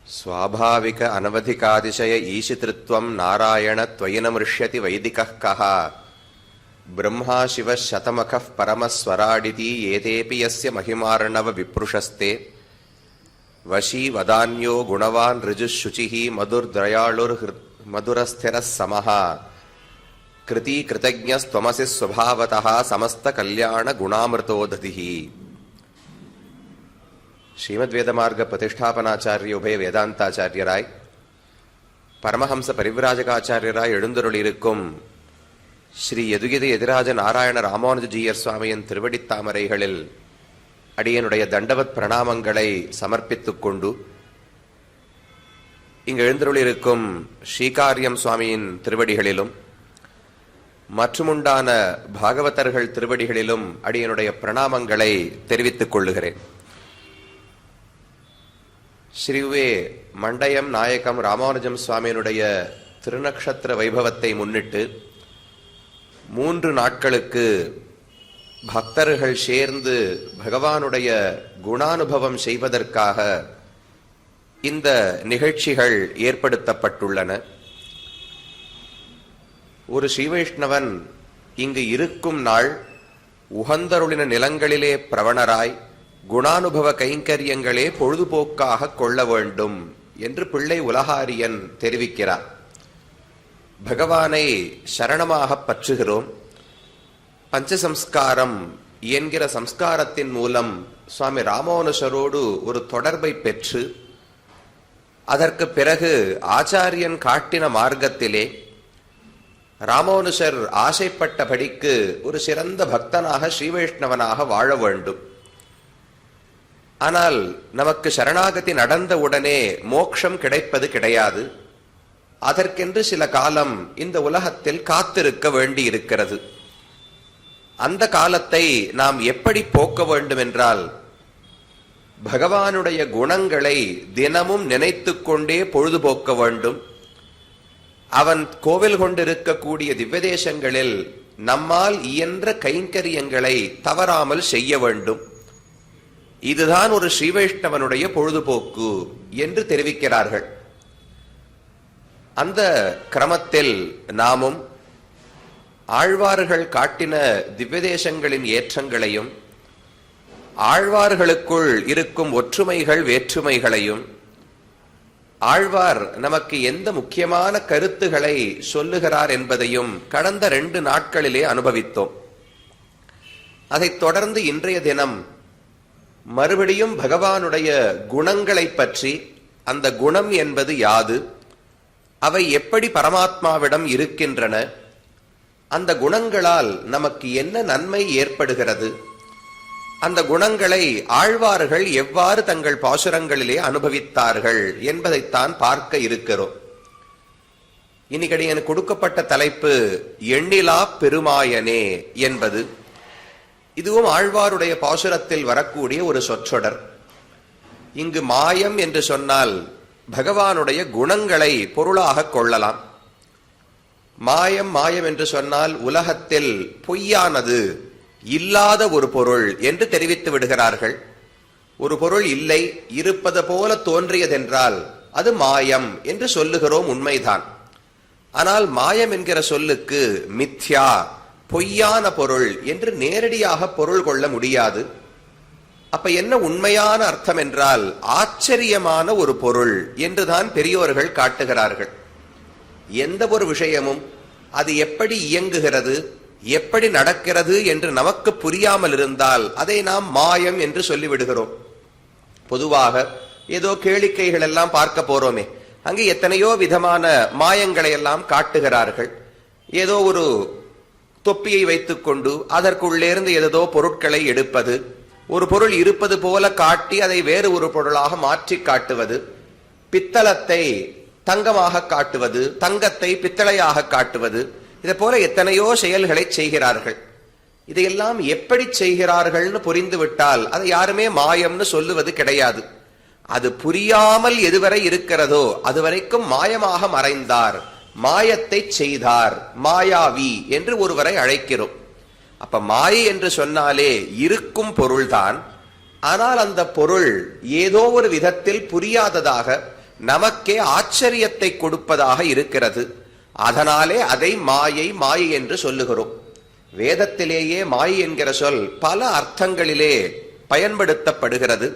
स्वाभाविक अनवधिकातिशय ईशितृत्वं नारायण त्वयिनमृष्यति वैदिकः कः ब्रह्मा शिवः शतमखः परमस्वराडिति एतेऽपि यस्य महिमार्णव विप्रुषस्ते वशी वदान्यो गुणवान् ऋजुः शुचिः मधुरस्थिरः समः कृति कृतज्ञस्त्वमसि स्वभावतः समस्त कल्याण गुणामृतोदधिः. श्रीमद् वेदमार्ग प्रतिष्ठापनाचार्य उभय வேதாந்தாச்சாரியராய் பரமஹம்ச பரிவிராஜகாச்சாரியராய் எழுந்தருளியிருக்கும் ஸ்ரீ யதுகிரி எதிராஜ நாராயண ராமானுஜீயர் சுவாமியின் திருவடித்தாமரைகளில் அடியனுடைய தண்டவத் பிரணாமங்களை சமர்ப்பித்துக் கொண்டு இங்கு எழுந்தருளியிருக்கும் ஸ்ரீகாரியம் சுவாமியின் திருவடிகளிலும் மற்றுமுண்டான பாகவதர்கள் திருவடிகளிலும் அடியனுடைய பிரணாமங்களை தெரிவித்துக் கொள்ளுகிறேன். ஸ்ரீவே மண்டயம் நாயகம் ராமானுஜம் சுவாமியினுடைய திருநக்ஷத்திர வைபவத்தை முன்னிட்டு 3 நாட்களுக்கு பக்தர்கள் சேர்ந்து பகவானுடைய குணானுபவம் செய்வதற்காக இந்த நிகழ்ச்சிகள் ஏற்படுத்தப்பட்டுள்ளன. ஒரு ஸ்ரீவைஷ்ணவன் இங்கு இருக்கும் நாள் உகந்தருளின நிலங்களிலே பிரவணராய் குணானுபவ கைங்கரியங்களே பொழுதுபோக்காக கொள்ள வேண்டும் என்று பிள்ளை உலகாரியன் தெரிவிக்கிறார். பகவானை சரணமாக பற்றுகிறோம். பஞ்சசம்ஸ்காரம் என்கிற சம்ஸ்காரத்தின் மூலம் சுவாமி ராமானுஜரோடு ஒரு தொடர்பை பெற்று அதற்கு பிறகு ஆச்சாரியன் காட்டின மார்க்கத்திலே ராமானுஜர் ஆசைப்பட்டபடிக்கு ஒரு சிறந்த பக்தனாக ஸ்ரீவைஷ்ணவனாக வாழ வேண்டும். ஆனால் நமக்கு சரணாகதி நடந்த உடனே மோட்சம் கிடைப்பது கிடையாது. அதற்கென்று சில காலம் இந்த உலகத்தில் காத்திருக்க வேண்டி இருக்கிறது. அந்த காலத்தை நாம் எப்படி போக்க வேண்டும் என்றால் பகவானுடைய குணங்களை தினமும் நினைத்துக் கொண்டே பொழுதுபோக்க வேண்டும். அவன் கோவில் கொண்டிருக்கக்கூடிய திவ்யதேசங்களில் நம்மால் இயன்ற கைங்கரியங்களை தவறாமல் செய்ய வேண்டும். இதுதான் ஒரு ஸ்ரீவைஷ்ணவனுடைய பொழுதுபோக்கு என்று தெரிவிக்கிறார்கள். அந்த கிரமத்தில் நாமும் ஆழ்வார்கள் காட்டின திவ்யதேசங்களின் ஏற்றங்களையும் ஆழ்வார்களுக்குள் இருக்கும் ஒற்றுமைகள் வேற்றுமைகளையும் ஆழ்வார் நமக்கு எந்த முக்கியமான கருத்துக்களை சொல்லுகிறார் என்பதையும் கடந்த 2 நாட்களிலே அனுபவித்தோம். அதைத் தொடர்ந்து இன்றைய தினம் மறுபடியும் பகவானுடைய குணங்களை பற்றி, அந்த குணம் என்பது யாது, அவை எப்படி பரமாத்மாவிடம் இருக்கின்றன, அந்த குணங்களால் நமக்கு என்ன நன்மை ஏற்படுகிறது, அந்த குணங்களை ஆழ்வார்கள் எவ்வாறு தங்கள் பாசுரங்களிலே அனுபவித்தார்கள் என்பதைத்தான் பார்க்க இருக்கிறோம். இன்னைக்கு எனக்கு கொடுக்கப்பட்ட தலைப்பு எண்ணிலா பெருமாயனே என்பது. இதுவும் ஆழ்வாருடைய பாசுரத்தில் வரக்கூடிய ஒரு சொற்றொடர். இங்கு மாயம் என்று சொன்னால் பகவானுடைய குணங்களை பொருளாக கொள்ளலாம். மாயம் மாயம் என்று சொன்னால் உலகத்தில் பொய்யானது, இல்லாத ஒரு பொருள் என்று தெரிவித்து விடுகிறார்கள். ஒரு பொருள் இல்லை, இருப்பது போல தோன்றியதென்றால் அது மாயம் என்று சொல்லுகிறோம், உண்மைதான். ஆனால் மாயம் என்கிற சொல்லுக்கு மித்யா, பொய்யான பொருள் என்று நேரடியாக பொருள் கொள்ள முடியாது. அப்ப என்ன உண்மையான அர்த்தம் என்றால் ஆச்சரியமான ஒரு பொருள் என்றுதான் பெரியோர்கள் காட்டுகிறார்கள். எந்த ஒரு விஷயமும் அது எப்படி இயங்குகிறது, எப்படி நடக்கிறது என்று நமக்கு புரியாமல் இருந்தால் அதை நாம் மாயம் என்று சொல்லிவிடுகிறோம். பொதுவாக ஏதோ கேளிக்கைகள் எல்லாம் பார்க்க போறோமே, அங்கு எத்தனையோ விதமான மாயங்களை எல்லாம் காட்டுகிறார்கள். ஏதோ ஒரு தொப்பியை வைத்துக் கொண்டு அதற்குள்ளேருந்து ஏதோ பொருட்களை எடுப்பது, ஒரு பொருள் இருப்பது போல காட்டி அதை வேறு ஒரு பொருளாக மாற்றி காட்டுவது, பித்தளத்தை தங்கமாக காட்டுவது, தங்கத்தை பித்தளையாக காட்டுவது, இதை போல எத்தனையோ செயல்களை செய்கிறார்கள். இதையெல்லாம் எப்படி செய்கிறார்கள்னு புரிந்துவிட்டால் அதை யாருமே மாயம்னு சொல்லுவது கிடையாது. அது புரியாமல் எதுவரை இருக்கிறதோ அதுவரைக்கும் மாயமாக மறைந்தார், மாயத்தை செய்தார், மாயாவி என்று ஒருவரை அழைக்கிறோம். அப்ப மாயை என்று சொன்னாலே இருக்கும் பொருள்தான். ஆனால் அந்த பொருள் ஏதோ ஒரு விதத்தில் புரியாததாக நமக்கே ஆச்சரியத்தை கொடுப்பதாக இருக்கிறது. அதனாலே அதை மாயை மாயை என்று சொல்லுகிறோம். வேதத்திலேயே மாயை என்கிற சொல் பல அர்த்தங்களிலே பயன்படுத்தப்படுகிறது.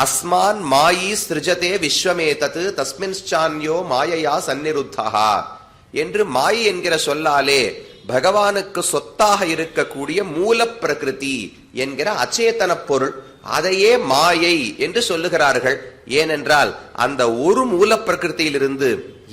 அஸ்மான் மாயி சிருஜதே விஸ்வமேதது தஸ்மின்ச்சான்யோ மாயையா சந்நிருத்தஹா என்று மாயை என்கிற சொல்லாலே பகவானுக்கு சொத்தாக இருக்கக்கூடிய மூல பிரகிருதி என்கிற அச்சேதன பொருள், அதையே மாயை என்று சொல்லுகிறார்கள். ஏனென்றால் அந்த ஒரு மூல பிரகிருதியிலிருந்து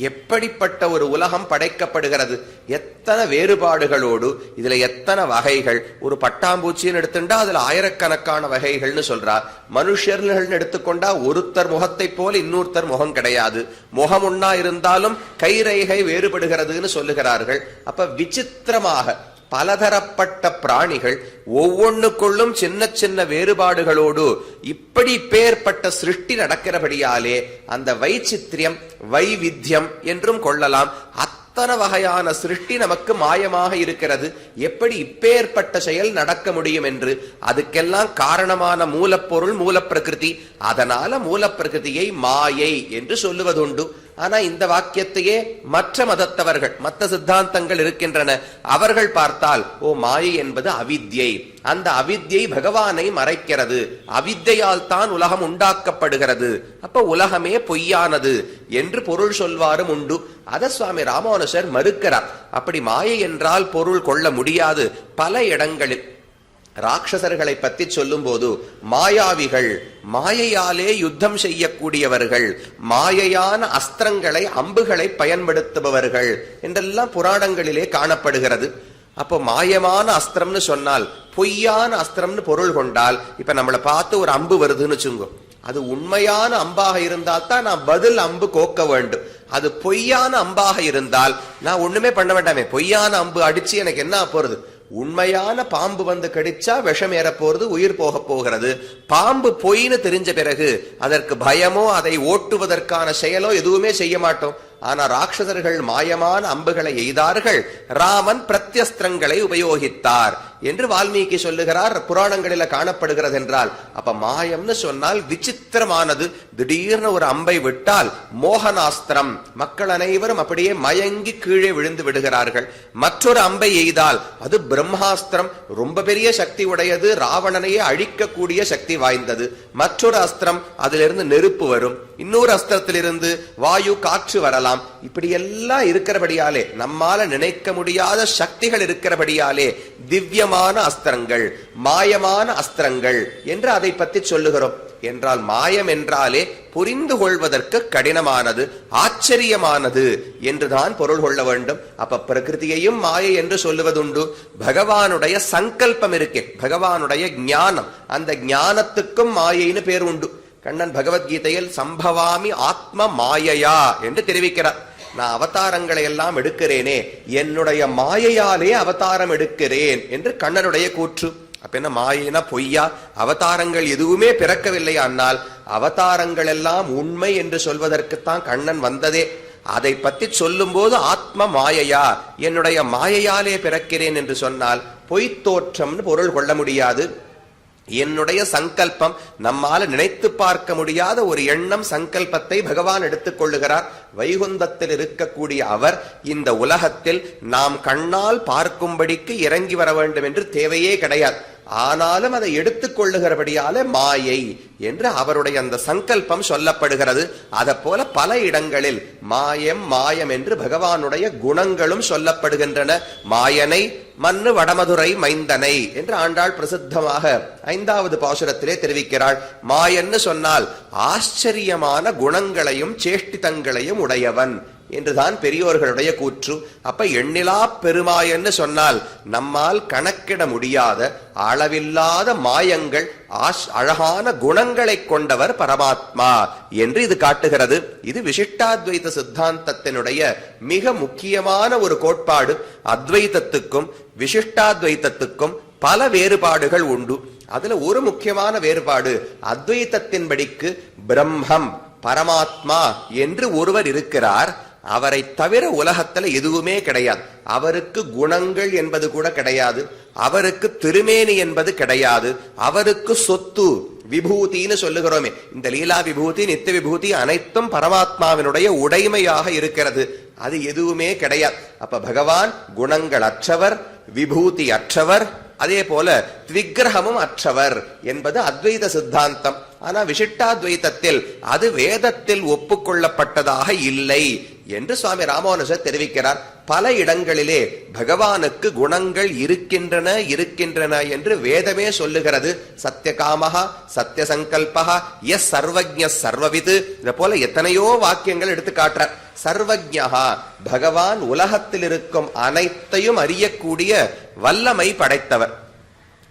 எப்படிப்பட்ட ஒரு உலகம் படைக்கப்படுகிறது, எத்தனை வேறுபாடுகளோடு, இதுல எத்தனை வகைகள். ஒரு பட்டாம்பூச்சின்னு எடுத்துட்டா அதுல ஆயிரக்கணக்கான வகைகள்னு சொல்றார். மனுஷர்கள் எடுத்துக்கொண்டா ஒருத்தர் முகத்தை போல இன்னொருத்தர் முகம் கிடையாது, முகம் ஒன்னா இருந்தாலும் கைரேகை வேறுபடுகிறதுன்னு சொல்லுகிறார்கள். அப்ப விசித்திரமாக பலதரப்பட்ட பிராணிகள் ஒவ்வொன்றுக்குள்ளும் சின்ன சின்ன வேறுபாடுகளோடு இப்படி பேர்பட்ட சிருஷ்டி நடக்கிறபடியாலே அந்த வைச்சித்ரியம் வைவித்தியம் என்றும் கொள்ளலாம். அத்தனை வகையான சிருஷ்டி நமக்கு மாயமாக இருக்கிறது. எப்படி இப்பேற்பட்ட செயல் நடக்க முடியும் என்று அதுக்கெல்லாம் காரணமான மூலப்பொருள் மூல பிரகிருதி. அதனால மூல பிரகிருதியை மாயை என்று சொல்லுவதுண்டு. ஆனா இந்த வாக்கியத்தையே மற்ற மதத்தவர்கள், மற்ற சித்தாந்தங்கள் இருக்கின்றன, அவர்கள் பார்த்தால் ஓ மாயை என்பது அவித்யை, அந்த அவித்யை பகவானை மறைக்கிறது, அவித்தையால் தான் உலகம் உண்டாக்கப்படுகிறது, அப்ப உலகமே பொய்யானது என்று பொருள் சொல்வாரும் உண்டு. அத சுவாமி ராமானுஜர் மறுக்கிறார். அப்படி மாயை என்றால் பொருள் கொள்ள முடியாது. பல இடங்களில் ராட்சசர்களை பற்றி சொல்லும் போது மாயாவிகள், மாயையாலே யுத்தம் செய்யக்கூடியவர்கள், மாயையான அஸ்திரங்களை அம்புகளை பயன்படுத்துபவர்கள் என்றெல்லாம் புராணங்களிலே காணப்படுகிறது. அப்போ மாயமான அஸ்திரம்னு சொன்னால் பொய்யான அஸ்திரம்னு பொருள் கொண்டால், இப்ப நம்மளை பார்த்து ஒரு அம்பு வருதுன்னு வச்சுங்கோ, அது உண்மையான அம்பாக இருந்தால் தான் நான் பதில் அம்பு கோக்க வேண்டும். அது பொய்யான அம்பாக இருந்தால் நான் ஒண்ணுமே பண்ண வேண்டாமே, பொய்யான அம்பு அடிச்சு எனக்கு என்ன போறது? உண்மையான பாம்பு வந்து கடிச்சா விஷம் ஏற போறது, உயிர் போக போகிறது. பாம்பு பொய்னு தெரிஞ்ச பிறகு அதற்கு பயமோ அதை ஓட்டுவதற்கான செயலோ எதுவுமே செய்ய மாட்டோம். ஆனா ராட்சசர்கள் மாயமான அம்புகளை எய்தார்கள், ராமன் பிரத்யஸ்திரங்களை உபயோகித்தார் என்று வால்மீகி சொல்லுகிறார், புராணங்களில காணப்படுகிறது. என்றால் அப்ப மாயம்னு சொன்னால் விசித்திரமானது. திடீர்னு ஒரு அம்பை விட்டால் மோகனாஸ்திரம், மக்கள் அனைவரும் அப்படியே மயங்கி கீழே விழுந்து விடுகிறார்கள். மற்றொரு அம்பை எய்தால் அது பிரம்மாஸ்திரம், ரொம்ப பெரிய சக்தி உடையது, ராவணனையே அழிக்கக்கூடிய சக்தி வாய்ந்தது. மற்றொரு அஸ்திரம், அதிலிருந்து நெருப்பு வரும், இன்னொரு அஸ்திரத்திலிருந்து வாயு காற்று வரலாம். இப்படி எல்லாம் இருக்கிறபடியாலே, நம்மால நினைக்க முடியாத சக்திகள் இருக்கிறபடியாலே திவ்யமான அஸ்திரங்கள், மாயமான அஸ்திரங்கள் என்று அதை பற்றி சொல்லுகிறோம். என்றால் மாயம் என்றாலே புரிந்து கொள்வதற்கு கடினமானது, ஆச்சரியமானது என்றுதான் பொருள் கொள்ள வேண்டும். அப்ப பிரகிருதியையும் மாயை என்று சொல்லுவதுண்டு. பகவானுடைய சங்கல்பம் இருக்கே, பகவானுடைய ஞானம், அந்த ஞானத்துக்கும் மாயைன்னு பேர் உண்டு. கண்ணன் பகவத்கீதையில் சம்பவாமி ஆத்ம மாயையா என்று தெரிவிக்கிறார். நான் அவதாரங்களை எல்லாம் எடுக்கிறேனே, என்னுடைய மாயையாலே அவதாரம் எடுக்கிறேன் என்று கண்ணனுடைய கூற்று. அப்ப என்ன மாயினா பொய்யா? அவதாரங்கள் எதுவுமே பிறக்கவில்லை. ஆனால் அவதாரங்கள் எல்லாம் உண்மை என்று சொல்வதற்குத்தான் கண்ணன் வந்ததே. அதை பற்றி சொல்லும் போது ஆத்ம மாயையா, என்னுடைய மாயையாலே பிறக்கிறேன் என்று சொன்னால் பொய்த்தோற்றம்னு பொருள் கொள்ள முடியாது. என்னுடைய சங்கல்பம், நம்மால நினைத்து பார்க்க முடியாத ஒரு எண்ணம், சங்கல்பத்தை பகவான் எடுத்துக் கொள்ளுகிறார். வைகுந்தத்தில் இருக்கக்கூடிய அவர் இந்த உலகத்தில் நாம் கண்ணால் பார்க்கும்படிக்கு இறங்கி வர வேண்டும் என்று தேவையே கிடையாது. ஆனாலும் அதை எடுத்துக் கொள்ளுகிறபடியால மாயை என்று அவருடைய அந்த சங்கல்பம் சொல்லப்படுகிறது. அதை போல பல இடங்களில் மாயம் மாயம் என்று பகவானுடைய குணங்களும் சொல்லப்படுகின்றன. மாயனை மன்னு வடமதுரை மைந்தனை என்று ஆண்டாள் பிரசித்தமாக 5வது பாசுரத்திலே தெரிவிக்கிறாள். மாயன்னு சொன்னால் ஆச்சரியமான குணங்களையும் சேஷ்டிதங்களையும் உடையவன் என்றுதான் பெரியோர்களுடைய கூற்று. அப்ப எண்ணிலா பெருமாயன்னு சொன்னால் நம்மால் கணக்கிட முடியாத அளவில்லாத மாயங்கள், அழகான குணங்களை கொண்டவர் பரமாத்மா என்று இது காட்டுகிறது. இது விசிஷ்டாத்வைத சித்தாந்தத்தினுடைய மிக முக்கியமான ஒரு கோட்பாடு. அத்வைதத்துக்கும் விசிஷ்டாத்வைதத்துக்கும் பல வேறுபாடுகள் உண்டு. அதுல ஒரு முக்கியமான வேறுபாடு, அத்வைதத்தின்படிக்கு பிரம்மம் பரமாத்மா என்று ஒருவர் இருக்கிறார், அவரை தவிர உலகத்துல எதுவுமே கிடையாது. அவருக்கு குணங்கள் என்பது கூட கிடையாது, அவருக்கு திருமேனி என்பது கிடையாது, அவருக்கு சொத்து விபூதின்னு சொல்லுகிறோமே, இந்த லீலா விபூதி நித்திய விபூதி அனைத்தும் பரமாத்மாவினுடைய உடைமையாக இருக்கிறது. அது எதுவுமே கிடையாது. அப்ப பகவான் குணங்கள் அற்றவர், விபூதி அற்றவர், அதே போல விக்கிரகமும் அற்றவர் என்பது அத்வைத சித்தாந்தம். ஆனா விசிஷ்டாத்வைதத்தில் அது வேதத்தில் ஒப்புக்கொள்ளப்பட்டதாக இல்லை என்று சுவாமி ராமானுஜர் தெரிவிக்கிறார். பல இடங்களிலே பகவானுக்கு குணங்கள் இருக்கின்றன என்று வேதமே சொல்லுகிறது. சத்தியகாமஹா சத்தியசங்கல்பஹா எஸ் சர்வஜ்ஞ சர்வவிது, இத போல எத்தனையோ வாக்கியங்கள் எடுத்து காட்டுறார். சர்வஜ்ஞஹா பகவான் உலகத்தில் இருக்கும் அனைத்தையும் அறியக்கூடிய வல்லமை படைத்தவர்.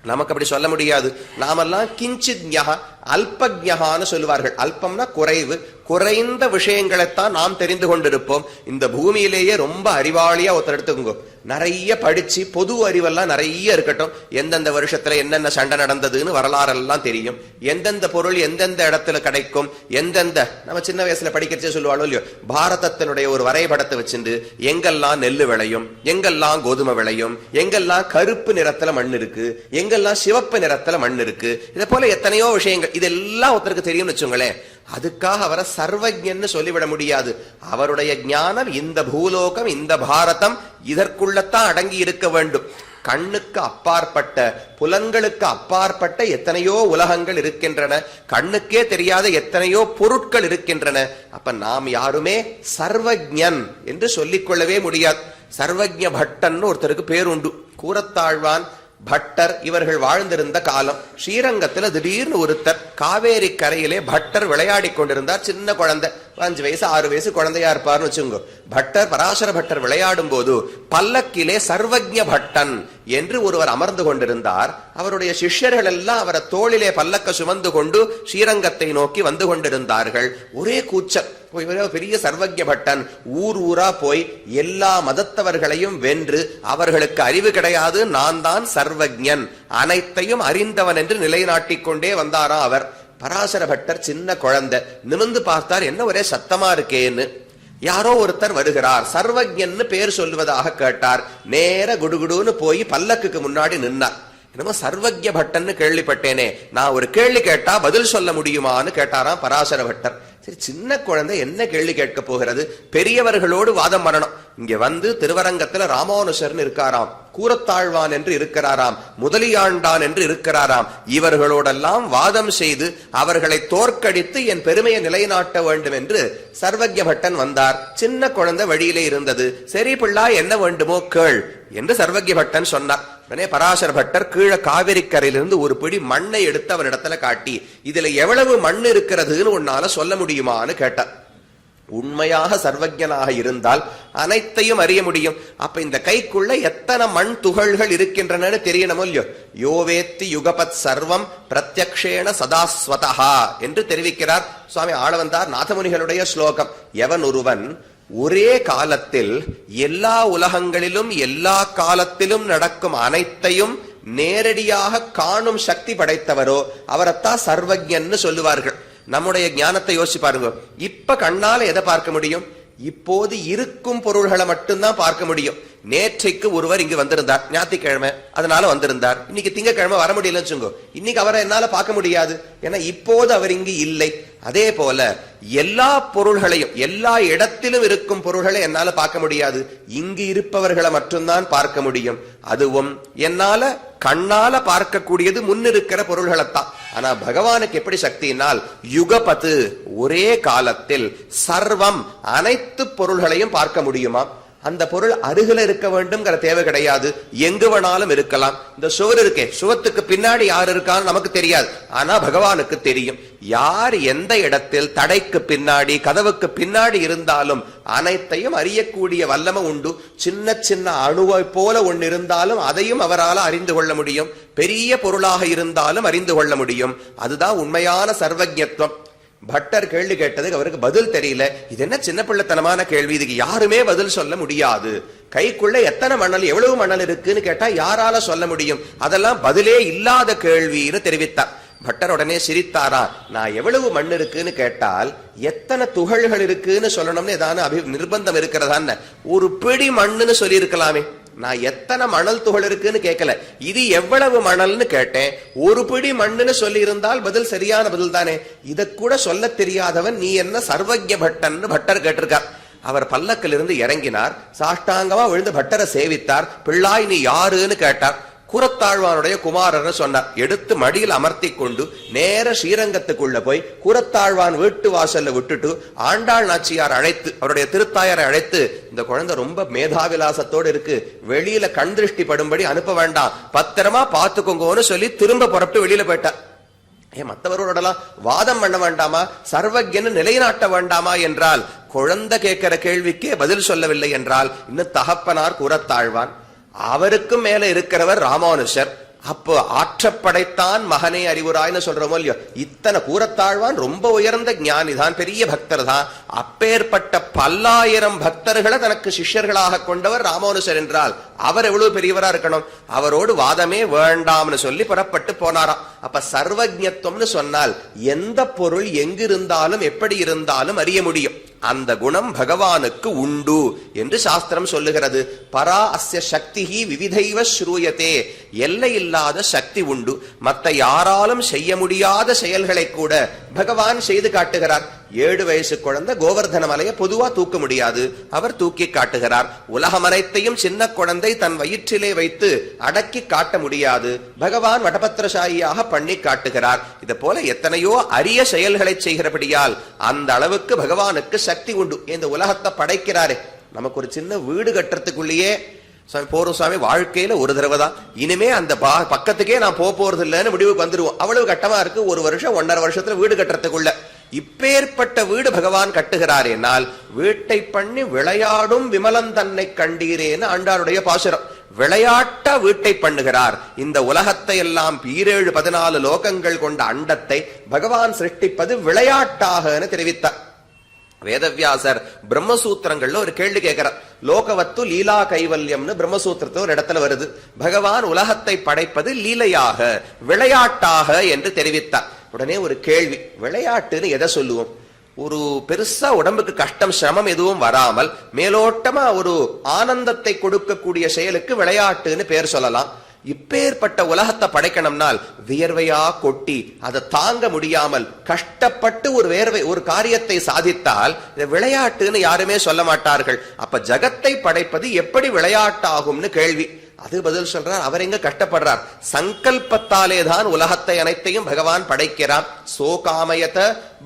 நமக்கு அப்படி சொல்ல முடியாது. நாமெல்லாம் கிஞ்சித்ஞா அல்பஜ்ஞான்னு சொல்லுவார்கள். அல்பம்னா குறைவு, குறைந்த விஷயங்களைத்தான் நாம் தெரிந்து கொண்டிருப்போம். இந்த பூமியிலேயே ரொம்ப அறிவாளியா ஒருத்தர் எடுத்துக்கோங்க, நிறைய படிச்சு பொது அறிவெல்லாம் நிறைய இருக்கட்டும், எந்தெந்த வருஷத்துல என்னென்ன சண்டை நடந்ததுன்னு வரலாறெல்லாம் தெரியும், எந்தெந்த பொருள் எந்தெந்த இடத்துல கிடைக்கும், எந்தெந்த நம்ம சின்ன வயசுல படிக்கிறச்சே சொல்லுவாளோ இல்லையோ, பாரதத்தினுடைய ஒரு வரைபடத்தை வச்சுட்டு எங்கெல்லாம் நெல்லு விளையும், எங்கெல்லாம் கோதுமை விளையும், எங்கெல்லாம் கருப்பு நிறத்துல மண் இருக்கு, எங்கெல்லாம் சிவப்பு நிறத்துல மண் இருக்கு, இதை போல எத்தனையோ விஷயங்கள் இதெல்லாம் ஒருத்தருக்கு தெரியும்னு வச்சுங்களேன். அதுக்காக அவரை சர்வஜன்னு சொல்லிவிட முடியாது. அவருடைய ஞானம் இந்த பூலோகம் இந்த பாரதம் இதற்குள்ளத்தான் அடங்கி இருக்க வேண்டும். கண்ணுக்கு அப்பாற்பட்ட புலன்களுக்கு அப்பாற்பட்ட எத்தனையோ உலகங்கள் இருக்கின்றன, கண்ணுக்கே தெரியாத எத்தனையோ பொருட்கள் இருக்கின்றன. அப்ப நாம் யாருமே சர்வஜன் என்று சொல்லிக் கொள்ளவே முடியாது. சர்வஜ பட்டன் ஒருத்தருக்கு பேருண்டு. கூரத்தாழ்வான் பட்டர் இவர்கள் வாழ்ந்திருந்த காலம். ஸ்ரீரங்கத்துல திடீர்னு ஒருத்தர் காவேரி கரையிலே பட்டர் விளையாடி கொண்டிருந்தார். சின்ன குழந்தை, 5 வயசு 6 வயசு குழந்தையா இருப்பார்னு வச்சுங்க. பட்டர் பராசர பட்டர் விளையாடும் போது பல்லக்கிலே சர்வஜ பட்டன் என்று ஒருவர் அமர்ந்து கொண்டிருந்தார். அவருடைய சிஷ்யர்கள் எல்லாம் அவரை தோளிலே பல்லக்க சுமந்து கொண்டு ஸ்ரீரங்கத்தை நோக்கி வந்து கொண்டிருந்தார்கள். ஒரே கூச்சல். பெரிய சர்வஜ பட்டன் ஊர் ஊரா போய் எல்லா மதத்தவர்களையும் வென்று அவர்களுக்கு அறிவு கிடையாது, நான் தான் சர்வஜன், அனைத்தையும் அறிந்தவன் என்று நிலைநாட்டிக் கொண்டே வந்தாரா அவர். பராசர பட்டர் சின்ன குழந்தை, நிமிர்ந்து பார்த்தார், என்ன ஒரே சத்தமா இருக்கேன்னு. யாரோ ஒருத்தர் வருகிறார், சர்வஜன்னு பேர் சொல்லுவதாக கேட்டார். நேர குடுகுடுன்னு போய் பல்லக்குக்கு முன்னாடி நின்னார். என்னமோ சர்வஜ பட்டன்னு கேள்விப்பட்டேனே, நான் ஒரு கேள்வி கேட்டா பதில் சொல்ல முடியுமான்னு கேட்டாராம் பராசர பட்டர். சரி, சின்ன குழந்தை என்ன கேள்வி கேட்க போகிறது, பெரியவர்களோடு வாதம் பண்ணணும். இங்க வந்து திருவரங்கத்துல ராமானுஷர்னு இருக்காராம், கூரத்தாழ்வான் என்று இருக்கிறாராம், முதலியாண்டான் என்று இருக்கிறாராம். இவர்களோடெல்லாம் வாதம் செய்து அவர்களை தோற்கடித்து என் பெருமையை நிலைநாட்ட வேண்டும் என்று சர்வஜ பட்டன் வந்தார். சின்ன குழந்தை வழியிலே இருந்தது. சரி பிள்ளா, என்ன வேண்டுமோ கேள் என்று சர்வஜ பட்டன் சொன்னார். உடனே பராசர பட்டர் கீழே காவிரி கரையிலிருந்து ஒரு பிடி மண்ணை எடுத்து அவனிடத்துல காட்டி, இதுல எவ்வளவு மண் இருக்கிறதுன்னு உன்னால சொல்ல முடியுமான்னு கேட்டார். உண்மையாக சர்வஜனாக இருந்தால் அனைத்தையும் அறிய முடியும். அப்ப இந்த கைக்குள்ள எத்தனை மண் துகள்கள் இருக்கின்றன தெரியணுமோ இல்லையோ. யோவேத்தி யுகபத் சர்வம் பிரத்யக்ஷேண சதாஸ்வதா என்று தெரிவிக்கிறார் சுவாமி ஆளவந்தார் நாதமுனிகளுடைய ஸ்லோகம். எவன் ஒருவன் ஒரே காலத்தில் எல்லா உலகங்களிலும் எல்லா காலத்திலும் நடக்கும் அனைத்தையும் நேரடியாக காணும் சக்தி படைத்தவரோ அவரைத்தான் சர்வஜன்னு சொல்லுவார்கள். நம்முடைய ஞானத்தை யோசிச்சு பாருங்க. இப்ப கண்ணால எதை பார்க்க முடியும்? இப்போது இருக்கும் பொருள்களை மட்டும்தான் பார்க்க முடியும். நேற்றைக்கு ஒருவர் இங்கு வந்திருந்தார், ஞாயிற்றுக்கிழமை, அதனால வந்திருந்தார். இன்னைக்கு திங்கக்கிழமை வர முடியலன்னு வச்சுக்கோ, இன்னைக்கு அவரை என்னால பார்க்க முடியாது, ஏன்னா இப்போது அவர் இங்கு இல்லை. அதே போல எல்லா பொருள்களையும் எல்லா இடத்திலும் இருக்கும் பொருள்களை என்னால பார்க்க முடியாது, இங்கு இருப்பவர்களை மட்டும்தான் பார்க்க முடியும். அதுவும் என்னால கண்ணால பார்க்கக்கூடியது முன்னிருக்கிற பொருள்களைத்தான். ஆனா பகவானுக்கு எப்படி சக்தினால் யுகபத்து, ஒரே காலத்தில் சர்வம் அனைத்து பொருள்களையும் பார்க்க முடியுமா? அந்த பொருள் அருகில இருக்க வேண்டும்ங்கிற தேவை கிடையாது, எங்கு வேணாலும் இருக்கலாம். இந்த சுவர் இருக்கே, சுவத்துக்கு பின்னாடி யார் இருக்கான்னு நமக்கு தெரியாது, ஆனா பகவானுக்கு தெரியும். யார் எந்த இடத்தில் தடைக்கு பின்னாடி கதவுக்கு பின்னாடி இருந்தாலும் அனைத்தையும் அறியக்கூடிய வல்லமை உண்டு. சின்ன சின்ன அணுவை போல ஒன்று இருந்தாலும் அதையும் அவரால் அறிந்து கொள்ள முடியும். பெரிய பொருளாக இருந்தாலும் அறிந்து கொள்ள முடியும். அதுதான் உண்மையான சர்வஜத்துவம். பட்டர் கேள்வி கேட்டதுக்கு அவருக்கு பதில் தெரியல. இது என்ன சின்ன பிள்ளைத்தனமான கேள்வி, இதுக்கு யாருமே பதில் சொல்ல முடியாது. கைக்குள்ள எத்தனை மணல் எவ்வளவு மணல் இருக்குன்னு கேட்டா யாரால சொல்ல முடியும்? அதெல்லாம் பதிலே இல்லாத கேள்வின்னு தெரிவித்தார். பட்டர் உடனே சிரித்தாரா, நான் எவ்வளவு மண் இருக்குன்னு கேட்டால் எத்தனை துகள்கள் இருக்குன்னு சொல்லணும்னு ஏதான நிர்பந்தம் இருக்கிறதான்னு ஒரு பிடி மண்ணுன்னு சொல்லி இருக்கலாமே. நான் எத்தனை மணல் துகள் இருக்குன்னு கேட்கல, இது எவ்வளவு மணல்னு கேட்டேன். ஒரு பிடி மண்ணுன்னு சொல்லி இருந்தால் பதில் சரியான பதில் தானே. இத கூட சொல்ல தெரியாதவன் நீ என்ன சர்வஜ்ஞ பட்டன்னு பட்டர் கேட்டிருக்கார். அவர் பல்லக்கிலிருந்து இறங்கினார், சாஷ்டாங்கமா விழுந்து பட்டரை சேவித்தார். பிள்ளாய் நீ யாருன்னு கேட்டார். கூரத்தாழ்வானுடைய குமாரர்னு சொன்னார். எடுத்து மடியில் அமர்த்தி கொண்டு நேர ஸ்ரீரங்கத்துக்குள்ள போய் கூரத்தாழ்வான் வீட்டு வாசல்ல விட்டுட்டு ஆண்டாள் நாச்சியார் அழைத்து, அவருடைய திருத்தாயாரை அழைத்து, இந்த குழந்தை ரொம்ப மேதாவிலாசத்தோடு இருக்கு, வெளியில கண் திருஷ்டி படும்படி அனுப்ப வேண்டாம், பத்திரமா பாத்துக்கோங்கன்னு சொல்லி திரும்ப புறப்பட்டு வெளியில போயிட்டார். மற்றவர்களோடலாம் வாதம் பண்ண வேண்டாமா, சர்வஜன்னு நிலைநாட்ட வேண்டாமா என்றால், குழந்தை கேட்கிற கேள்விக்கே பதில் சொல்லவில்லை என்றால் இன்னும் தகப்பனார் கூரத்தாழ்வான், அவருக்கும் மேல இருக்கிறவர் ராமானுஷர். அப்போ ஆற்றப்படைத்தான் மகனே அறிவுராய்னு சொல்றோமோ இல்லையோ, இத்தனை கூரத்தாழ்வான் ரொம்ப உயர்ந்த ஞானி தான், பெரிய பக்தர் தான். அப்பேற்பட்ட பல்லாயிரம் பக்தர்களை தனக்கு சிஷ்யர்களாக கொண்டவர் ராமானுஷர் என்றால் அவர் எவ்வளவு பெரியவரா இருக்கணும். அவரோடு வாதமே வேண்டாம்னு சொல்லி புறப்பட்டு போனாராம். அப்ப சர்வஜத்துவம்னு சொன்னால் எந்த பொருள் எங்கிருந்தாலும் எப்படி இருந்தாலும் அறிய முடியும். அந்த குணம் பகவானுக்கு உண்டு என்று சாஸ்திரம் சொல்லுகிறது. பரா அஸ்ய சக்திஹி விவிதைவ ஸ்ரூயதே, எல்லை இல்லாத சக்தி உண்டு. மற்ற யாராலும் செய்ய முடியாத செயல்களை கூட பகவான் செய்து காட்டுகிறார். 7 வயசு குழந்தை கோவர்தன மலையை பொதுவா தூக்க முடியாது, அவர் தூக்கி காட்டுகிறார். உலகம் அனைத்தையும் சின்ன குழந்தை தன் வயிற்றிலே வைத்து அடக்கி காட்ட முடியாது, பகவான் வடபத்திரசாயியாக பண்ணி காட்டுகிறார். இது போல எத்தனையோ அரிய செயல்களை செய்கிறபடியால் அந்த அளவுக்கு பகவானுக்கு சக்தி உண்டு. இந்த உலகத்தை படைக்கிறாரே, நமக்கு ஒரு சின்ன வீடு கட்டுறதுக்குள்ளேயே போறோம் சுவாமி, வாழ்க்கையில ஒரு தடவை தான், இனிமே அந்த பக்கத்துக்கே நான் போறது இல்லைன்னு முடிவுக்கு வந்துருவோம். அவ்வளவு கட்டமா இருக்கு. 1 வருஷம் 1.5 வருஷத்துல வீடு கட்டுறதுக்குள்ள. இப்பேற்பட்ட வீடு பகவான் கட்டுகிறார் என்னால், வீட்டை பண்ணி விளையாடும் விமலன் தன்னை கண்டீரேன்னு ஆண்டாளுடைய பாசுரம். விளையாட்டா வீட்டை பண்ணுகிறார். இந்த உலகத்தை எல்லாம் 14 லோகங்கள் கொண்ட அண்டத்தை பகவான் சிருஷ்டிப்பது விளையாட்டாக தெரிவித்தார். வேதவியாசர் பிரம்மசூத்திரங்கள்ல ஒரு கேள்வி கேட்கிறார். லோகவத்து லீலா கைவல்யம்னு பிரம்மசூத்திரத்துல ஒரு இடத்துல வருது. பகவான் உலகத்தை படைப்பது லீலையாக, விளையாட்டாக என்று தெரிவித்தார். உடனே ஒரு கேள்வி, விளையாட்டுன்னு எதை சொல்லுவோம்? ஒரு பெருசா உடம்புக்கு கஷ்டம் சிரமம் எதுவும் வராமல் மேலோட்டமா ஒரு ஆனந்தத்தை கொடுக்கக்கூடிய செயலுக்கு விளையாட்டுன்னு பேர் சொல்லலாம். இப்பேற்பட்ட உலகத்தை படைக்கணும்னால் வியர்வையா கொட்டி அதை தாங்க முடியாமல் கஷ்டப்பட்டு ஒரு காரியத்தை சாதித்தால் விளையாட்டுன்னு யாருமே சொல்ல மாட்டார்கள். அப்ப ஜகத்தை படைப்பது எப்படி விளையாட்டாகும்னு கேள்வி. அது பதில் சொல்றார், அவர் எங்க கஷ்டப்படுறார்? சங்கல்பத்தாலே தான் உலகத்தை அனைத்தையும் பகவான் படைக்கிறார். சோகாமயத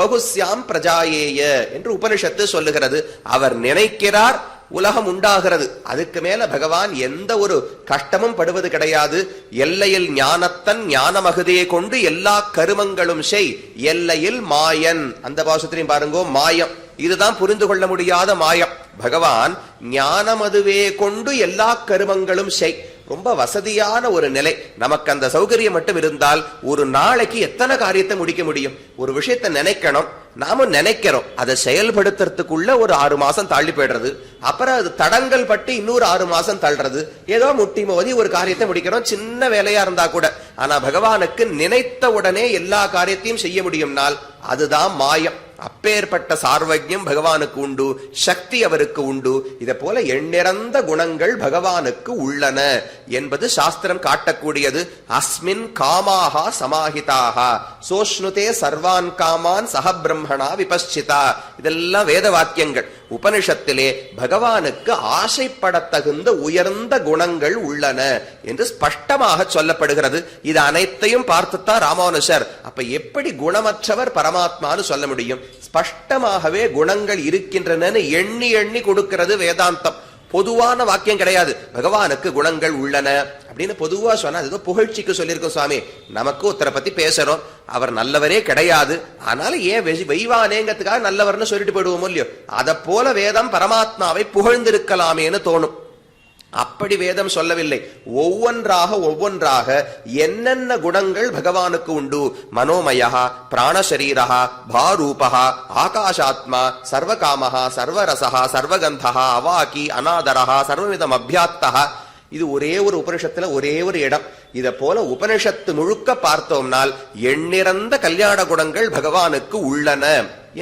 பகுஸ்யாம் பிரஜாயேய என்று உபனிஷத்து சொல்லுகிறது. அவர் நினைக்கிறார், உலகம் உண்டாகிறது. அதுக்கு மேல பகவான் எந்த ஒரு கஷ்டமும் படுவது கிடையாது. எல்லையில் ஞானத்தன் ஞானமகுதே கொண்டு எல்லா கருமங்களும் செய், எல்லையில் மாயன். அந்த பாசத்திலையும் பாருங்கோ, மாயம். இதுதான் புரிந்து கொள்ள முடியாத மாயம். பகவான் ஞானமதுவே கொண்டு எல்லா கருமங்களும் செய். ரொம்ப வசதியான ஒரு நிலை. நமக்கு அந்த சௌகரியம் மட்டும் இருந்தால் ஒரு நாளைக்கு எத்தனை காரியத்தை முடிக்க முடியும்? ஒரு விஷயத்தை நினைக்கணும், நாம நினைக்கிறோம், அதை செயல்படுத்துறதுக்குள்ள ஒரு 6 மாசம் தள்ளி போயிடுறது. அப்புறம் அது தடங்கள் பட்டு இன்னொரு 6 மாசம் தள்ளுறது. ஏதோ முட்டி மோதி ஒரு காரியத்தை முடிக்கிறோம், சின்ன வேலையா இருந்தா கூட. ஆனா பகவானுக்கு நினைத்த உடனே எல்லா காரியத்தையும் செய்ய முடியும்னால் அதுதான் மாயம். அப்பேற்பட்ட சார்வஜ்யம் பகவானுக்கு உண்டு, சக்தி அவருக்கு உண்டு. இதை போல எண்ணிறந்த குணங்கள் பகவானுக்கு உள்ளன என்பது சாஸ்திரம் காட்டக்கூடியது. அஸ்மின் காமாஹா சமாஹிதாஹா சோஷ்ணுதே சர்வான் காமான் சஹ பிரம்மணா விபஸ்சிதா. இதெல்லாம் வேத வாக்கியங்கள். உபனிஷத்திலே பகவானுக்கு ஆசைப்படத்தகுந்த உயர்ந்த குணங்கள் உள்ளன என்று ஸ்பஷ்டமாக சொல்லப்படுகிறது. இது அனைத்தையும் பார்த்துத்தான் ராமானுஷர் அப்ப எப்படி குணமற்றவர் பரமாத்மான்னு சொல்ல முடியும்? ஸ்பஷ்டமாகவே குணங்கள் இருக்கின்றன எண்ணி எண்ணி கொடுக்கிறது வேதாந்தம். பொதுவான வாக்கியம் கிடையாது. பகவானுக்கு குணங்கள் உள்ளன அப்படின்னு பொதுவா சொன்னா அது புகழ்ச்சிக்கு சொல்லியிருக்கோம். சுவாமி, நமக்கு ஒருத்தரை பத்தி பேசுறோம், அவர் நல்லவரே கிடையாது, ஆனாலும் ஏன் வைவானேங்கிறதுக்காக நல்லவர்னு சொல்லிட்டு போயிடுவோமோ இல்லையோ, அதை போல வேதம் பரமாத்மாவை புகழ்ந்திருக்கலாமேன்னு தோணும். அப்படி வேதம் சொல்லவில்லை. ஒவ்வொன்றாக என்னென்ன குணங்கள் பகவானுக்கு உண்டு? மனோமயா, பிராணசரீரா, பாரூபா, ஆகாஷாத்மா, சர்வகாமஹா, சர்வரசஹா, சர்வகந்தஹா, அவாக்கி, அநாதரஹா, சர்வவிதம் அபியாத்தஹா. இது ஒரே ஒரு உபனிஷத்துல ஒரே ஒரு இடம். இத போல உபனிஷத்து முழுக்க பார்த்தோம்னால் எண்ணிறந்த கல்யாண குணங்கள் பகவானுக்கு உள்ளன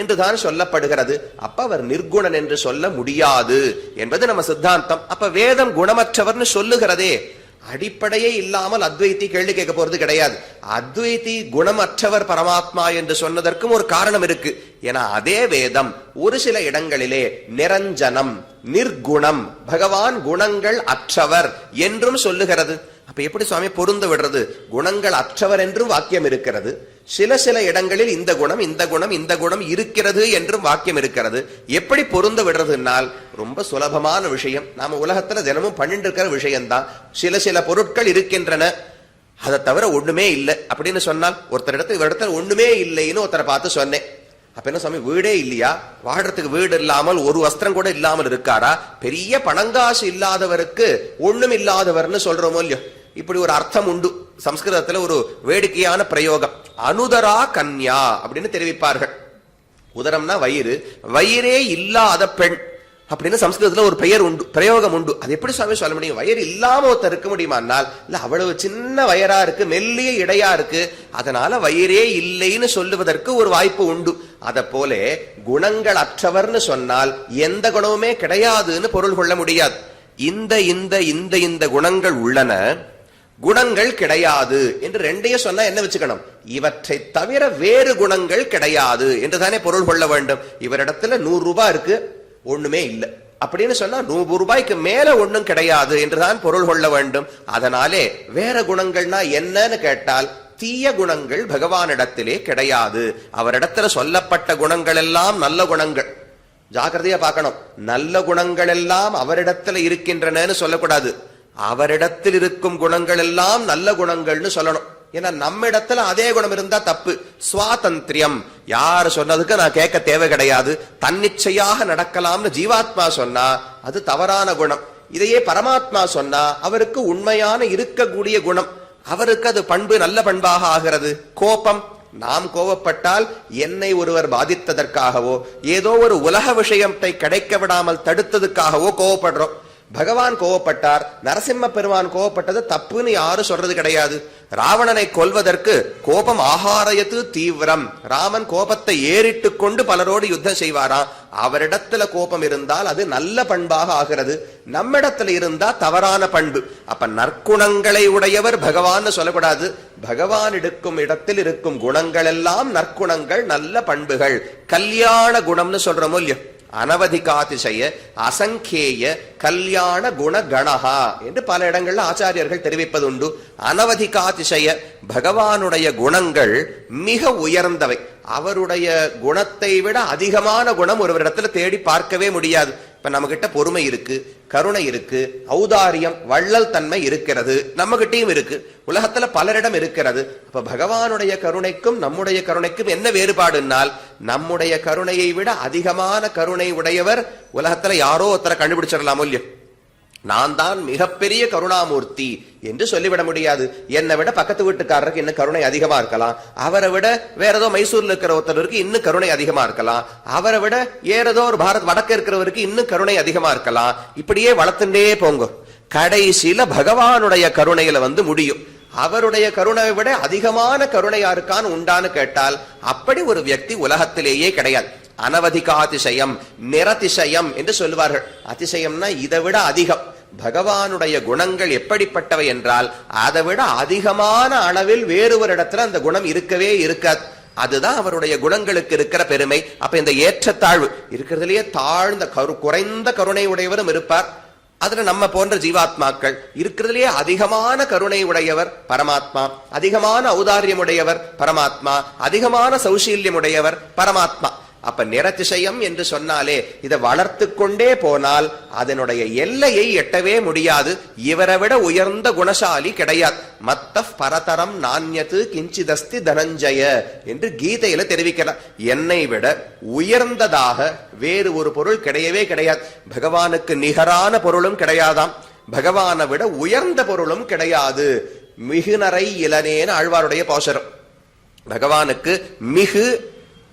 என்றுதான் சொல்லப்படுகிறது. அப்ப அவர் நிர்குணன் என்று சொல்ல முடியாது என்பது நம்ம சித்தாந்தம். அப்ப வேதம் குணமற்றவர்னு சொல்லுகிறதே, அடிப்படையே இல்லாமல் அத்வைத்தி கேள்வி கேட்க போறது கிடையாது. அத்வைத்தி குணமற்றவர் பரமாத்மா என்று சொன்னதற்கும் ஒரு காரணம் இருக்கு. ஏன்னா அதே வேதம் ஒரு சில இடங்களிலே நிரஞ்சனம், நிர்குணம், பகவான் குணங்கள் அற்றவர் என்றும் சொல்லுகிறது. அப்ப எப்படி சுவாமி பொருந்த விடுறது? குணங்கள் அற்றவர் என்றும் வாக்கியம் இருக்கிறது, சில இடங்களில் இந்த குணம் இந்த குணம் இந்த குணம் இருக்கிறது என்றும் வாக்கியம் இருக்கிறது. எப்படி பொருந்த விடுறதுனால் ரொம்ப சுலபமான விஷயம். நாம உலகத்துல தினமும் பண்ணிட்டு இருக்கிற விஷயம்தான். சில பொருட்கள் இருக்கின்றன, அதை தவிர ஒண்ணுமே இல்லை அப்படின்னு சொன்னால், ஒருத்தர் இடத்துல ஒண்ணுமே இல்லைன்னு ஒருத்தரை பார்த்து சொன்னேன். அப்ப என்ன சுவாமி, வீடே இல்லையா? வாடுறதுக்கு வீடு இல்லாமல் ஒரு வஸ்திரம் கூட இல்லாமல் இருக்காரா? பெரிய பணங்காசு இல்லாதவருக்கு ஒண்ணும் இல்லாதவர்னு சொல்றோமோ இல்லையோ, இப்படி ஒரு அர்த்தம் உண்டு. சம்ஸ்கிருதத்துல ஒரு வேடிக்கையான பிரயோகம், அனுதரா கன்யா அப்படின்னு தெரிவிப்பார்கள். உதரம்னா வயிறு, வயிறே இல்லாத பெண் அப்படின்னு சம்ஸ்கிருதத்துல ஒரு பெயர் உண்டு, பிரயோகம் உண்டு. அது எப்படி சுவாமி சொல்ல முடியும்? வயிறு இல்லாம ஒருத்தர் இருக்க முடியுமானால், இல்ல அவ்வளவு சின்ன வயரா இருக்கு, மெல்லிய இடையா இருக்கு, அதனால வயிறே இல்லைன்னு சொல்லுவதற்கு ஒரு வாய்ப்பு உண்டு. அத போல குணங்கள் அற்றவர்னு சொன்னால் எந்த குணமுமே கிடையாதுன்னு பொருள் கொள்ள முடியாது. இந்த இந்த இந்த இந்த குணங்கள் உள்ளன, குணங்கள் கிடையாது என்று ரெண்டையும் சொன்னா என்ன வச்சுக்கணும்? இவற்றை தவிர வேறு குணங்கள் கிடையாது என்று தானே பொருள் கொள்ள வேண்டும். இவரிடத்துல 100 ரூபாய் இருக்கு, ஒண்ணுமே இல்லை அப்படின்னு சொன்னா 100 ரூபாய்க்கு மேல ஒண்ணும் கிடையாது என்றுதான் பொருள் கொள்ள வேண்டும். அதனாலே வேற குணங்கள்னா என்னன்னு கேட்டால், தீய குணங்கள் பகவானிடத்திலே கிடையாது. அவரிடத்துல சொல்லப்பட்ட குணங்கள் எல்லாம் நல்ல குணங்கள். ஜாக்கிரதையா பார்க்கணும், நல்ல குணங்கள் எல்லாம் அவரிடத்துல இருக்கின்றன சொல்லக்கூடாது. அவரிடத்தில் இருக்கும் குணங்கள் எல்லாம் நல்ல குணங்கள்னு சொல்லணும். ஏன்னா நம்ம இடத்துல அதே குணம் இருந்தா தப்பு. சுவாதந்திரியம், யாரு சொன்னதுக்கு நான் கேட்க தேவை கிடையாது, தன்னிச்சையாக நடக்கலாம்னு ஜீவாத்மா சொன்னா அது தவறான குணம். இதையே பரமாத்மா சொன்னா அவருக்கு உண்மையான இருக்கக்கூடிய குணம், அவருக்கு அது பண்பு நல்ல பண்பாக ஆகிறது. கோபம், நாம் கோபப்பட்டால் என்னை ஒருவர் பாதித்ததற்காகவோ ஏதோ ஒரு உலக விஷயத்தை கிடைக்க விடாமல் தடுத்ததுக்காகவோ கோபப்படுறோம். பகவான் கோவப்பட்டார், நரசிம்ம பெருமான் கோவப்பட்டது தப்புன்னு யாரும் சொல்றது கிடையாது. ராவணனை கொல்வதற்கு கோபம் ஆகாரயத்து தீவிரம், ராமன் கோபத்தை ஏறிட்டு கொண்டு பலரோடு யுத்தம் செய்வாராம். அவரிடத்துல கோபம் இருந்தால் அது நல்ல பண்பாக ஆகிறது, நம்மிடத்துல இருந்தா தவறான பண்பு. அப்ப நற்குணங்களை உடையவர் பகவான் சொல்லக்கூடாது. பகவான் எடுக்கும் இடத்தில் இருக்கும் குணங்கள் எல்லாம் நற்குணங்கள், நல்ல பண்புகள். கல்யாண குணம்னு சொல்றோமோ இல்லையோ, அனவதிகாதிசய அசங்கேய கல்யாண குண கணஹா என்று பல இடங்கள்ல ஆச்சாரியர்கள் தெரிவிப்பது உண்டு. அனவதிகாதிசய, பகவானுடைய குணங்கள் மிக உயர்ந்தவை. அவருடைய குணத்தை விட அதிகமான குணம் ஒருவரிடத்துல தேடி பார்க்கவே முடியாது. இப்ப நம்ம கிட்ட பொறுமை இருக்கு, கருணை இருக்கு, ஔதாரியம், வள்ளல் தன்மை இருக்கிறது, நம்ம கிட்டையும் இருக்கு, உலகத்துல பலரிடம் இருக்கிறது. அப்ப பகவானுடைய கருணைக்கும் நம்முடைய கருணைக்கும் என்ன வேறுபாடுனால், நம்முடைய கருணையை விட அதிகமான கருணை உடையவர் உலகத்துல யாரோ ஒருத்தரை கண்டுபிடிச்சிடலாமோ இல்லையோ. நான் தான் மிகப்பெரிய கருணாமூர்த்தி என்று சொல்லிவிட முடியாது. என்னை விட பக்கத்து வீட்டுக்காரருக்கு இன்னும் கருணை அதிகமா இருக்கலாம், அவரை விட வேற ஏதோ மைசூர்ல இருக்கிற ஒருத்தருக்கு இன்னும் கருணை அதிகமா இருக்கலாம், அவரை விட ஏறதோ ஒரு பாரத் வடக்க இருக்கிறவருக்கு இன்னும் கருணை அதிகமா இருக்கலாம். இப்படியே வளர்த்துட்டே போங்க, கடைசியில பகவானுடைய கருணையில முடியும். அவருடைய கருணையை விட அதிகமான கருணை யாருக்கான்னு உண்டான்னு கேட்டால் அப்படி ஒரு வியக்தி உலகத்திலேயே கிடையாது. அனவதிகாதிசயம், நிரதிசயம் என்று சொல்லுவார்கள். அதிசயம்னா இதை விட அதிகம். பகவானுடைய குணங்கள் எப்படிப்பட்டவை என்றால் அதை விட அதிகமான அளவில் வேறு ஒரு இடத்துல அந்த குணம் இருக்கவே இருக்காது. அதுதான் அவருடைய குணங்களுக்கு இருக்கிற பெருமை. அப்ப இந்த ஏற்றத்தாழ்வு இருக்கிறதுலயே தாழ்ந்த குறைந்த கருணை உடையவரும் இருப்பார். அதுல நம்ம போன்ற ஜீவாத்மாக்கள் இருக்கிறதுலயே அதிகமான கருணை உடையவர் பரமாத்மா, அதிகமான ஔதாரியம் உடையவர் பரமாத்மா, அதிகமான சௌசீல்யம் உடையவர் பரமாத்மா. அப்ப நிரதிசயம் என்று சொன்னாலே இதை வளர்த்து கொண்டே போனால் அதனுடைய எல்லையை எட்டவே முடியாது. இவரை விட உயர்ந்த குணசாலி கிடையாது. மத்த பரதரம் நான்யத்து கிஞ்சிதஸ்தி தனஞ்சய என்று கீதையில தெரிவிக்கிறார். என்னை விட உயர்ந்ததாக வேறு ஒரு பொருள் கிடையவே கிடையாது. பகவானுக்கு நிகரான பொருளும் கிடையாதாம், பகவானை விட உயர்ந்த பொருளும் கிடையாது. மிகுநரை இளனேன்னு ஆழ்வாருடைய பாசுரம். பகவானுக்கு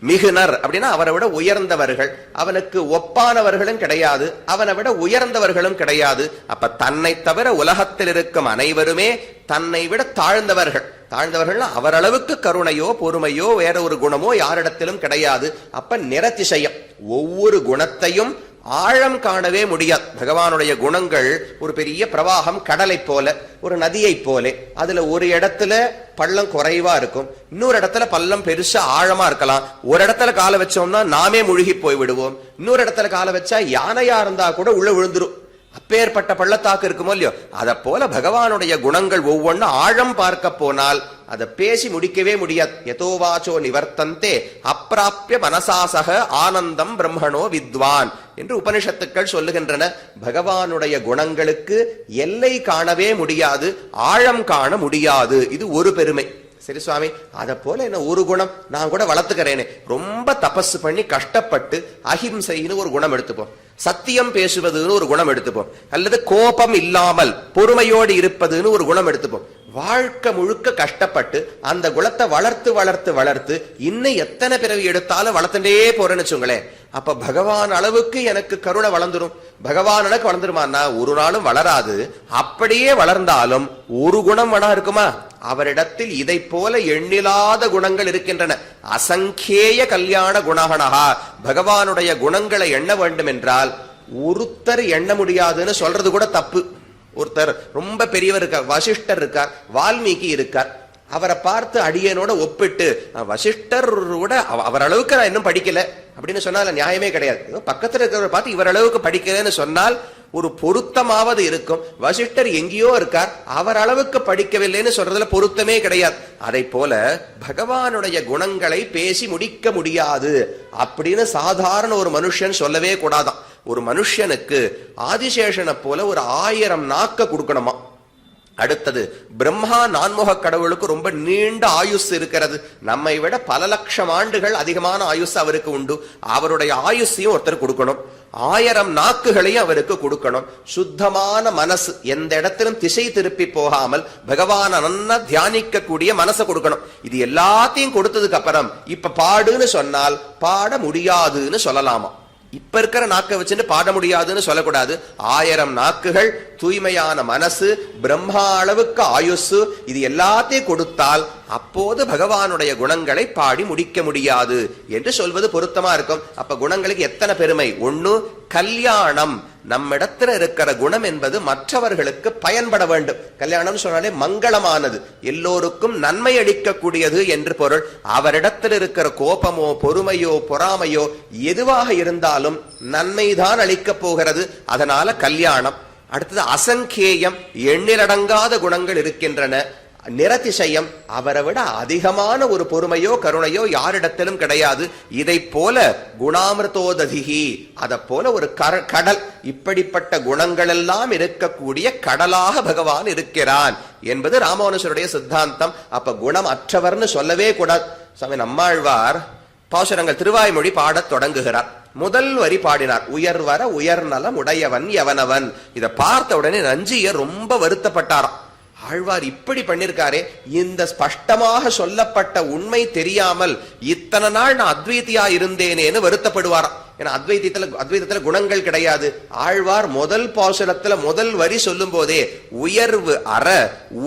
மிகுனர் அப்படின்னா அவரை விட உயர்ந்தவர்கள், அவனுக்கு ஒப்பானவர்களும் கிடையாது, அவனை விட உயர்ந்தவர்களும் கிடையாது. அப்ப தன்னை தவிர உலகத்தில் இருக்கும் அனைவருமே தன்னை விட தாழ்ந்தவர்கள். தாழ்ந்தவர்கள் அவரளவுக்கு கருணையோ பொறுமையோ வேற ஒரு குணமோ யாரிடத்திலும் கிடையாது. அப்ப நிரதிசயம், ஒவ்வொரு குணத்தையும் ஆழம் காணவே முடியாது. பகவானுடைய குணங்கள் ஒரு பெரிய பிரவாகம், கடலை போல, ஒரு நதியை போல. அதுல ஒரு இடத்துல பள்ளம் குறைவா இருக்கும், இன்னொரு இடத்துல பள்ளம் பெருசா ஆழமா இருக்கலாம். ஒரு இடத்துல காலை வச்சோம்னா நாமே முழுகி போய் விடுவோம், இன்னொரு இடத்துல காலை வச்சா யானையா இருந்தா கூட உள்ள விழுந்துரும். அப்பேற்பட்ட பள்ளத்தாக்கு இருக்குமோ இல்லையோ, அத போல பகவானுடைய குணங்கள் ஒவ்வொன்றும் ஆழம் பார்க்க போனால் அதை பேசி முடிக்கவே முடியாது. யதோவாச்சோ நிவர்த்தந்தே அப்பிராப்ய மனசாசக ஆனந்தம் பிரம்மணோ வித்வான் என்று உபனிஷத்துக்கள் சொல்லுகின்றன. பகவானுடைய குணங்களுக்கு எல்லை காணவே முடியாது, ஆழம் காண முடியாது. இது ஒரு பெருமை. சரி சுவாமி, அத போல என்ன ஒரு குணம் நான் கூட வளர்த்துக்கிறேனே. ரொம்ப தபஸ் பண்ணி கஷ்டப்பட்டு அஹிம்சைன்னு ஒரு குணம் எடுத்துப்போம், சத்தியம் பேசுவதுன்னு ஒரு குணம் எடுத்துப்போம், அல்லது கோபம் இல்லாமல் பொறுமையோடு இருப்பதுன்னு ஒரு குணம் எடுத்துப்போம். வாழ்க்கை முழுக்க கஷ்டப்பட்டு அந்த குணத்தை வளர்த்து வளர்த்து வளர்த்து இன்னும் எத்தனை பிறவி எடுத்தாலும் வளர்த்துட்டே போறேன்னு வச்சுங்களேன். அப்ப பகவான் அளவுக்கு எனக்கு கருணை வளர்ந்துரும். பகவான் அளவுக்கு வளர்ந்துருமான்னா ஒரு நாளும் வளராது. அப்படியே வளர்ந்தாலும் ஒரு குணம் வேணா இருக்குமா? அவரிடத்தில் இதை போல எண்ணிலாத குணங்கள் இருக்கின்றன. அசங்கேய கல்யாண குணகணஹா. பகவானுடைய குணங்களை எண்ண வேண்டும் என்றால் ஒருத்தர் எண்ண முடியாதுன்னு சொல்றது கூட தப்பு. ஒருத்தர் ரொம்ப பெரியவர் இருக்கார், வசிஷ்டர் இருக்கார், வால்மீகி இருக்கார். அவரை பார்த்து அடியனோட ஒப்பிட்டு வசிஷ்டரோட அவர் அளவுக்கு நான் இன்னும் படிக்கல அப்படின்னு சொன்னால் நியாயமே கிடையாது. பக்கத்துல இருக்கிறவரை பார்த்து இவர் அளவுக்கு படிக்கலன்னு சொன்னால் ஒரு பொருத்தமாவது இருக்கும். வசிஷ்டர் எங்கேயோ இருக்கார், அவர் அளவுக்கு படிக்கவில்லைன்னு சொல்றதுல பொருத்தமே கிடையாது. அதை போல பகவானுடைய குணங்களை பேசி முடிக்க முடியாது அப்படின்னு சாதாரண ஒரு மனுஷன் சொல்லவே கூடாதான். ஒரு மனுஷனுக்கு ஆதிசேஷனை போல ஒரு 1000 நாக்க கொடுக்கணுமா. அடுத்தது பிரம்மா நான்முக கடவுளுக்கு ரொம்ப நீண்ட ஆயுஸ் இருக்கிறது. நம்மை விட பல லட்சம் ஆண்டுகள் அதிகமான ஆயுஸ் அவருக்கு உண்டு. அவருடைய ஆயுஷையும் ஒருத்தர் கொடுக்கணும், 1000 நாக்குகளையும் அவருக்கு கொடுக்கணும். சுத்தமான மனசு, எந்த இடத்திலும் திசை திருப்பி போகாமல் பகவான நன்னா தியானிக்க கூடிய மனசை கொடுக்கணும். இது எல்லாத்தையும் கொடுத்ததுக்கு அப்புறம் இப்ப பாடுன்னு சொன்னால் பாட முடியாதுன்னு சொல்லலாமா? இப்ப இருக்கிற நாக்கை வச்சுட்டு பாட முடியாதுன்னு சொல்லக்கூடாது. 1000 நாக்குகள், தூய்மையான மனசு, பிரம்மா அளவுக்கு ஆயுசு, இது எல்லாத்தையும் கொடுத்தால் அப்போது பகவானுடைய குணங்களை பாடி முடிக்க முடியாது என்று சொல்வது பொருத்தமா இருக்கும். அப்ப குணங்களுக்கு எத்தனை பெருமை. ஒண்ணு கல்யாணம், நம்மிடத்துல இருக்கிற குணம் என்பது மற்றவர்களுக்கு பயன்பட வேண்டும். கல்யாணம் சொன்னாலே மங்களமானது, எல்லோருக்கும் நன்மை அளிக்கக்கூடியது என்று பொருள். அவரிடத்தில் இருக்கிற கோபமோ பொறுமையோ பொறாமையோ எதுவாக இருந்தாலும் நன்மைதான் அளிக்கப் போகிறது. அதனால கல்யாணம். அடுத்தது அசங்கேயம், எண்ணிலடங்காத குணங்கள் இருக்கின்றன. நிரதிசயம், அவரை விட அதிகமான ஒரு பொறுமையோ கருணையோ யாரிடத்திலும் கிடையாது. இதை போல குணாமிருதோததிகி, அத போல ஒரு கடல். இப்படிப்பட்ட குணங்கள் எல்லாம் இருக்கக்கூடிய கடலாக பகவான் இருக்கிறான் என்பது ராமானுஜருடைய சித்தாந்தம். அப்ப குணம் அற்றவர்னு சொல்லவே கூடாது. சுவாமி நம்மாழ்வார் பாசுரங்கள் திருவாய்மொழி பாடத் தொடங்குகிறார். முதல் வரி பாடினார், உயர்வர உயர்நலம் உடையவன் எவனவன். இதை பார்த்த உடனே நஞ்சியர் ரொம்ப வருத்தப்பட்டாராம். ஆழ்வார் இப்படி பண்ணிருக்காரே, இந்த ஸ்பஷ்டமாக சொல்லப்பட்ட உண்மை தெரியாமல் இத்தனை நாள் நான் அத்வைத்தியா இருந்தேனேன்னு வருத்தப்படுவாராம். ஏன்னா அத்வைதத்துல குணங்கள் கிடையாது. ஆழ்வார் முதல் பாசுரத்துல முதல் வரி சொல்லும் போதே உயர்வு அற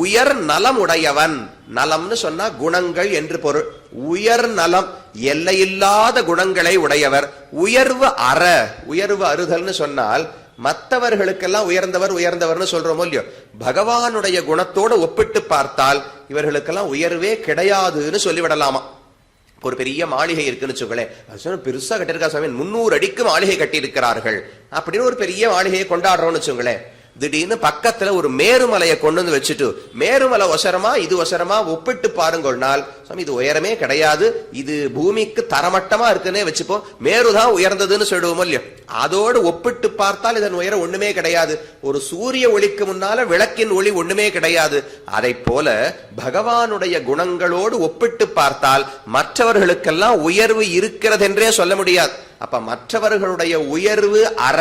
உயர் நலம் உடையவன், நலம்னு சொன்னா குணங்கள் என்று பொருள். உயர் நலம், எல்லையில்லாத குணங்களை உடையவர். உயர்வு அற, உயர்வு அறுதல்னு சொன்னால் மற்றவர்களுக்கெல்லாம் உயர்ந்தவர் உயர்ந்தவர்னு சொல்றோமோ இல்லையோ, பகவானுடைய குணத்தோடு ஒப்பிட்டு பார்த்தால் இவர்களுக்கெல்லாம் உயர்வே கிடையாதுன்னு சொல்லிவிடலாமா. ஒரு பெரிய மாளிகை இருக்குன்னு வச்சுக்கோங்களேன், பெருசா கட்டிருக்கா சுவாமி, 300 அடிக்கு மாளிகை கட்டி இருக்கிறார்கள் அப்படின்னு ஒரு பெரிய மாளிகையை கொண்டாடுறோம்னு வச்சுக்கோங்களேன். திடீர்னு பக்கத்துல ஒரு மேருமலையை கொண்டு வந்து வச்சுட்டு மேருமலை ஒசரமா இது ஒசரமா ஒப்பிட்டு பாருங்கள்னால் சுவாமி இது உயரமே கிடையாது, இது பூமிக்கு தரமட்டமா இருக்குன்னே வச்சுப்போம், மேருதான் உயர்ந்ததுன்னு சொல்லுவோம் இல்லையோ. அதோடு ஒப்பிட்டு பார்த்தால் இதன் உயரம் ஒண்ணுமே கிடையாது. ஒரு சூரிய ஒளிக்கு முன்னால விளக்கின் ஒளி ஒண்ணுமே கிடையாது. அதை போல பகவானுடைய குணங்களோடு ஒப்பிட்டு பார்த்தால் மற்றவர்களுக்கெல்லாம் உயர்வு இருக்கிறது என்றே சொல்ல முடியாது. அப்ப மற்றவர்களுடைய உயர்வு அற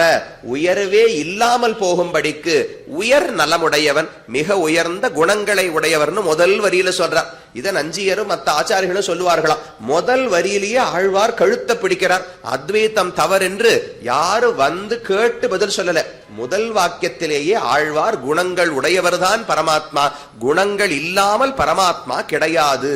உயர்வே இல்லாமல் போகும்படிக்கு உயர் நலமுடையவன், மிக உயர்ந்த குணங்களை உடையவர்னு முதல் வரியில சொல்றார். இத நஞ்சியரும் மத்த ஆச்சாரிகளும் சொல்லுவார்களாம். முதல் வரியிலேயே ஆழ்வார் கழுத்தை பிடிக்கிறார். அத்வைத்தம் தவறென்று யாரு வந்து கேட்டு பதில் சொல்லல. முதல் வாக்கியத்திலேயே ஆழ்வார் குணங்கள் உடையவர்தான் பரமாத்மா, குணங்கள் இல்லாமல் பரமாத்மா கிடையாது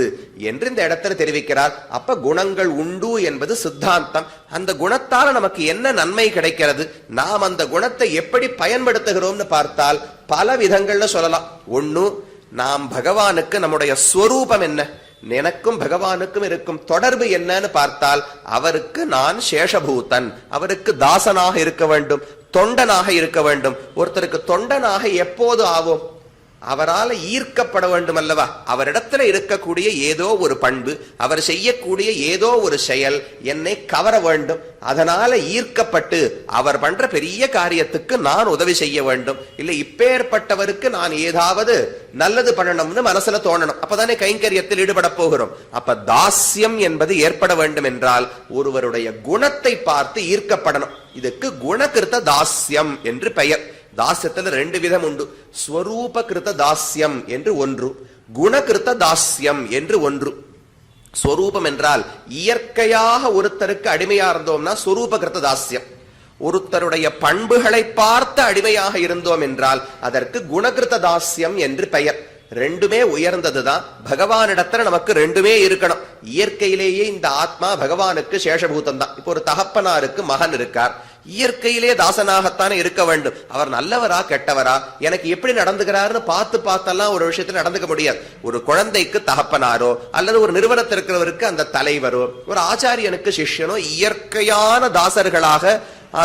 என்று இந்த இடத்துல தெரிவிக்கிறார். அப்ப குணங்கள் உண்டு என்பது சித்தாந்தம். அந்த குணத்தால நமக்கு என்ன நன்மை கிடைக்கிறது, நாம் அந்த குணத்தை எப்படி பயன்படுத்துகிறோம்னு பார்த்தால் பல விதங்கள்ல சொல்லலாம். ஒண்ணு, நாம் பகவானுக்கு நம்முடைய ஸ்வரூபம் என்ன, எனக்கும் பகவானுக்கும் இருக்கும் தொடர்பு என்னன்னு பார்த்தால் அவருக்கு நான் சேஷபூதன், அவருக்கு தாசனாக இருக்க வேண்டும், தொண்டனாக இருக்க வேண்டும். ஒருத்தருக்கு தொண்டனாக எப்போது ஆவோம், அவரால் ஈர்க்கப்பட வேண்டும் அல்லவா. அவரிடத்துல இருக்கக்கூடிய ஏதோ ஒரு பண்பு, அவர் செய்யக்கூடிய ஏதோ ஒரு செயல் என்னை கவர வேண்டும். அதனால ஈர்க்கப்பட்டு அவர் பண்ற பெரிய காரியத்துக்கு நான் உதவி செய்ய வேண்டும். இல்லை இப்பேற்பட்டவருக்கு நான் ஏதாவது நல்லது பண்ணணும்னு மனசுல தோணணும். அப்பதானே கைங்கரியத்தில் ஈடுபட போகிறோம். அப்ப தாஸ்யம் என்பது ஏற்பட வேண்டும் என்றால் ஒருவருடைய குணத்தை பார்த்து ஈர்க்கப்படணும். இதுக்கு குணகிருத்த தாஸ்யம் என்று பெயர். தாஸ்யத்துல ரெண்டு விதம் உண்டு. ஸ்வரூப கிருத்த தாஸ்யம் என்று ஒன்று, குணகிருத்த தாஸ்யம் என்று ஒன்று. ஸ்வரூபம் என்றால் இயற்கையாக ஒருத்தருக்கு அடிமையா இருந்தோம்னா ஸ்வரூப கிருத்த தாஸ்யம். ஒருத்தருடைய பண்புகளை பார்த்து அடிமையாக இருந்தோம் என்றால் அதற்கு குணகிருத்த தாஸ்யம் என்று பெயர். ரெண்டுமே உயர்ந்ததுதான். பகவானிடத்துல நமக்கு ரெண்டுமே இருக்கணும். இயற்கையிலேயே இந்த ஆத்மா பகவானுக்கு சேஷபூதம் தான். இப்போ ஒரு தகப்பனாருக்கு மகன் இருக்கார், இயற்கையிலே தாசனாகத்தானே இருக்க வேண்டும். அவர் நல்லவரா கெட்டவரா, எனக்கு எப்படி நடந்துகிறாருன்னு பார்த்தெல்லாம் ஒரு விஷயத்துல நடந்துக்க முடியாது. ஒரு குழந்தைக்கு தகப்பனாரோ அல்லது ஒரு நிறுவனத்தில் இருக்கிறவருக்கு அந்த தலைவரோ ஒரு ஆச்சாரியனுக்கு சிஷ்யனோ இயற்கையான தாசர்களாக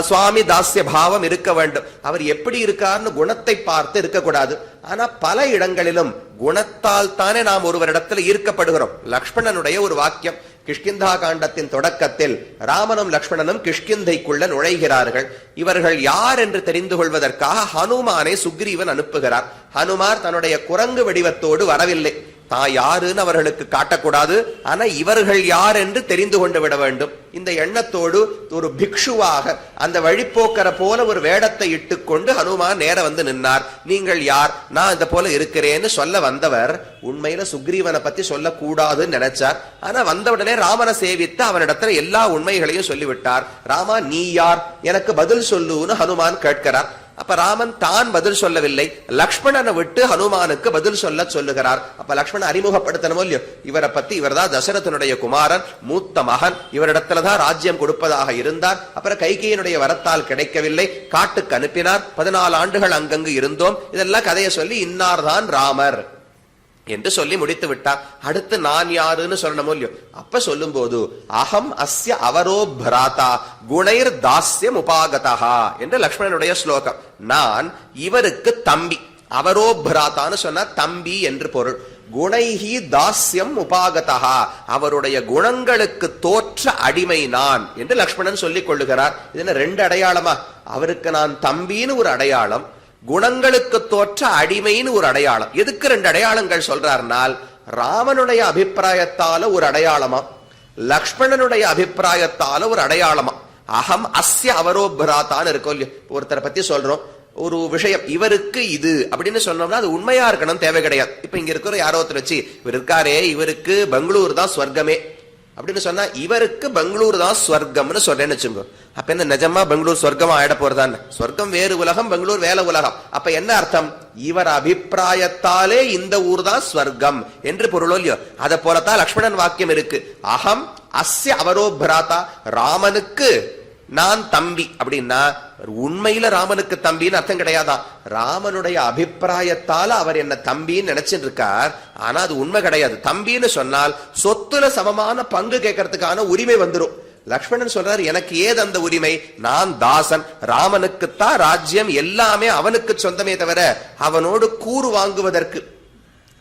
சுவாமி தாஸ்ய பாவம் இருக்க வேண்டும். அவர் எப்படி இருக்காருன்னு குணத்தை பார்த்து இருக்கக்கூடாது. ஆனா பல இடங்களிலும் குணத்தால் தானே நாம் ஒருவரிடத்தில் ஈர்க்கப்படுகிறோம். லக்ஷ்மணனுடைய ஒரு வாக்கியம் கிஷ்கிந்தா காண்டத்தின் தொடக்கத்தில் ராமனும் லக்ஷ்மணனும் கிஷ்கிந்தைக்குள்ள நுழைகிறார்கள். இவர்கள் யார் என்று தெரிந்து கொள்வதற்காக ஹனுமானை சுக்ரீவன் அனுப்புகிறார். ஹனுமார் தன்னுடைய குரங்கு வடிவத்தோடு வரவில்லை. தான் யாருன்னு அவர்களுக்கு காட்டக்கூடாது, ஆனா இவர்கள் யார் என்று தெரிந்து கொண்டு விட வேண்டும். இந்த எண்ணத்தோடு ஒரு பிக்ஷுவாக அந்த வழிப்போக்கரை போல ஒரு வேடத்தை இட்டுக்கொண்டு ஹனுமான் நேர வந்து நின்னார். நீங்கள் யார், நான் இந்த போல இருக்கிறேன்னு சொல்ல வந்தவர் உண்மையில சுக்ரீவனை பத்தி சொல்லக்கூடாதுன்னு நினைச்சார். ஆனா வந்தவுடனே ராமனை சேவித்து அவனிடத்துல எல்லா உண்மைகளையும் சொல்லிவிட்டார். ராமா நீ யார், எனக்கு பதில் சொல்லுன்னு ஹனுமான் கேட்கிறார். அப்ப ராமன் தான் பதில் சொல்லவில்லை, லக்ஷ்மணனை விட்டு ஹனுமானுக்கு பதில் சொல்லுகிறார். அப்ப லக்ஷ்மணன் அறிமுகப்படுத்தணுமோ இல்லையோ, இவரை பத்தி இவர்தான் தசரதனுடைய குமாரன், மூத்த மகன், இவரிடத்துலதான் ராஜ்யம் கொடுப்பதாக இருந்தார். அப்புறம் கைகேயினுடைய வரத்தால் கிடைக்கவில்லை, காட்டுக்கு அனுப்பினார். 14 ஆண்டுகள் அங்கங்கு இருந்தோம். இதெல்லாம் கதையை சொல்லி இன்னார்தான் ராமர் என்று சொல்லி முடித்து விட்டார். அடுத்து நான் யாருன்னு சொல்லணுமோ இல்லையோ, அப்ப சொல்லும் போது அகம் அஸ்ய அவரோ பிராதா குணைர் தாஸ்யம் உபாகதா என்று லக்ஷ்மணனுடைய ஸ்லோகம். நான் இவருக்கு தம்பி. அவரோ பிராதான்னு சொன்னா தம்பி என்று பொருள். குணைஹி தாஸ்யம் உபாகதா, அவருடைய குணங்களுக்கு தோற்ற அடிமை நான் என்று லக்ஷ்மணன் சொல்லிக் கொள்ளுகிறார். இதுல ரெண்டு அடையாளமா, அவருக்கு நான் தம்பின்னு ஒரு அடையாளம், குணங்களுக்கு தோற்ற அடிமைன்னு ஒரு அடையாளம். எதுக்கு ரெண்டு அடையாளங்கள் சொல்றார்னால், ராமனுடைய அபிப்பிராயத்தால ஒரு அடையாளமா, லக்ஷ்மணனுடைய அபிப்பிராயத்தால ஒரு அடையாளமா. அகம் அஸ்ய அவரோபிராத்தான்னு இருக்கும் இல்லையா. ஒருத்தரை பத்தி சொல்றோம், ஒரு விஷயம் இவருக்கு இது அப்படின்னு சொன்னோம்னா அது உண்மையா இருக்கணும் தேவை கிடையாது. இப்ப இங்க இருக்கிற யாரோ ஒருத்தர் வச்சு இவர் இருக்காரே இவருக்கு பெங்களூர் தான் ஸ்வர்க்கமே அப்படின்னு சொன்னா இவருக்கு பெங்களூர் தான் ஸ்வர்க்கம்னு சொல்றேன்னு வச்சுங்க. அப்ப என்ன நிஜமா பெங்களூர் ஸ்வர்க்கமா ஆயிட போறதான்? ஸ்வர்க்கம் வேறு உலகம், பெங்களூர் வேலை உலகம். அப்ப என்ன அர்த்தம்? இவர் அபிப்பிராயத்தாலே இந்த ஊர் தான் ஸ்வர்க்கம் என்று பொருளோ இல்லையோ. அதை போலத்தான் லக்ஷ்மணன் வாக்கியம் இருக்கு. அகம் அஸ்ய அவரோ பிராதா, ராமனுக்கு நான் தம்பி அப்படின்னா உண்மையில ராமனுக்கு தம்பின்னு அர்த்தம் கிடையாதான். ராமனுடைய அபிப்பிராயத்தால அவர் என்ன தம்பின்னு நினைச்சிட்டு இருக்கார். ஆனா அது உண்மை கிடையாது. தம்பின்னு சொன்னால் சொத்துல சமமான பங்கு கேட்கறதுக்கான உரிமை வந்துரும். லக்ஷ்மணன் சொல்றார், எனக்கு ஏது அந்த உரிமை? நான் தாசன், ராமனுக்குத்தான் ராஜ்யம், எல்லாமே அவனுக்கு சொந்தமே தவிர அவனோடு கூறு வாங்குவதற்கு,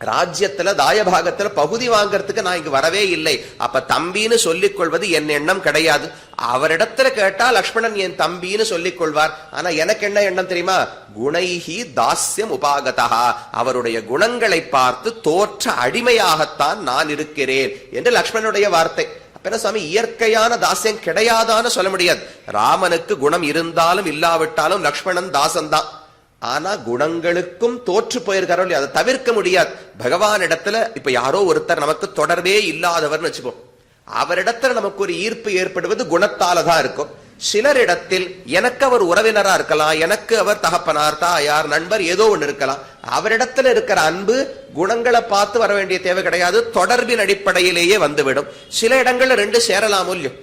ராஜ்யத்துல தாயபாகத்துல பகுதி வாங்கறதுக்கு நான் இங்க வரவே இல்லை. அப்ப தம்பின்னு சொல்லிக் கொள்வது என் எண்ணம் கிடையாது. அவரிடத்துல கேட்டா லக்ஷ்மணன் என் தம்பின்னு சொல்லிக் கொள்வார். ஆனா எனக்கு என்ன எண்ணம் தெரியுமா? குணைஹி தாஸ்யம் உபாகதா, அவருடைய குணங்களை பார்த்து தோற்ற அடிமையாகத்தான் நான் இருக்கிறேன் என்று லக்ஷ்மணனுடைய வார்த்தை. அப்ப சுவாமி இயற்கையான தாஸ்யம் கிடையாதான்னு சொல்ல முடியாது. ராமனுக்கு குணம் இருந்தாலும் இல்லாவிட்டாலும் லக்ஷ்மணன் தாசன் தான். ஆனா குணங்களுக்கும் தோற்று போயிருக்காரோ இல்லையா, அதை தவிர்க்க முடியாது. பகவான் இடத்துல இப்ப யாரோ ஒருத்தர் நமக்கு தொடர்பே இல்லாதவர்னு வச்சுப்போம், அவரிடத்துல நமக்கு ஒரு ஈர்ப்பு ஏற்படுவது குணத்தால தான் இருக்கும். சிலரிடத்தில் எனக்கு அவர் உறவினரா இருக்கலாம், எனக்கு அவர் தகப்பனார், தாயார், நண்பர், ஏதோ ஒண்ணு இருக்கலாம். அவரிடத்துல இருக்கிற அன்பு குணங்களை பார்த்து வர வேண்டிய தேவை கிடையாது, தொடர்பின் அடிப்படையிலேயே வந்துவிடும். சில இடங்கள்ல ரெண்டு சேரலாமோ இல்லையோ.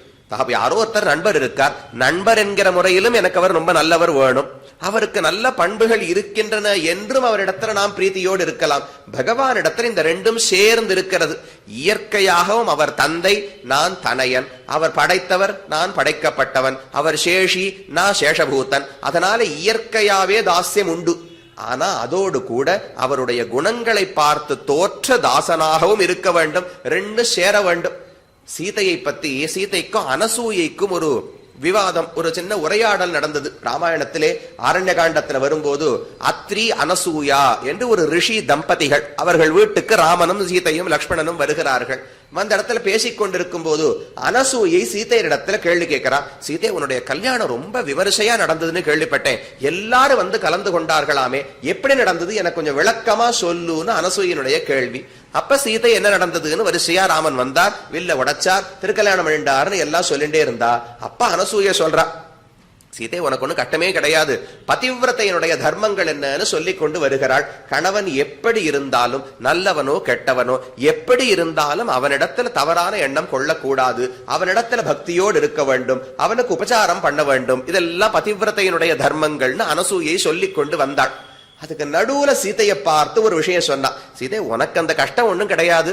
யாரோ ஒருத்தர் நண்பர் இருக்கார், நண்பர் என்கிற முறையிலும் எனக்கு அவர் ரொம்ப நல்லவர் வேணும், அவருக்கு நல்ல பண்புகள் இருக்கின்றன என்றும் அவரிடத்துல நாம் பிரீத்தியோடு இருக்கலாம். பகவான் இடத்துல இந்த ரெண்டும் சேர்ந்து இருக்கிறது. இயற்கையாகவும் அவர் தந்தை, நான் தனையன், அவர் படைத்தவர், நான் படைக்கப்பட்டவன், அவர் சேஷி, நான் சேஷபூத்தன். அதனால இயற்கையாவே தாஸ்யம் உண்டு. ஆனா அதோடு கூட அவருடைய குணங்களை பார்த்து தோற்ற தாசனாகவும் இருக்க வேண்டும். ரெண்டு சேர வேண்டும். சீதையை பத்தி, சீதைக்கும் அனசூயைக்கும் ஒரு விவாதம், ஒரு சின்ன உரையாடல் நடந்தது. ராமாயணத்திலே ஆரண்ய காண்டத்துல வரும்போது அத்ரி அனசூயா என்று ஒரு ரிஷி தம்பதிகள், அவர்கள் வீட்டுக்கு ராமனும் சீதையும் லக்ஷ்மணனும் வருகிறார்கள். அந்த இடத்துல பேசிக்கொண்டிருக்கும் போது அனசூயை சீதையிடத்துல கேள்வி கேட்கிறா. சீதை, உன்னுடைய கல்யாணம் ரொம்ப விமரிசையா நடந்ததுன்னு கேள்விப்பட்டேன், எல்லாரும் வந்து கலந்து கொண்டார்களாமே, எப்படி நடந்தது, எனக்கு கொஞ்சம் விளக்கமா சொல்லுன்னு அனசூயினுடைய கேள்வி. அப்ப சீதை என்ன நடந்ததுன்னு வரிசையா ராமன் வந்தார், வில்ல உடைச்சார், திருக்கல்யாணம் பண்ணிட்டாருன்னு எல்லாம் சொல்லிட்டே இருந்தா. அப்ப அனசூய சொல்றா, சீதை உனக்கு ஒண்ணு கட்டமே கிடையாது, பதிவிரத்தையினுடைய தர்மங்கள் என்னன்னு சொல்லிக் கொண்டு வருகிறாள். கணவன் எப்படி இருந்தாலும், நல்லவனோ கெட்டவனோ எப்படி இருந்தாலும் அவனிடத்துல தவறான எண்ணம் கொள்ளக்கூடாது, அவனிடத்துல பக்தியோடு இருக்க வேண்டும், அவனுக்கு உபச்சாரம் பண்ண வேண்டும். இதெல்லாம் பதிவிரத்தையினுடைய தர்மங்கள்னு அனசூயை சொல்லிக் கொண்டு வந்தாள். அதுக்கு நடுவுல சீதையை பார்த்து ஒரு விஷயம் சொன்னா. சீதை, உனக்கு அந்த கஷ்டம் ஒண்ணும் கிடையாது,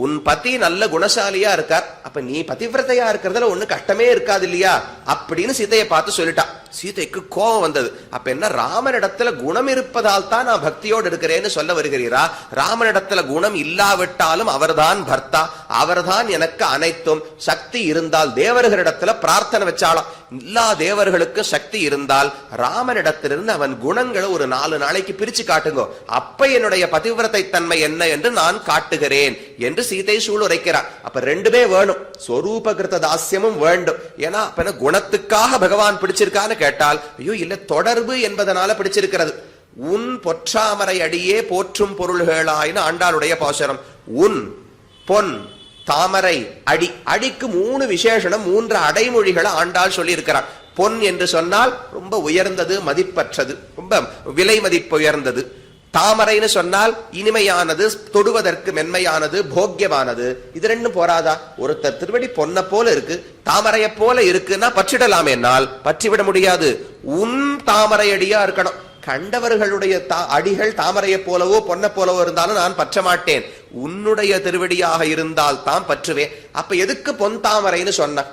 உன் பத்தி நல்ல குணசாலியா இருக்கார், அப்ப நீ பதிவிரதையா இருக்கிறதுல ஒண்ணு கஷ்டமே இருக்காது இல்லையா அப்படின்னு சீதையை பார்த்து சொல்லிட்டா. சீதைக்கு கோபம் வந்தது. அப்ப என்ன, ராமனிடத்துல குணம் இருப்பதால் தான் நான் பக்தியோடு இருக்கிறேன்னு சொல்ல வருகிறீரா? ராமனிடத்துல குணம் இல்லாவிட்டாலும் அவர்தான் பர்த்தா, அவர்தான் எனக்கு அனைத்தும். சக்தி இருந்தால் தேவர்களிடத்துல பிரார்த்தனை வச்சாலாம், எல்லா தேவர்களுக்கும் சக்தி இருந்தால் ராமனிடத்திலிருந்து அவன் குணங்களை ஒரு 4 நாளைக்கு பிரிச்சு காட்டுங்க, அப்ப என்னுடைய பதிவிரத்தை தன்மை என்ன என்று நான் காட்டுகிறேன் என்று சீதை சூளுரைக்கிறார். அப்ப ரெண்டுமே வேணும், ஸ்வரூபகிருத தாஸ்யமும் வேண்டும். ஏன்னா அப்ப குணத்துக்காக பகவான் பிடிச்சிருக்கான்னு கேட்டால், ஐயோ இல்ல, தொடர்பு என்பதனால பிடிச்சிருக்கிறது. உன் பொற்றாமரை அடியே போற்றும் பொருள்களாயின்னு ஆண்டாளுடைய பாசுரம். உன், பொன், தாமரை, அடி. அடிக்கு 3 விசேஷணம், 3 அடைமொழிகளை ஆண்டாள் சொல்லி இருக்கிறார். பொன் என்று சொன்னால் ரொம்ப உயர்ந்தது, மதிப்பற்றது, ரொம்ப விலை மதிப்பு உயர்ந்தது. தாமரைன்னு சொன்னால் இனிமையானது, தொடுவதற்கு மென்மையானது, போக்கியமானது. இது ரெண்டும் போராதா? ஒருத்தர் திருவடி பொன்ன போல இருக்கு, தாமரைய போல இருக்குன்னா பற்றிடலாம், என்னால் பற்றிவிட முடியாது. உன் தாமரை அடியா இருக்கணும். கண்டவர்களுடைய அடிகள் தாமரையை போலவோ பொன்ன போலவோ இருந்தாலும் நான் பற்ற மாட்டேன், உன்னுடைய திருவடியாக இருந்தால் தான் பற்றுவேன். அப்ப எதுக்கு பொன் தாமரைன்னு சொன்ன?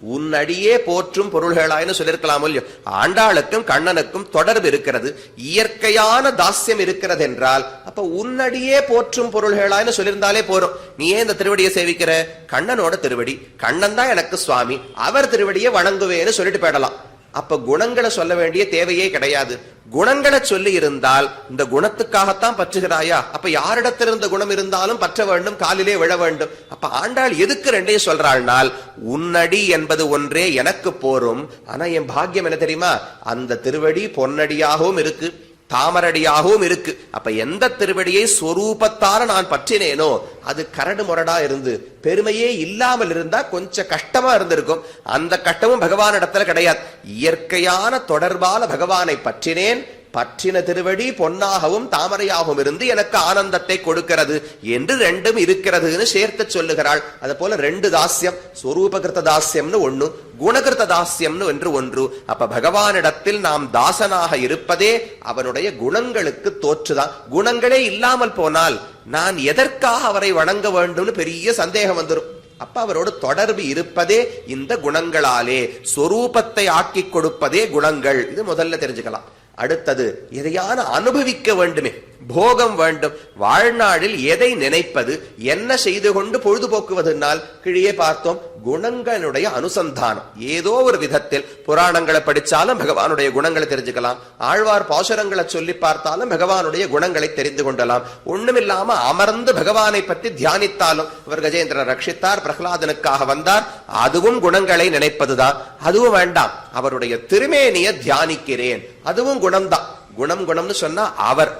உன்னடியே போற்றும் பொருள்களாயின்னு சொல்லிருக்கலாம் இல்லையோ. ஆண்டாளுக்கும் கண்ணனுக்கும் தொடர்பு இருக்கிறது, இயற்கையான தாஸ்யம் இருக்கிறது என்றால் அப்ப உன்னடியே போற்றும் பொருள்களாயின்னு சொல்லியிருந்தாலே போறோம். நீ ஏன் இந்த திருவடியை சேவிக்கிற? கண்ணனோட திருவடி, கண்ணன் தான் எனக்கு சுவாமி, அவர் திருவடியை வணங்குவேன்னு சொல்லிட்டு போயிடலாம். அப்ப குணங்களை சொல்ல வேண்டிய தேவையே கிடையாது. குணங்களை சொல்லி இருந்தால் இந்த குணத்துக்காகத்தான் பற்றுகிறாயா? அப்ப யாரிடத்தில் இருந்த குணம் இருந்தாலும் பற்ற வேண்டும், காலிலே விழ வேண்டும். அப்ப ஆண்டாள் எதுக்கு ரெண்டையும் சொல்றாள்னால், உன்னடி என்பது ஒன்றே எனக்கு போரும். ஆனா என் பாக்கியம் என்ன தெரியுமா? அந்த திருவடி பொன்னடியாகவும் இருக்கு, தாமரடியாகவும் இருக்கு. அப்ப எந்த திருவடியை ஸ்வரூபத்தால நான் பற்றினேனோ அது கரடு முரடா இருந்து பெருமையே இல்லாமல் இருந்தா கொஞ்சம் கஷ்டமா இருந்திருக்கும். அந்த கஷ்டமும் பகவான் இடத்துல கிடையாது. இயற்கையான தொடர்பால பகவானை பற்றினேன், பற்றின திருவடி பொன்னாகவும் தாமரையாகவும் இருந்து எனக்கு ஆனந்தத்தை கொடுக்கிறது என்று ரெண்டும் இருக்கிறதுன்னு சேர்த்து சொல்லுகிறாள். அது போல 2 தாஸ்யம், ஸ்வரூபகிருத தாஸ்யம்னு ஒண்ணு, குணகிருத தாஸ்யம்னு என்று ஒன்று. அப்ப பகவானிடத்தில் நாம் தாசனாக இருப்பதே அவனுடைய குணங்களுக்கு தோற்றுதான். குணங்களே இல்லாமல் போனால் நான் எதற்காக அவரை வணங்க வேண்டும்னு பெரிய சந்தேகம் வந்துடும். அப்ப அவரோடு தொடர்பு இருப்பதே இந்த குணங்களாலே, ஸ்வரூபத்தை ஆக்கி கொடுப்பதே குணங்கள். இது முதல்ல தெரிஞ்சுக்கலாம். அடுத்தது, எதையான அனுபவிக்க வேண்டுமே, போகம் வேண்டும். வாழ்நாளில் எதை நினைப்பது, என்ன செய்து கொண்டு பொழுதுபோக்குவதனால் கீழே பார்த்தோம், குணங்களுடைய அனுசந்தானம். ஏதோ ஒரு விதத்தில் புராணங்களை படிச்சாலும் பகவானுடைய குணங்களை தெரிஞ்சுக்கலாம், ஆழ்வார் பாசுரங்களை சொல்லி பார்த்தாலும் பகவானுடைய குணங்களை தெரிந்து கொள்ளலாம். ஒண்ணுமில்லாம அமர்ந்து பகவானை பற்றி தியானித்தாலும், இவர் கஜேந்திரன் ரட்சித்தார், பிரகலாதனுக்காக வந்தார், அதுவும் குணங்களை நினைப்பதுதான். அதுவும் வேண்டாம், அவருடைய திருமேனிய தியானிக்கிறேன், அதுவும் குணம்தான். குணம் குணம்னு சொன்னா அவர்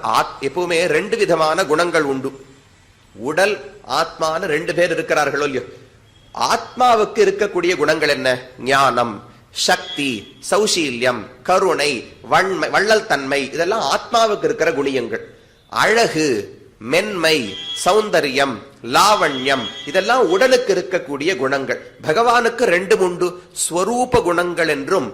எப்பவுமே ரெண்டு விதமான குணங்கள் உண்டு. உடல் ஆத்மான்னு ரெண்டு பேர் இருக்கிறார்களோ இல்லையோ. ஆத்மாவுக்கு இருக்கக்கூடிய குணங்கள் என்ன? ஞானம், சக்தி, சௌசீல்யம், கருணை, வள்ளல் தன்மை, இதெல்லாம் ஆத்மாவுக்கு இருக்கிற குணியங்கள். அழகு, மென்மை, சௌந்தர்யம், லாவண்யம், இதெல்லாம் உடலுக்கு இருக்கக்கூடிய குணங்கள். பகவானுக்கு ரெண்டு உண்டு. ஸ்வரூப குணங்கள் என்றும்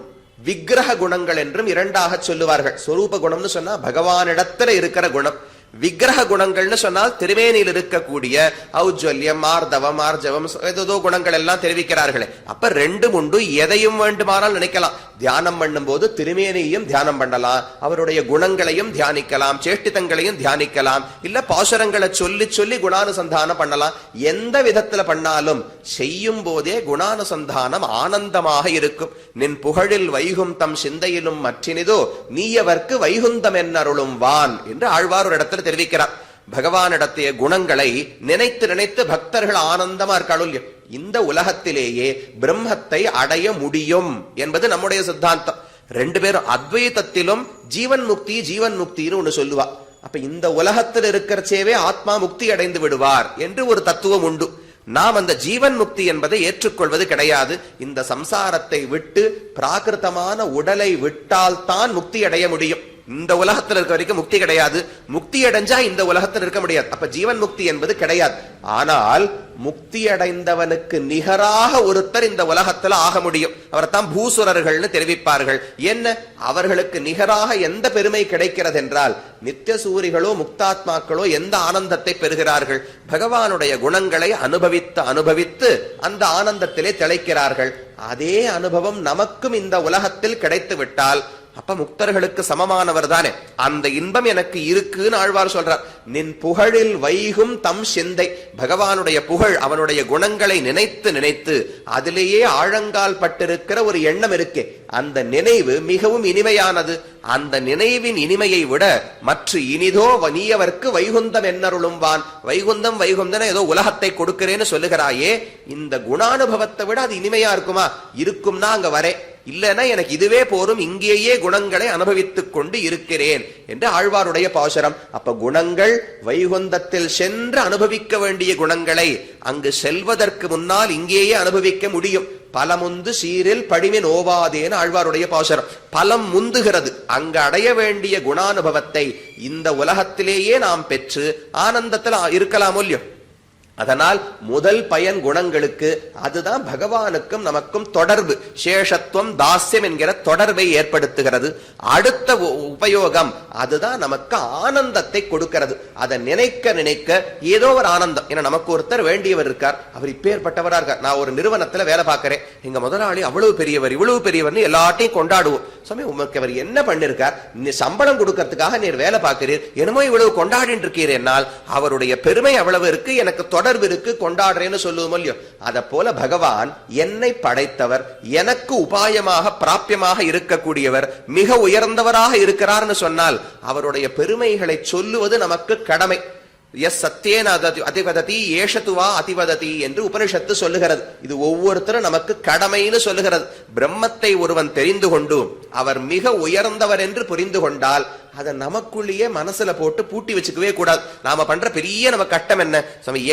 விக்கிரக குணங்கள் என்றும் இரண்டாக சொல்லுவார்கள். ஸ்வரூப குணம்னு சொன்னா பகவானிடத்துல இருக்கிற குணம். விக்கிரக குணங்கள்னு சொன்னால் திருமேனியில் இருக்கக்கூடிய ஔஜ்வல்யம், ஆர்தவம், ஆர்ஜவம், ஏதோ குணங்கள் எல்லாம் தெரிவிக்கிறார்களே. அப்ப ரெண்டு உண்டு. எதையும் வேண்டுமானால் நினைக்கலாம். தியானம் பண்ணும் போது திருமேனியையும் தியானம் பண்ணலாம், அவருடைய குணங்களையும் தியானிக்கலாம், சேஷ்டிதங்களையும் தியானிக்கலாம், இல்ல பாசுரங்களை சொல்லி சொல்லி குணானுசந்தானம் பண்ணலாம். எந்த விதத்துல பண்ணாலும் செய்யும் போதே குணானுசந்தானம் ஆனந்தமாக இருக்கும். நின் புகழில் வைகும் தம் சிந்தையிலும் மற்றினிதோ நீயவர்க்கு வைகுந்தம் என்னருளும் வான் என்று ஆழ்வார் ஒரு இடத்துல தெரிவிக்கிறார். பகவானிடத்திய குணங்களை நினைத்து நினைத்து பக்தர்கள் ஆனந்தமா இருக்காளும். இந்த உலகத்திலேயே பிரம்மத்தை அடைய முடியும் என்பது நம்முடைய சித்தாந்தம். ரெண்டு பேரும் அத்வைதத்திலும் ஜீவன் முக்தி ஜீவன் முக்தின்னு ஒண்ணு சொல்லுவா. அப்ப இந்த உலகத்தில் இருக்கிறச்சேவே ஆத்மா முக்தி அடைந்து விடுவார் என்று ஒரு தத்துவம் உண்டு. நாம் அந்த ஜீவன் முக்தி என்பதை ஏற்றுக்கொள்வது கிடையாது. இந்த சம்சாரத்தை விட்டு பிராகிருதமான உடலை விட்டால் தான் முக்தி அடைய முடியும். இந்த உலகத்தில் இருக்க வரைக்கும் முக்தி கிடையாது. முக்தி அடைஞ்சா இந்த உலகத்தில் இருக்க முடியாது. அப்ப ஜீவன் முக்தி என்பது கிடையாது. ஆனால் முக்தி அடைந்தவனுக்கு நிகராக ஒருத்தர் இந்த உலகத்துல ஆக முடியும். அவரைத்தான் பூசுரர்கள்னு தெரிவிப்பார்கள். என்ன, அவர்களுக்கு நிகராக எந்த பெருமை கிடைக்கிறது என்றால், நித்திய சூரிகளோ முக்தாத்மாக்களோ எந்த ஆனந்தத்தை பெறுகிறார்கள்? பகவானுடைய குணங்களை அனுபவித்து அனுபவித்து அந்த ஆனந்தத்திலே திளைக்கிறார்கள். அதே அனுபவம் நமக்கும் இந்த உலகத்தில் கிடைத்து விட்டால் அப்ப முக்தர்களுக்கு சமமானவர் தானே. அந்த இன்பம் எனக்கு இருக்குன்னு ஆழ்வார் சொல்றார். நின் புகழில் வைகும் தம் சிந்தை. பகவானுடைய புகழ், அவனுடைய குணங்களை நினைத்து நினைத்து அதிலேயே ஆழங்கால் பட்டிருக்கிற ஒரு எண்ணம் இருக்கே, அந்த நினைவு மிகவும் இனிமையானது. அந்த நினைவின் இனிமையை விட மற்ற இனிதோ நீயவர்க்கு வைகுந்தம் என்னருளும் வான். வைகுந்தம் வைகுந்தன ஏதோ உலகத்தை கொடுக்கிறேன்னு சொல்லுகிறாயே, இந்த குணானுபவத்தை விட அது இனிமையா இருக்குமா? இருக்கும்னா அங்க வரே, இல்லைன்னா எனக்கு இதுவே போரும், இங்கேயே குணங்களை அனுபவித்துக் கொண்டு இருக்கிறேன் என்று ஆழ்வாருடைய பாசுரம். அப்ப குணங்கள் வைகுந்தத்தில் சென்று அனுபவிக்க வேண்டிய குணங்களை அங்கு செல்வதற்கு முன்னால் இங்கேயே அனுபவிக்க முடியும். பலமுந்து சீரில் படிமின் ஓவாதேன்னு ஆழ்வாருடைய பாசுரம். பலம் முந்துகிறது. அங்கு அடைய வேண்டிய குணானுபவத்தை இந்த உலகத்திலேயே நாம் பெற்று ஆனந்தத்தில் இருக்கலாமோ இல்லையோ. அதனால் முதல் பயன் குணங்களுக்கு. அதுதான் பகவானுக்கும் நமக்கும் தொடர்பு, சேஷத்துவம், தாஸ்யம் என்கிற தொடர்பை ஏற்படுத்துகிறது. அடுத்த உபயோகம் அதுதான் நமக்கு ஆனந்தத்தை கொடுக்கிறது. அதை நினைக்க நினைக்க ஏதோ ஒரு ஆனந்தம். ஏன்னா நமக்கு ஒருத்தர் வேண்டியவர் இருக்கார், அவர் இப்பேற்பட்டவரா இருக்கார். நான் ஒரு நிறுவனத்துல வேலை பார்க்கிறேன், எங்க முதலாளி அவ்வளவு பெரியவர் இவ்வளவு பெரியவர்னு எல்லாத்தையும் கொண்டாடுவோம். சமயம் உமக்கு அவர் என்ன பண்ணிருக்கார், நீ சம்பளம் கொடுக்கறதுக்காக நீர் வேலை பார்க்கிறீர், என்னமோ இவ்வளவு கொண்டாடிட்டு இருக்கிறீர் என்னால் அவருடைய பெருமை அவ்வளவு இருக்கு, எனக்கு தொடர்பு இருக்கு, கொண்டாடுறேன்னு சொல்லுவோம் இல்லையோ. அத போல பகவான் என்னை படைத்தவர், எனக்கு உபாயமாக பிராபியமாக இருக்கக்கூடியவர், மிக உயர்ந்தவராக இருக்கிறார்னு சொன்னால் அவருடைய பெருமைகளை சொல்லுவது நமக்கு கடமை. எஸ் சத்தியேன அதிவததி ஏஷத்துவா அதிவததி என்று உபனிஷத்து சொல்லுகிறது. இது ஒவ்வொருத்தரும் நமக்கு கடமைன்னு சொல்லுகிறது. பிரம்மத்தை ஒருவன் தெரிந்து கொண்டு அவர் மிக உயர்ந்தவர் என்று புரிந்து கொண்டால் அதை நமக்குள்ளேயே மனசுல போட்டு பூட்டி வச்சுக்கவே கூடாது. நாம பண்ற பெரிய நம்ம கட்டம் என்ன,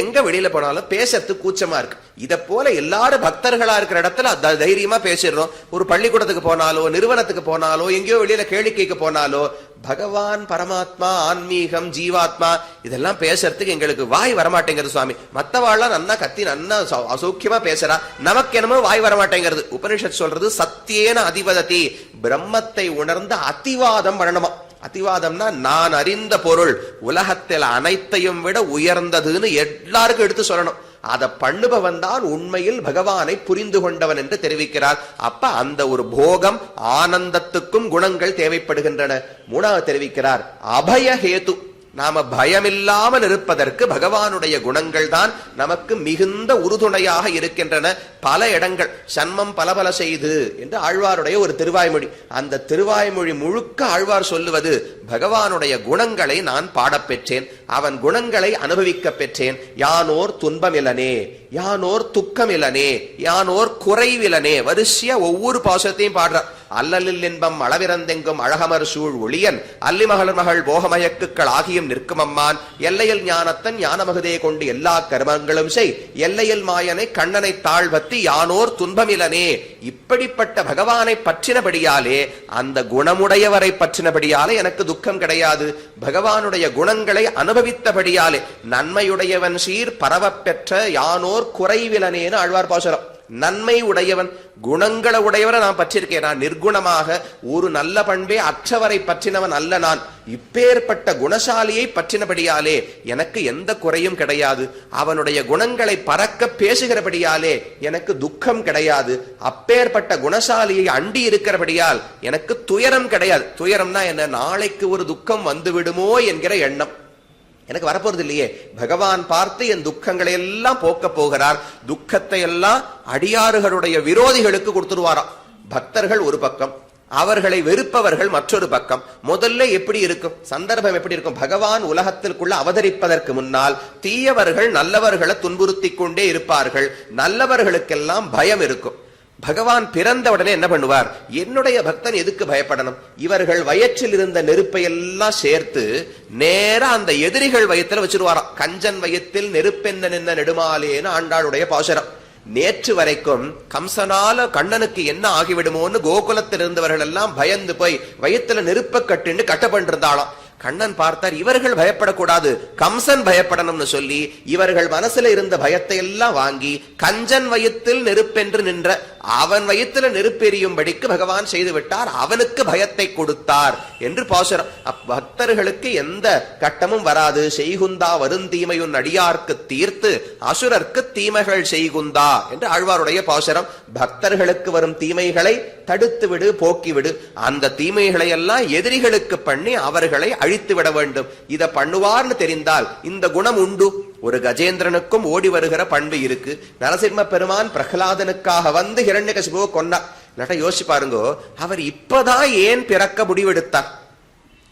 எங்க வெளியில போனாலும் பேசறதுக்கு கூச்சமா இருக்கு. இத போல எல்லாரும் பக்தர்களா இருக்கிற இடத்துல தைரியமா பேசிடுறோம். ஒரு பள்ளிக்கூடத்துக்கு போனாலோ நிறுவனத்துக்கு போனாலோ எங்கேயோ வெளியில கேளிக்கைக்கு போனாலோ பகவான், பரமாத்மா, ஆன்மீகம், ஜீவாத்மா இதெல்லாம் பேசுறதுக்கு எங்களுக்கு வாய் வரமாட்டேங்கிறது சுவாமி. மத்தவாள்லாம் நன்னா கத்தி நன்னா அசௌக்கியமா பேசுறா, நமக்கு என்னமோ வாய் வரமாட்டேங்கிறது. உபனிஷத் சொல்றது சத்தியேன அதிவததி, பிரம்மத்தை உணர்ந்த அதிவாதம் பண்ணணுமா. அதிவாதம்னா நான் அறிந்த பொருள் உலகத்தில் அனைத்தையும் விட உயர்ந்ததுன்னு எல்லாருக்கும் எடுத்து சொல்லணும். அதை பண்ணுபவன் தான் உண்மையில் பகவானை புரிந்து கொண்டவன் என்று தெரிவிக்கிறார். அப்ப அந்த ஒரு போகம் ஆனந்தத்துக்கும் குணங்கள் தேவைப்படுகின்றன. மூணாவது தெரிவிக்கிறார் அபயஹேது. நாம பயமில்லாமல் இருப்பதற்கு பகவானுடைய குணங்கள் தான் நமக்கு மிகுந்த உறுதுணையாக இருக்கின்றன. பல இடங்கள் சன்மம் பலபல செய்து என்று ஆழ்வாருடைய ஒரு திருவாய்மொழி. அந்த திருவாய்மொழி முழுக்க ஆழ்வார் சொல்லுவது பகவானுடைய குணங்களை நான் பாடப்பெற்றேன், அவன் குணங்களை அனுபவிக்க பெற்றேன். யானோர் துன்பமில்லனே, யானோர் துக்கமிலனே, யானோர் குறைவிலனே. வரிசையா ஒவ்வொரு பாசத்தையும் பாடுறார். அல்லலில் இன்பம் அளவிறந்தெங்கும் அழகமர் சூழ் ஒளியன் அல்லிமகள் மகள் போகமயக்குக்கள் ஆகியும் நிற்கும் அம்மான் எல்லையில் ஞானத்தன் ஞானமகுதே கொண்டு எல்லா கர்மங்களும் செய் எல்லையில் மாயனை கண்ணனை தாழ்வத்தி யானோர் துன்பமிலனே. இப்படிப்பட்ட பகவானை பற்றினபடியாலே, அந்த குணமுடையவரை பற்றினபடியாலே எனக்கு துக்கம் கிடையாது. பகவானுடைய குணங்களை அனுபவித்தபடியாலே நன்மையுடையவன் சீர் பரவப் பெற்ற யானோர் குறைவிலனேன்னு ஆழ்வார் பாசுரம். நன்மை உடையவன், குணங்களை உடையவரை நான் பற்றிருக்கேன். நான் நிர்குணமாக ஒரு நல்ல பண்பே அற்றவரை பற்றினவன் அல்ல. நான் இப்பேற்பட்ட குணசாலியை பற்றினபடியாலே எனக்கு எந்த குறையும் கிடையாது. அவனுடைய குணங்களை பறக்க பேசுகிறபடியாலே எனக்கு துக்கம் கிடையாது. அப்பேற்பட்ட குணசாலியை அண்டி இருக்கிறபடியால் எனக்கு துயரம் கிடையாது. துயரம்னா என்ன? நாளைக்கு ஒரு துக்கம் வந்துவிடுமோ என்கிற எண்ணம் எனக்கு வரப்போறது இல்லையே. பகவான் பார்த்து என் துக்கங்களை எல்லாம் போக்க போகிறார். துக்கத்தை எல்லாம் அடியாறுகளுடைய விரோதிகளுக்கு கொடுத்துருவாராம். பக்தர்கள் ஒரு பக்கம், அவர்களை வெறுப்பவர்கள் மற்றொரு பக்கம். முதல்ல எப்படி இருக்கும் சந்தர்ப்பம்? எப்படி இருக்கும்? பகவான் உலகத்திற்குள்ள அவதரிப்பதற்கு முன்னால் தீயவர்கள் நல்லவர்களை துன்புறுத்தி கொண்டே இருப்பார்கள். நல்லவர்களுக்கெல்லாம் பயம் இருக்கும். பகவான் பிறந்த உடனே என்ன பண்ணுவார்? என்னுடைய பக்தன் எதுக்கு பயப்படணும்? இவர்கள் வயிற்றில் இருந்த நெருப்பை எல்லாம் சேர்த்து நேரா அந்த எதிரிகள் வயத்துல வச்சிருவாராம். கஞ்சன் வயத்தில் நெருப்பென்ன நின்ன நெடுமாலேன்னு ஆண்டாளுடைய பாசுரம். நேற்று வரைக்கும் கம்சனால கண்ணனுக்கு என்ன ஆகிவிடுமோன்னு கோகுலத்தில் இருந்தவர்கள் எல்லாம் பயந்து போய் வயத்துல நெருப்ப கட்டுன்னு கட்டப்பட்டிருந்தாலும் கண்ணன் பார்த்தார், இவர்கள் பயப்படக்கூடாது, கம்சன் பயப்படணும்னு சொல்லி இவர்கள் மனசுல இருந்த பயத்தை எல்லாம் வாங்கி கஞ்சன் வயத்தில் நெருப்பென்று நின்ற அவன் வயத்துல நெருப்பெரியும்படிக்கு பகவான் செய்து விட்டார். அவனுக்கு பயத்தை கொடுத்தார் என்று பாசுரம். பக்தர்களுக்கு எந்த கட்டமும் வராது. செய்குந்தா வருந்தீமையுன் அடியார்க்கு தீர்த்து அசுரர்க்கு தீமைகள் செய்குந்தா என்று ஆழ்வாருடைய பாசுரம். பக்தர்களுக்கு வரும் தீமைகளை தடுத்து விடு, போக்கிவிடு. அந்த தீமைகளை எல்லாம் எதிரிகளுக்கு பண்ணி அவர்களை அழித்து விட வேண்டும். இத பண்ணுவார்னு தெரிந்தால் இந்த குணம் உண்டு. ஒரு கஜேந்திரனுக்கும் ஓடி வருகிற பண்பு இருக்கு. நரசிம்ம பெருமான் பிரகலாதனுக்காக வந்து ஹிரண்யகசிபுவை கொன்னார். நட்ட யோசிச்சு பாருங்கோ, அவர் இப்பதான் ஏன் பிறக்க முடிவெடுத்தார்?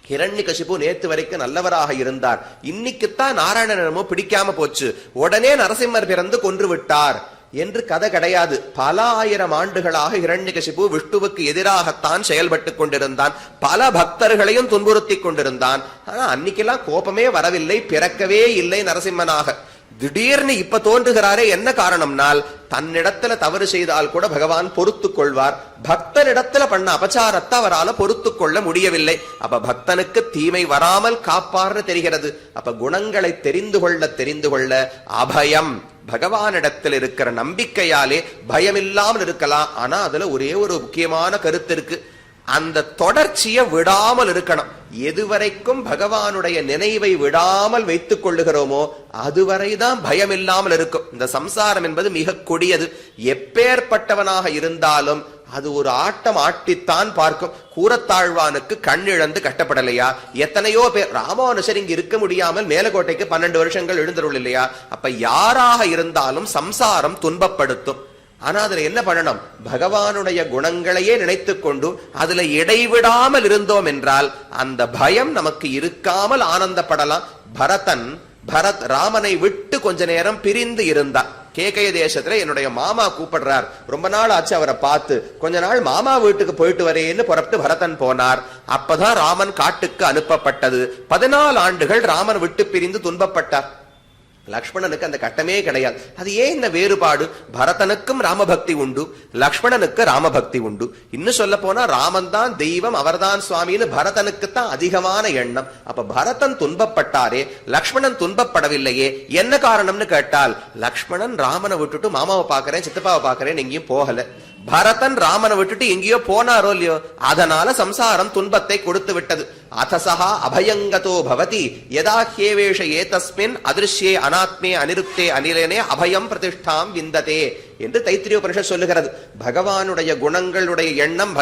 ஹிரண்யகசிபு நேத்து வரைக்கும் நல்லவராக இருந்தார். இன்னைக்குத்தான் நாராயணனமோ பிடிக்காம போச்சு, உடனே நரசிம்மர் பிறந்து கொன்று விட்டார் என்று கதை கிடையாது. பல ஆயிரம் ஆண்டுகளாக ஹிரண்யகசிபு விஷ்ணுவுக்கு எதிராகத்தான் செயல்பட்டு கொண்டிருந்தான். பல பக்தர்களையும் துன்புறுத்தி கொண்டிருந்தான். ஆனா அன்னைக்கெல்லாம் கோபமே வரவில்லை, பிறக்கவே இல்லை நரசிம்மனாக. திடீர்னு இப்ப தோன்றுகிறாரே, என்ன காரணம்னால் தன்னிடத்துல தவறு செய்தால் கூட பகவான் பொறுத்து கொள்வார். பக்தனிடத்துல பண்ண அபச்சாரத்தை அவரால் பொறுத்து கொள்ள முடியவில்லை. அப்ப பக்தனுக்கு தீமை வராமல் காப்பார்னு தெரிகிறது. அப்ப குணங்களை தெரிந்து கொள்ள அபயம், பகவானிடத்தில் இருக்கிற நம்பிக்கையாலே பயம் இல்லாமல் இருக்கலாம். ஆனா அதுல ஒரே ஒரு முக்கியமான கருத்து இருக்கு. அந்த தொடர்ச்சியை விடாமல் இருக்கணும். எதுவரைக்கும் பகவானுடைய நினைவை விடாமல் வைத்துக் கொள்ளுகிறோமோ அதுவரைதான் பயம் இல்லாமல் இருக்கும். இந்த சம்சாரம் என்பது மிக கொடியது. எப்பேற்பட்டவனாக இருந்தாலும் அது ஒரு ஆட்டம் ஆட்டித்தான் பார்க்கும். கூரத்தாழ்வானுக்கு கண்ணிழந்து கட்டப்படலையா? எத்தனையோ பேர் ராமானுஷர் இங்க இருக்க முடியாமல் மேலக்கோட்டைக்கு 12 வருஷங்கள் எழுந்தருள் இல்லையா? அப்ப யாராக இருந்தாலும் சம்சாரம் துன்பப்படுத்தும். ஆனா அதுல என்ன பண்ணணும்? பகவானுடைய குணங்களையே நினைத்துக் கொண்டு அதுல இடைவிடாமல் இருந்தோம் என்றால் அந்த பயம் நமக்கு இருக்காமல் ஆனந்தப்படலாம். பரத் ராமனை விட்டு கொஞ்ச நேரம் பிரிந்து இருந்தார். கேகய தேசத்துல என்னுடைய மாமா கூப்பிடுறார், ரொம்ப நாள் ஆச்சு அவரை பார்த்து, கொஞ்ச நாள் மாமா வீட்டுக்கு போயிட்டு வரேன்னு புறப்பட்டு பரதன் போனார். அப்பதான் ராமன் காட்டுக்கு அனுப்பப்பட்டது. 14 ஆண்டுகள் ராமன் விட்டு பிரிந்து துன்பப்பட்டார். லக்ஷ்மணனுக்கு அந்த கட்டமே கிடையாது. அது ஏன் இந்த வேறுபாடு? பரதனுக்கும் ராமபக்தி உண்டு, லக்ஷ்மணனுக்கு ராமபக்தி உண்டு. இன்னும் சொல்ல போனா ராமன் தான் தெய்வம், அவர்தான் சுவாமின்னு பரதனுக்குத்தான் அதிகமான எண்ணம். அப்ப பரதன் துன்பப்பட்டாரே, லக்ஷ்மணன் துன்பப்படவில்லையே, என்ன காரணம்னு கேட்டால் லக்ஷ்மணன் ராமனை விட்டுட்டு மாமாவை பாக்குறேன் சித்தப்பாவை பாக்குறேன் எங்கேயும் போகல. பரதன் ராமனை விட்டுட்டு எங்கேயோ போனாரோ இல்லையோ, அதனால சம்சாரம் துன்பத்தை கொடுத்து விட்டது. அதசஹா அபயங்கதோ பவதி யதா ஹேவேஷ ஏதஸ்மின் அதிருஷ்யே அனாத்மே அனிருப்தே அனிலேனே அபயம் பிரதிஷ்டாம் விந்ததே என்று தைத்திரிய உபனிஷத் சொல்லுகிறது. பகவானுடைய குணங்களுடைய எண்ணம்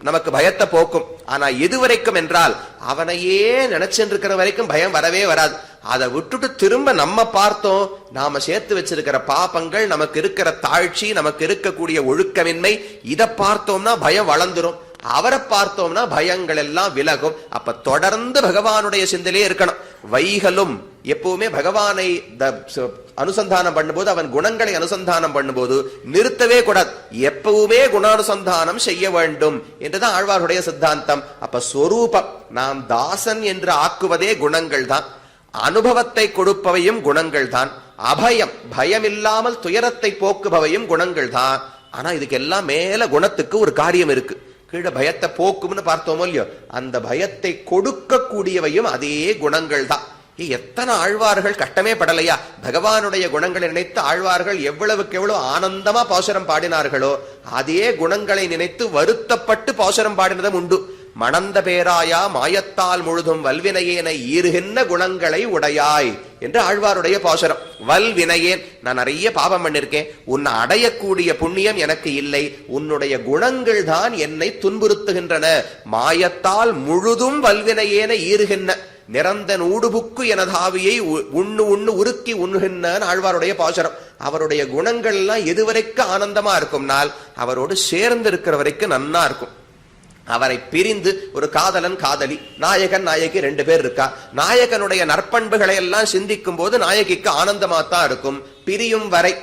நமக்கு பயத்தை போக்கும். ஆனா எதுவரைக்கும் என்றால் அவனையே நினைச்சிருக்கிற வரைக்கும் பயம் வரவே வராது. அதை விட்டுட்டு திரும்ப நம்ம பார்த்தோம், நாம சேர்த்து வச்சிருக்கிற பாபங்கள், நமக்கு இருக்கிற தாழ்ச்சி, நமக்கு இருக்கக்கூடிய ஒழுக்கமின்மை, இதை பார்த்தோம்னா பயம் வளர்ந்துரும். அவரை பார்த்தோம்னா பயங்கள் எல்லாம் விலகும். அப்ப தொடர்ந்து பகவானுடைய சிந்தனையே இருக்கணும். வைகலும் எப்பவுமே பகவானை அனுசந்தானம் பண்ணும்போது, அவன் குணங்களை அனுசந்தானம் பண்ணும்போது நிறுத்தவே கூடாது. எப்பவுமே குணானுசந்தானம் செய்ய வேண்டும் என்றுதான் ஆழ்வாருடைய சித்தாந்தம். அப்ப ஸ்வரூபம், நாம் தாசன் என்று ஆக்குவதே குணங்கள் தான். அனுபவத்தை கொடுப்பவையும் குணங்கள் தான். அபயம், பயம் இல்லாமல் துயரத்தை போக்குபவையும் குணங்கள் தான். ஆனா இதுக்கு எல்லாம் மேல குணத்துக்கு ஒரு காரியம் இருக்கு. கீழே பயத்தை போக்கும்னு பார்த்தோமோ இல்லையோ, அந்த பயத்தை கொடுக்க கூடியவையும் அதே குணங்கள் தான். எத்தனை ஆழ்வார்கள் கஷ்டமே படலையா? பகவானுடைய குணங்களை நினைத்து ஆழ்வார்கள் எவ்வளவுக்கு எவ்வளவு ஆனந்தமா பாசுரம் பாடினார்களோ, அதே குணங்களை நினைத்து வருத்தப்பட்டு பாசுரம் பாடினதும் உண்டு. மணந்த பேராயா மாயத்தால் முழுதும் வல்வினையேன ஈறுகின்ற குணங்களை உடையாய் என்று ஆழ்வாருடைய பாசுரம். வல்வினையேன், நான் நிறைய பாவம் பண்ணிருக்கேன், உன்னை அடையக்கூடிய புண்ணியம் எனக்கு இல்லை, உன்னுடைய குணங்கள் தான் என்னை துன்புறுத்துகின்றன. மாயத்தால் முழுதும் வல்வினையேன ஈறுகின்ற நிரந்தன் ஊடுபுக்கு எனதாவியை உண்ணு உண்ணு உருக்கி உண்ணுகின்ற ஆழ்வாருடைய பாசுரம். அவருடைய குணங்கள் எல்லாம் எதுவரைக்கும் ஆனந்தமா இருக்கும்னால் அவரோடு சேர்ந்து இருக்கிற வரைக்கும் நன்னா இருக்கும். அவரை பிரிந்து, ஒரு காதலன் காதலி, நாயகன் நாயகி 2 பேர் இருக்கா, நாயகனுடைய நற்பண்புகளை எல்லாம் சிந்திக்கும் போது நாயகிக்கு ஆனந்தமாத்தான் இருக்கும். பிரியும் வரை,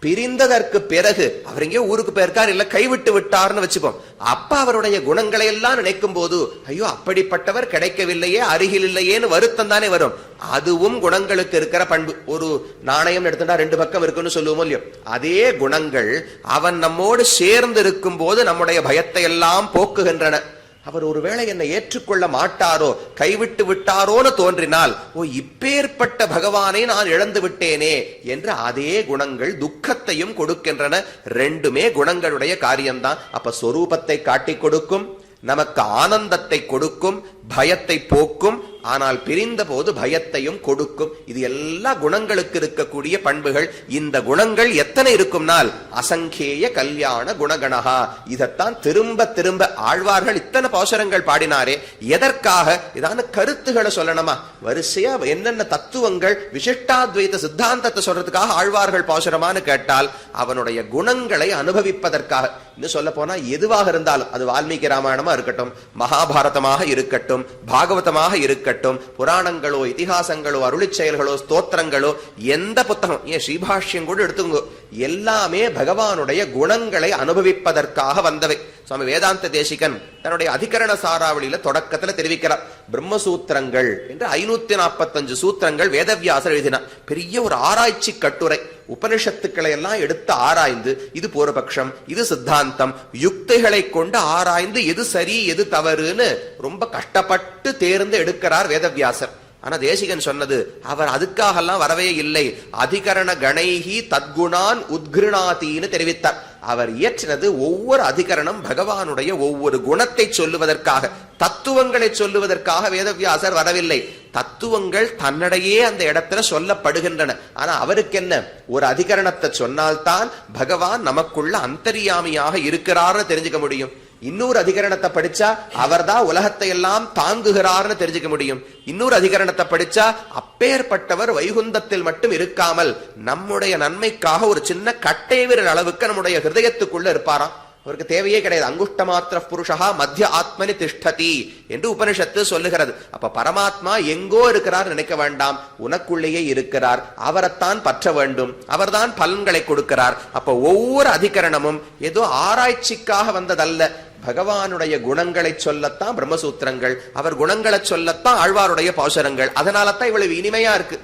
பிரிந்ததற்கு பிறகு அவர் எங்கேயோ ஊருக்கு போயிருக்கார், இல்ல கைவிட்டு விட்டார்னு வச்சுப்போம். அப்ப அவருடைய குணங்களை எல்லாம் நினைக்கும் போது ஐயோ அப்படிப்பட்டவர் கிடைக்கவில்லையே, அருகில் இல்லையேன்னு வருத்தம் தானே வரும். அதுவும் குணங்களுக்கு இருக்கிற பண்பு. ஒரு நாணயம் எடுத்துட்டா 2 பக்கம் இருக்குன்னு சொல்லுவோம் இல்லையோ, அதே குணங்கள் அவன் நம்மோடு சேர்ந்து இருக்கும் போது நம்முடைய பயத்தை எல்லாம் போக்குகின்றன. அவர் ஒருவேளை என்னை ஏற்றுக்கொள்ள மாட்டாரோ, கைவிட்டு விட்டாரோன்னு தோன்றினால், ஓ இப்பேற்பட்ட பகவானை நான் இழந்து விட்டேனே என்று அதே குணங்கள் துக்கத்தையும் கொடுக்கின்றன. 2மே குணங்களுடைய காரியம்தான். அப்ப சொரூபத்தை காட்டிக் கொடுக்கும், நமக்கு ஆனந்தத்தை கொடுக்கும், பயத்தை போக்கும், ஆனால் பிரிந்த போது பயத்தையும் கொடுக்கும். இது எல்லா குணங்களுக்கு இருக்கக்கூடிய பண்புகள். இந்த குணங்கள் எத்தனை இருக்கும்னால் அசங்கேய கல்யாண குணகணஹா. இதத்தான் திரும்ப திரும்ப ஆழ்வார்கள் இத்தனை பாசுரங்கள் பாடினாரே எதற்காக? இதான கருத்துக்களை சொல்லணுமா? வரிசையா என்னென்ன தத்துவங்கள், விசிஷ்டாத்வைத சித்தாந்தத்தை சொல்றதுக்காக ஆழ்வார்கள் பாசுரமானு கேட்டால் அவனுடைய குணங்களை அனுபவிப்பதற்காக. இன்னும் சொல்ல போனா எதுவாக இருந்தாலும், அது வால்மீகி ராமாயணமா இருக்கட்டும், மகாபாரதமாக இருக்கட்டும், பாகவதமாக இருக்கட்டும், புராணங்களோ இதிகாசங்களோ அருளிச் செயல்களோ ஸ்தோத்திரங்களோ, எந்த புத்தகம், ஏன் ஸ்ரீபாஷ்யம் கூட எடுத்துங்க, எல்லாமே பகவானுடைய குணங்களை அனுபவிப்பதற்காக வந்தவை. சுவாமி வேதாந்த தேசிகன் தன்னுடைய அதிகரண சாராவளியில தொடக்கத்துல தெரிவிக்கிறார். பிரம்மசூத்திரங்கள் என்று 545 சூத்திரங்கள் வேதவியாசர் எழுதினார். பெரிய ஒரு ஆராய்ச்சி கட்டுரை. உபனிஷத்துக்களை எல்லாம் எடுத்து ஆராய்ந்து, இது பூர்வபக்ஷம், இது சித்தாந்தம், யுக்திகளை கொண்டு ஆராய்ந்து எது சரி எது தவறுன்னு ரொம்ப கஷ்டப்பட்டு தேர்ந்து எடுக்கிறார் வேதவியாசர். ஆனா தேசிகன் சொன்னது, அவர் அதுக்காகலாம் வரவே இல்லை. அதிகரண கணைகி தத்குணான் உத்கிருணாத்தின்னு தெரிவித்தார். அவர் இயற்றினது ஒவ்வொரு அதிகரணம் பகவானுடைய ஒவ்வொரு குணத்தை சொல்லுவதற்காக, தத்துவங்களை சொல்லுவதற்காக வேதவியாசர் வரவில்லை. தத்துவங்கள் தன்னிடையே அந்த இடத்துல சொல்லப்படுகின்றன. ஆனா அவருக்கு என்ன, ஒரு அதிகரணத்தை சொன்னால்தான் பகவான் நமக்குள்ள அந்தரியாமியாக இருக்கிறார்னு தெரிஞ்சுக்க முடியும். இன்னொரு அதிகரணத்தை படிச்சா அவர்தான் உலகத்தை எல்லாம் தாங்குகிறார்னு தெரிஞ்சுக்க முடியும். இன்னொரு அதிகரணத்தை படிச்சா அப்பேற்பட்டவர் வைகுந்தத்தில் மட்டும் இருக்காமல் நம்முடைய நன்மைக்காக ஒரு சின்ன கட்டை விரல் அளவுக்கு நம்முடைய ஹிருதயத்துக்குள்ள இருப்பாராம். அவருக்கு தேவையே கிடையாது. அங்குஷ்ட மாத்திர புருஷா மத்திய ஆத்மனி திஷ்டதி என்று உபனிஷத்து சொல்லுகிறது. அப்ப பரமாத்மா எங்கோ இருக்கிறார் நினைக்க வேண்டாம், உனக்குள்ளேயே இருக்கிறார். அவரைத்தான் பற்ற வேண்டும், அவர்தான் பலன்களை கொடுக்கிறார். அப்ப ஒவ்வொரு அதிகரணமும் ஏதோ ஆராய்ச்சிக்காக வந்ததல்ல, பகவானுடைய குணங்களை சொல்லத்தான் பிரம்மசூத்திரங்கள், அவர் குணங்களை சொல்லத்தான் ஆழ்வாருடைய பாசுரங்கள். அதனாலதான் இவ்வளவு இனிமையா இருக்கு.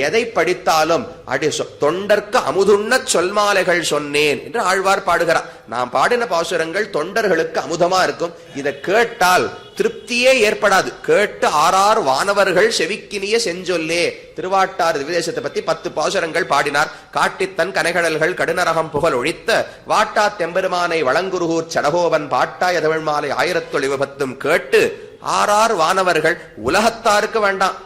எதை படித்தாலும் அடி தொண்டர்க்கு அமுதுண்ண சொல்மாலைகள் சொன்னேன் என்று ஆழ்வார் பாடுகிறார். நாம் பாடின பாசுரங்கள் தொண்டர்களுக்கு அமுதமா இருக்கும். இதை கேட்டால் திருப்தியே ஏற்படாது. கேட்டு ஆறார் வானவர்கள் செவிக்கினிய செஞ்சொல்லே. திருவாட்டார் விதேசத்தை பத்தி 10 பாசுரங்கள் பாடினார். காட்டித்தன் கனைகடல்கள் கடுநரகம் புகழ் ஒழித்த வாட்டா தெம்பெருமானை வளங்குருகூர் சடகோவன் பாட்டாய தமிழ் மாலை 1010 கேட்டு ஆறார் வானவர்கள், உலகத்தாருக்கு வேண்டாம்,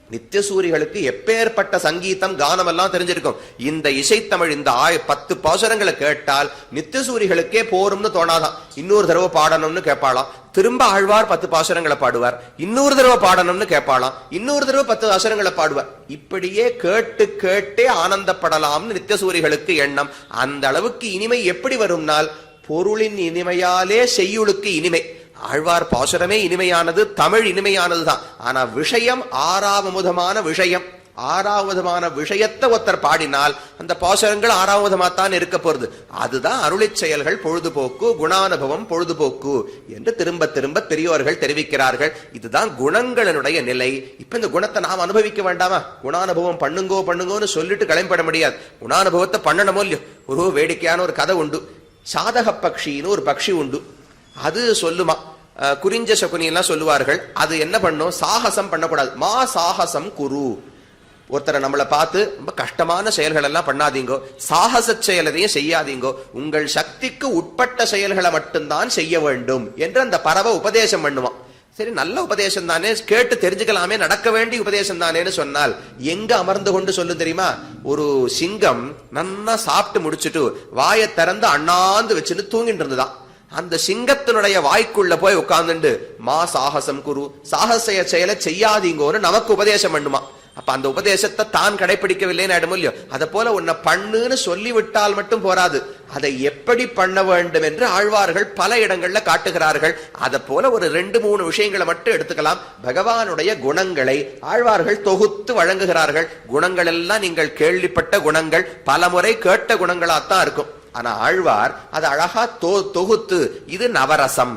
நித்தியசூரிகளுக்கு எப்பேற்பட்ட சங்கீதம் கானம் எல்லாம் தெரிஞ்சிருக்கும். இந்த இசைத்தமிழ் இந்த 10 பாசுரங்களை கேட்டால் நித்தியசூரிகளுக்கே போரும்னு தோணாதான். இன்னொரு தடவை பாடணும்னு கேட்பாளாம். திரும்ப ஆழ்வார் 10 பாசுரங்களை பாடுவார். இன்னொரு தடவை பாடணும்னு கேட்பாளாம். இன்னொரு தடவை 10 பாசுரங்களை பாடுவார். இப்படியே கேட்டு கேட்டே ஆனந்தப்படலாம்னு நித்தியசூரிகளுக்கு எண்ணம். அந்த அளவுக்கு இனிமை எப்படி வரும்னால், பொருளின் இனிமையாலே செய்யுளுக்கு இனிமை. ஆழ்வார் பாசுரமே இனிமையானது, தமிழ் இனிமையானதுதான். ஆனா விஷயம் ஆறாவமுதமான விஷயம். ஆறாவதுமான விஷயத்தை ஒருத்தர் பாடினால் அந்த பாசுரங்கள் ஆறாவதுமாத்தான் இருக்க போறது. அதுதான் அருளிச் செயல்கள் பொழுதுபோக்கு, குணானுபவம் பொழுதுபோக்கு என்று திரும்ப திரும்ப பெரியோர்கள் தெரிவிக்கிறார்கள். இதுதான் குணங்களினுடைய நிலை. இப்ப இந்த குணத்தை நாம் அனுபவிக்க வேண்டாமா? குணானுபவம் பண்ணுங்கோன்னு சொல்லிட்டு கிளம்பிட முடியாது. குணானுபவத்தை பண்ணணுமோ இல்லையோ. ஒரு வேடிக்கையான ஒரு கதை உண்டு. சாதக பக்ஷின்னு ஒரு பக்ஷி உண்டு. அது சொல்லுமா, குறிஞ்ச சகுனி எல்லாம் சொல்லுவார்கள், அது என்ன பண்ணும், சாகசம் பண்ணக்கூடாது. மா சாகசம் குரு. ஒருத்தரை நம்மளை பார்த்து ரொம்ப கஷ்டமான செயல்கள் எல்லாம் பண்ணாதீங்கோ, சாகச செயலதையும் செய்யாதீங்கோ, உங்கள் சக்திக்கு உட்பட்ட செயல்களை மட்டும்தான் செய்ய வேண்டும் என்று அந்த பறவை உபதேசம் பண்ணுவான். சரி, நல்ல உபதேசம் தானே, கேட்டு தெரிஞ்சுக்கலாமே, நடக்க வேண்டிய உபதேசம் தானேன்னு சொன்னால் எங்க அமர்ந்து கொண்டு சொல்லு தெரியுமா? ஒரு சிங்கம் நன்னா சாப்பிட்டு முடிச்சுட்டு வாயை திறந்து அண்ணாந்து வச்சுட்டு தூங்கிட்டு இருந்துதான். அந்த சிங்கத்தினுடைய வாய்க்குள்ள போய் உட்கார்ந்துட்டு மா சாகசம் குரு, சாகச செயலை செய்யாதீங்கோன்னு நமக்கு உபதேசம் பண்ணுமா. அப்ப அந்த உபதேசத்தை தான் கடைபிடிக்கவில்லைன்னு ஆயிடும் இல்லையோ. அதை போல உன்னை பண்ணுன்னு சொல்லிவிட்டால் மட்டும் போராது, அதை எப்படி பண்ண வேண்டும் என்று ஆழ்வார்கள் பல இடங்கள்ல காட்டுகிறார்கள். அதை போல ஒரு 2-3 விஷயங்களை மட்டும் எடுத்துக்கலாம். பகவானுடைய குணங்களை ஆழ்வார்கள் தொகுத்து வழங்குகிறார்கள். குணங்கள் எல்லாம் நீங்கள் கேள்விப்பட்ட குணங்கள், பலமுறை கேட்ட குணங்களாத்தான் இருக்கும். ஆனா ஆழ்வார் அது அழகா தொகுத்து, இது நவரசம்,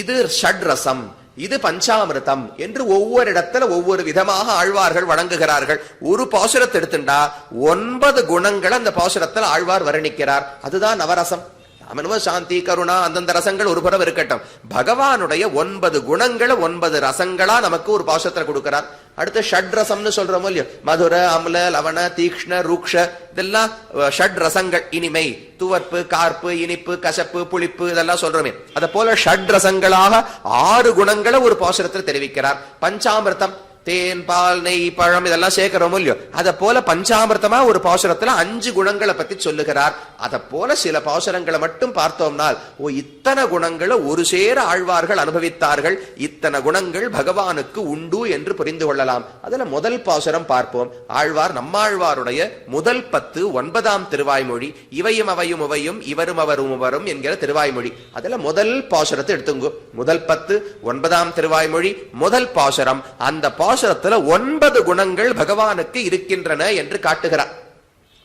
இது ஷட்ரசம், இது பஞ்சாமிர்தம் என்று ஒவ்வொரு இடத்துல ஒவ்வொரு விதமாக ஆழ்வார்கள் வழங்குகிறார்கள். ஒரு பாசுரத்தை எடுத்துட்டா 9 குணங்களை அந்த பாசுரத்தில் ஆழ்வார் வர்ணிக்கிறார். அதுதான் நவரசம். ராமனுவ சாந்தி கருணா அந்தந்த ரசங்கள் ஒரு புறம் இருக்கட்டும், பகவானுடைய 9 குணங்களை 9 ரசங்களா நமக்கு ஒரு பாசுரத்துல கொடுக்கிறார். அடுத்து ஷட் ரசம்னு சொல்றோமோ இல்லையோ, மதுர, அம்ல, லவண, தீக்ஷ்ண, ரூக்ஷ, இதெல்லாம் ஷட் ரசங்கள். இனிமை, துவர்ப்பு, கார்ப்பு, இனிப்பு, கசப்பு, புளிப்பு, இதெல்லாம் சொல்றோமே. அத போல ஷட் ரசங்களாக 6 குணங்களை ஒரு பாசுரத்தில் தெரிவிக்கிறார். பஞ்சாமிர்தம், தேன், பால், நெய், பழம் இதெல்லாம் சேர்க்கிறோமோ இல்லையோ, அத போல பஞ்சாமிர்தமா ஒரு பாசுரத்துல 5 குணங்களை பத்தி சொல்லுகிறார். அத போல சில பாசுரங்களை மட்டும் பார்த்தோம்னால் இத்தனை குணங்களை ஒரு சேர ஆழ்வார்கள் அனுபவித்தார்கள், இத்தனை குணங்கள் பகவானுக்கு உண்டு என்று புரிந்து கொள்ளலாம். அதுல முதல் பாசுரம் பார்ப்போம். ஆழ்வார் நம்மாழ்வாருடைய முதல் 10 9ஆம் திருவாய்மொழி, இவையும் அவையும் உவையும் இவரும் அவரும் உவரும் என்கிற திருவாய்மொழி. அதுல முதல் பாசுரத்தை எடுத்துங்கோ. முதல் 10 9ஆம் திருவாய்மொழி முதல் பாசுரம். அந்த பாசுரத்துல 9 குணங்கள் பகவானுக்கு இருக்கின்றன என்று காட்டுகிறார்.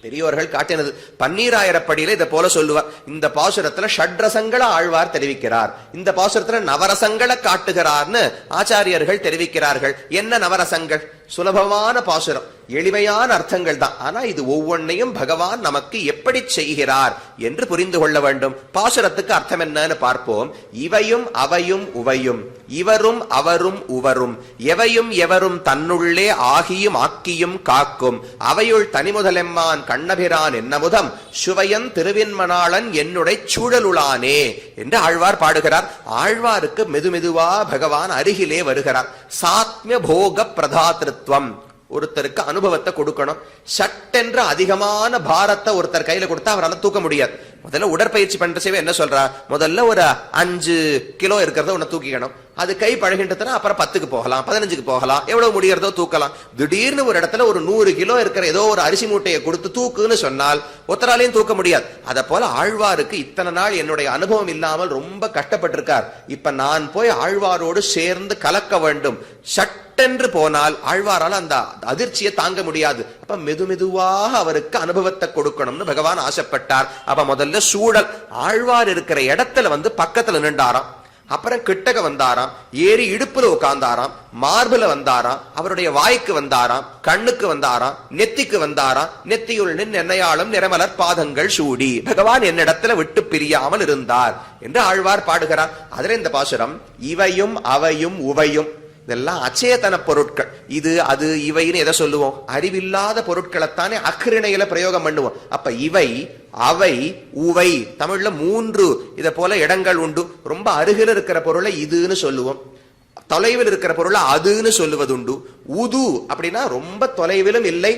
பெரியோர்கள் காட்டினது. பன்னீராயிரப்படியில இதை போல சொல்லுவார். இந்த பாசுரத்துல ஷட்ரசங்களை ஆழ்வார் தெரிவிக்கிறார், இந்த பாசுரத்துல நவரசங்களை காட்டுகிறார்னு ஆச்சாரியர்கள் தெரிவிக்கிறார்கள். என்ன நவரசங்கள்? சுலபமான பாசுரம், எளிமையான அர்த்தங்கள் தான். ஆனா இது ஒவ்வொன்னையும் பகவான் நமக்கு எப்படி செய்கிறார் என்று புரிந்து கொள்ள வேண்டும். பாசுரத்துக்கு அர்த்தம் என்னன்னு பார்ப்போம். இவையும் அவையும் உவையும், இவரும் அவரும் உவரும், எவையும் எவரும் தன்னுள்ளே ஆகியும் ஆக்கியும் காக்கும், அவையுள் தனிமுதலெம்மான் கண்ணபிரான் என்னமுதம் சுவையன் திருவின்மணாளன் என்னுடைய சூழலுளானே என்று ஆழ்வார் பாடுகிறார். ஆழ்வாருக்கு மெதுமெதுவா பகவான் அருகிலே வருகிறார். சாத்மிய போக பிரதாத்ருத்வம், ஒருத்தருக்கு அனுபவத்தை கொடுக்கணும். சட்டென்று அதிகமான பாரத்தை ஒருத்தர் கையில கொடுத்தா அவரால் தூக்க முடியாது. முதல்ல உடற்பயிற்சி பண்ற சேவை என்ன சொல்றா, முதல்ல ஒரு 5 கிலோ இருக்கிறத உன்னை தூக்கிக்கணும். அது கை பழகின்றதுனா அப்புறம் 10க்கு போகலாம், 15க்கு போகலாம், எவ்வளவு முடியறதோ தூக்கலாம். திடீர்னு ஒரு இடத்துல ஒரு 100 கிலோ இருக்கிற ஏதோ ஒரு அரிசி மூட்டையை கொடுத்து தூக்குன்னு சொன்னால் ஒத்தராலையும் தூக்க முடியாது. அத போல ஆழ்வாருக்கு இத்தனை நாள் என்னுடைய அனுபவம் இல்லாமல் ரொம்ப கஷ்டப்பட்டிருக்கார். இப்ப நான் போய் ஆழ்வாரோடு சேர்ந்து கலக்க வேண்டும். சட்டென்று போனால் ஆழ்வாரால் அந்த அதிர்ச்சியை தாங்க முடியாது. அப்ப மெதுமெதுவாக அவருக்கு அனுபவத்தை கொடுக்கணும்னு பகவான் ஆசைப்பட்டார். அப்ப முதல்ல சூழல், ஆழ்வார் இருக்கிற இடத்துல வந்து பக்கத்துல நின்றாராம். அப்புறம் கிட்டக வந்தாராம், ஏறி இடுப்புல உட்கார்ந்தாராம், மார்புல வந்தாராம், அவருடைய வாய்க்கு வந்தாராம், கண்ணுக்கு வந்தாராம், நெத்திக்கு வந்தாராம். நெத்தியுள் நின் என்னையாளும் நிறமலர் பாதங்கள் சூடி பகவான் என்னிடத்துல விட்டு பிரியாமல் இருந்தார் என்று ஆழ்வார் பாடுகிறார். அதுல இந்த பாசுரம் இவையும் அவையும் உவையும், இதெல்லாம் அச்சேதன பொருட்கள். இது அது இவைன்னு எதை சொல்லுவோம்? அறிவில்லாத பொருட்களைத்தானே அக்ரிணையில பிரயோகம் பண்ணுவோம். அப்ப இவை அவை உவை, தமிழ்ல 3 இத போல இடங்கள் உண்டு. ரொம்ப அருகில் இருக்கிற பொருளை இதுன்னு சொல்லுவோம், தொலைவில் இருக்கிற பொருளை அதுன்னு சொல்லுவது உண்டு. உது அப்படின்னா ரொம்ப தொலைவிலும் இல்லை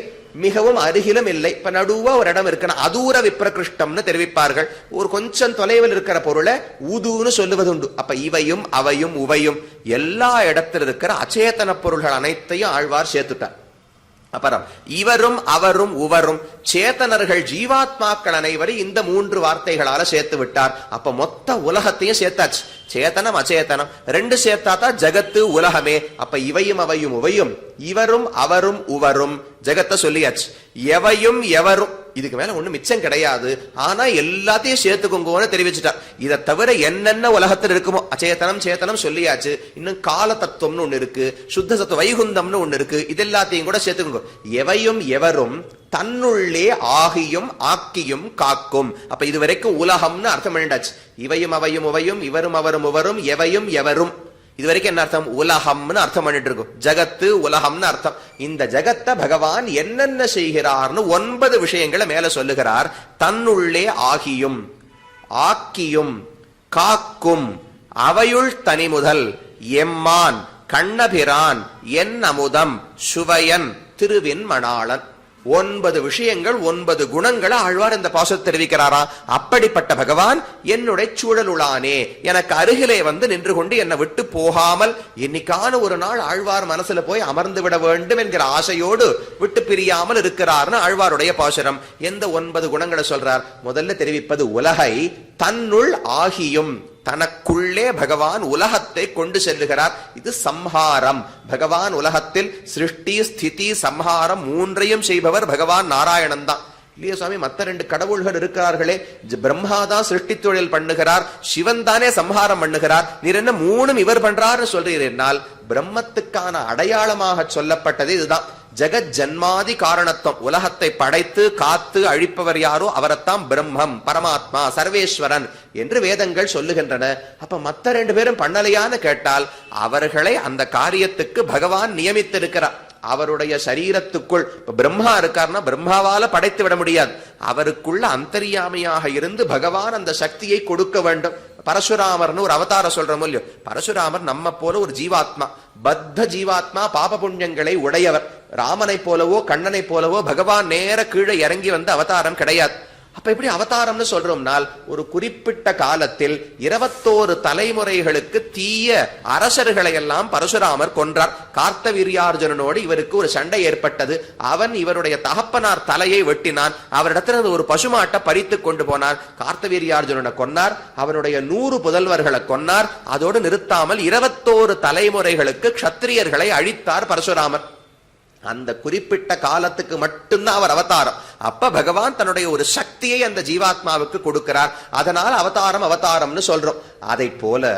மிகவும் அருகிலும் இல்லை, இப்ப நடுவா ஒரு இடம் இருக்குன்னா அதூர விப்ரகிருஷ்டம்னு தெரிவிப்பார்கள். ஒரு கொஞ்சம் தொலைவில் இருக்கிற பொருளை உதுன்னு சொல்லுவது உண்டு. அப்ப இவையும் அவையும் உவையும் எல்லா இடத்துல இருக்கிற அச்சேதன பொருள்கள் அனைத்தையும் ஆழ்வார் சேர்த்துட்டார். அப்புறம் இவரும் அவரும் உவரும், சேத்தனர்கள் ஜீவாத்மாக்கள் அனைவரும் இந்த 3 வார்த்தைகளால சேர்த்து விட்டார். அப்ப மொத்த உலகத்தையும் சேர்த்தாச்சு. சேத்தனம் அச்சேதனம் ரெண்டு சேர்த்தாதான் ஜகத்து உலகமே. அப்ப இவையும் அவையும் உவையும், இவரும் அவரும் உவரும், ஜகத்தை சொல்லியாச்சு. எவையும் எவரும், இதுக்கு மேல ஒண்ணு மிச்சம் கிடையாது. ஆனா எல்லாத்தையும் சேர்த்துக்கோங்கன்னு தெரிவிச்சுட்டார். இதை தவிர என்னென்ன உலகத்தில் இருக்குமோ அச்சேதனம் சேத்தனம் சொல்லியாச்சு. இன்னும் கால தத்துவம்னு ஒண்ணு இருக்கு, சுத்த சத்துவ வைகுந்தம்னு ஒண்ணு இருக்கு. இது எல்லாத்தையும் கூட சேர்த்துக்கோங்க. எவையும் எவரும் தன்னுள்ளே ஆகியும் ஆக்கியும் காக்கும். அப்ப இதுவரைக்கும் உலகம்னு அர்த்தம் பண்ணிட்டாச்சு. இவையும் அவையும் உவையும், இவரும் அவரும் உவரும், எவையும் எவரும், இது வரைக்கும் என்ன அர்த்தம்? உலகம்னு அர்த்தம் பண்ணிட்டு இருக்கும். ஜகத்து உலகம்னு அர்த்தம். இந்த ஜகத்தை பகவான் என்னென்ன செய்கிறார்னு 9 விஷயங்களை மேல சொல்லுகிறார். தன்னுள்ளே ஆகியும் ஆக்கியும் காக்கும், அவையுள் தனி முதல் எம்மான் கண்ணபிரான் என் அமுதம் சுவையன் திருவின் மணாளன். 9 விஷயங்கள், 9 குணங்களை ஆழ்வார் இந்த பாசத்தை தெரிவிக்கிறாரா. அப்படிப்பட்ட பகவான் என்னுடைய சூழலுளானே, எனக்கு அருகிலே வந்து நின்று கொண்டு என்னை விட்டு போகாமல் இன்னைக்கான ஒரு நாள் ஆழ்வார் மனசுல போய் அமர்ந்து விட வேண்டும் என்கிற ஆசையோடு விட்டு பிரியாமல் இருக்கிறார்னு ஆழ்வாருடைய பாசுரம். எந்த 9 குணங்களை சொல்றார்? முதல்ல தெரிவிப்பது உலகை தன்னுள் ஆகியும், தனக்குள்ளே பகவான் உலகத்தை கொண்டு செல்லுகிறார். இது சம்ஹாரம். பகவான் உலகத்தில் சிருஷ்டி ஸ்திதி சம்ஹாரம் மூன்றையும் செய்பவர் பகவான் நாராயணன் தான். இல்லையா சுவாமி? மத்த 2 கடவுள்கள் இருக்கிறார்களே, பிரம்மாதான் சிருஷ்டி தொழில் பண்ணுகிறார், சிவன் தானே சம்ஹாரம் பண்ணுகிறார், நீர் என்ன 3 இவர் பண்றாரு சொல்றீர்கள்? பிரம்மத்துக்கான அடையாளமாக சொல்லப்பட்டது இதுதான். ஜெகத் ஜன்மாதி காரணத்துவம். உலகத்தை படைத்து காத்து அழிப்பவர் யாரோ அவரைத்தான் பிரம்மம், பரமாத்மா, சர்வேஸ்வரன் என்று வேதங்கள் சொல்லுகின்றன. அப்ப மத்த 2 பேரும் பண்ணலையான்னு கேட்டால் அவர்களை அந்த காரியத்துக்கு பகவான் நியமித்திருக்கிறார். அவருடைய சரீரத்துக்குள் பிரம்மா இருக்கார்னா பிரம்மாவால படைத்து விட முடியாது. அவருக்குள்ள அந்தர்யாமியாக இருந்து பகவான் அந்த சக்தியை கொடுக்க வேண்டும். பரசுராமர்னு ஒரு அவதார சொல்றோம் இல்லையோ, பரசுராமர் நம்ம போல ஒரு ஜீவாத்மா, பத்த ஜீவாத்மா, பாப புண்ணியங்களை உடையவர். ராமனை போலவோ கண்ணனை போலவோ பகவான் நேர கீழே இறங்கி வந்த அவதாரம் கிடையாது. அப்ப எப்படி அவதாரம்னு சொல்றோம்னால், ஒரு குறிப்பிட்ட காலத்தில் 21 தலைமுறைகளுக்கு தீய அரசர்களை எல்லாம் பரசுராமர் கொன்றார். கார்த்தவீர்யார்ஜுனனோடு இவருக்கு ஒரு சண்டை ஏற்பட்டது. அவன் இவருடைய தகப்பனார் தலையை வெட்டினான். அவரிடத்துல ஒரு பசுமாட்டை பறித்து கொண்டு போனார். கார்த்தவீர்யார்ஜுனனை கொன்னார். அவனுடைய 100 புதல்வர்களை கொன்னார். அதோடு நிறுத்தாமல் 21 தலைமுறைகளுக்கு க்ஷத்திரியர்களை அழித்தார் பரசுராமர். அந்த குறிப்பிட்ட காலத்துக்கு மட்டும்தான் அவர் அவதாரம். அப்ப பகவான் தன்னுடைய ஒரு சக்தியை அந்த ஜீவாத்மாவுக்கு கொடுக்கிறார். அதனால் அவதாரம் அவதாரம்னு சொல்றோம். அதை போல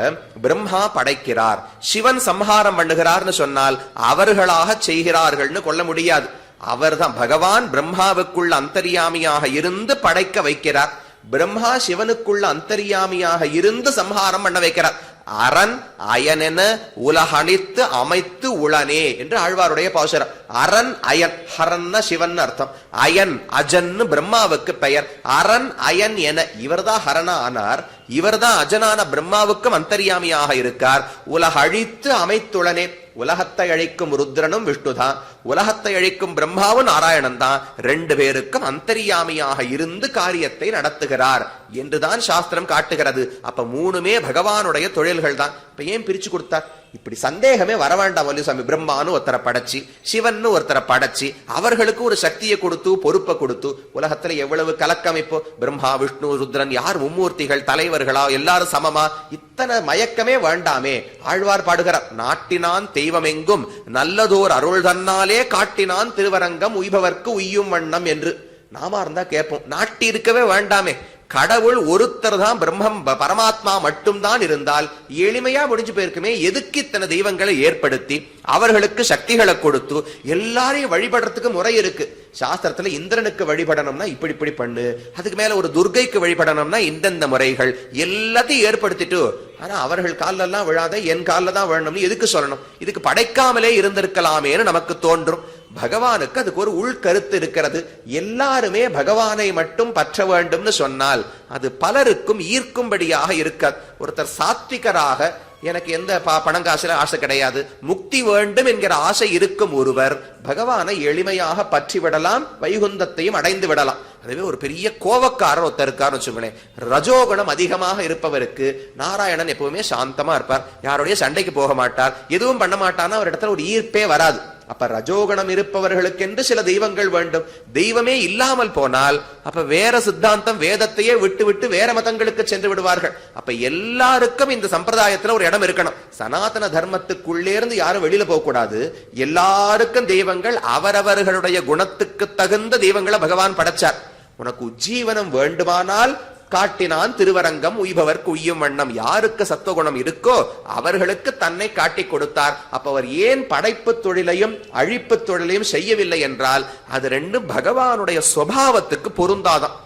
பிரம்மா படைக்கிறார், சிவன் சம்ஹாரம் பண்ணுகிறார்னு சொன்னால் அவர்களாக செய்கிறார்கள்னு கொள்ள முடியாது. அவர்தான் பகவான் பிரம்மாவுக்குள்ள அந்தர்யாமியாக இருந்து படைக்க வைக்கிறார். பிரம்மா சிவனுக்குள்ள அந்தர்யாமியாக இருந்து சம்ஹாரம் பண்ண வைக்கிறார். அரண் அயனென உலகணித்து அமைத்து உளனே என்று ஆழ்வாருடைய பாசுரம். அரண் அயன், ஹரன்ன சிவன் அர்த்தம், அயன் அஜன்னு பிரம்மாவுக்கு பெயர். அரண் அயன் என இவர்தான் ஹரணா ஆனார், இவர்தான் அஜனான பிரம்மாவுக்கும் அந்தர்யாமியாக இருக்கார். உலக அழித்து அமைத்துளனே, உலகத்தை அழிக்கும் ருத்ரனும் விஷ்ணுதான், உலகத்தை அழிக்கும் பிரம்மாவும் நாராயணன் தான். 2 பேருக்கும் அந்தர்யாமியாக இருந்து காரியத்தை நடத்துகிறார் என்றுதான் சாஸ்திரம் காட்டுகிறது. அப்ப 3மே பகவானுடைய தொழில்கள் தான். இப்ப ஏன் பிரிச்சு கொடுத்தார்? இப்படி சந்தேகமே வர வேண்டாம். வல்லுசாமி பிரம்மான்னு ஒருத்தரை படைச்சி, சிவன் ஒருத்தரை படைச்சி, அவர்களுக்கு ஒரு சக்தியை கொடுத்து பொறுப்பை கொடுத்து, உலகத்துல எவ்வளவு கலக்கம். இப்போ பிரம்மா விஷ்ணு ருத்ரன் யார் மும்மூர்த்திகள், தலைவர்களா, எல்லாரும் சமமா? இத்தனை மயக்கமே வேண்டாமே. ஆழ்வார் பாடுகிறார், நாட்டினான் தெய்வமெங்கும் நல்லதோர் அருள் தன்னாலே காட்டினான் திருவரங்கம் உய்பவர்க்கு உய்யும் வண்ணம் என்று. நாம இருந்தா கேட்போம், நாட்டி இருக்கவே வேண்டாமே. கடவுள் ஒருத்தர் தான், பிரம்மம் பரமாத்மா மட்டும்தான் இருந்தால் எளிமையா முடிஞ்சு போயிருக்குமே. எதுக்கு இத்தனை தெய்வங்களை ஏற்படுத்தி அவர்களுக்கு சக்திகளை கொடுத்து எல்லாரையும் வழிபடுறதுக்கு முறை இருக்கு. சாஸ்திரத்துல இந்திரனுக்கு வழிபடணும்னா இப்படி இப்படி பண்ணு, அதுக்கு மேல ஒரு துர்கைக்கு வழிபடணும்னா இந்தந்த முறைகள் எல்லாத்தையும் ஏற்படுத்திட்டு, ஆனா அவர்கள் காலில் எல்லாம் விழாத என் காலில் தான் விழணும்னு எதுக்கு சொல்லணும்? இதுக்கு படைக்காமலே இருந்திருக்கலாமேன்னு நமக்கு தோன்றும். பகவானுக்கு அதுக்கு ஒரு உள்கருத்து இருக்கிறது. எல்லாருமே பகவானை மட்டும் பற்ற வேண்டும்னு சொன்னால் அது பலருக்கும் ஈர்க்கும்படியாக இருக்காது. ஒருத்தர் சாத்விகராக எனக்கு எந்த பணங்காசுல ஆசை கிடையாது, முக்தி வேண்டும் என்கிற ஆசை இருக்கும் ஒருவர் பகவானை எளிமையாக பற்றி விடலாம், வைகுந்தத்தையும் அடைந்து விடலாம். அதுவே ஒரு பெரிய கோவக்காரர் ஒருத்தர் இருக்காருன்னு வச்சுக்கோங்களேன், ரஜோகுணம் அதிகமாக இருப்பவருக்கு நாராயணன் எப்பவுமே சாந்தமா இருப்பார், யாருடைய சண்டைக்கு போக மாட்டார், எதுவும் பண்ண மாட்டார்னா ஒரு இடத்துல ஒரு ஈர்ப்பே வராது. அப்ப ரஜோகுணம் இருப்பவர்களுக்கென்று சில தெய்வங்கள் வேண்டும். தெய்வமே இல்லாமல் போனால் அப்ப வேற சித்தாந்தம் வேதத்தையே விட்டு விட்டு வேற மதங்களுக்கு சென்று விடுவார்கள். அப்ப எல்லாருக்கும் இந்த சம்பிரதாயத்துல ஒரு இடம் இருக்கணும். சனாதன தர்மத்துக்குள்ளே இருந்து யாரும் வெளியில போக கூடாது. எல்லாருக்கும் தெய்வங்கள் அவரவர்களுடைய குணத்துக்கு தகுந்த தெய்வங்களை பகவான் படைச்சார். உனக்கு உஜ்ஜீவனம் வேண்டுமானால் காட்டினான் திருவரங்கம் உய்பவர்க்கு உய்யும் வண்ணம். யாருக்கு சத்துவகுணம் இருக்கோ அவர்களுக்கு தன்னை காட்டி கொடுத்தார். அப்ப அவர் ஏன் படைப்பு தொழிலையும் அழிப்பு தொழிலையும் செய்யவில்லை என்றால் அது ரெண்டும் பகவானுடைய சுபாவத்துக்கு பொருந்தாதான்.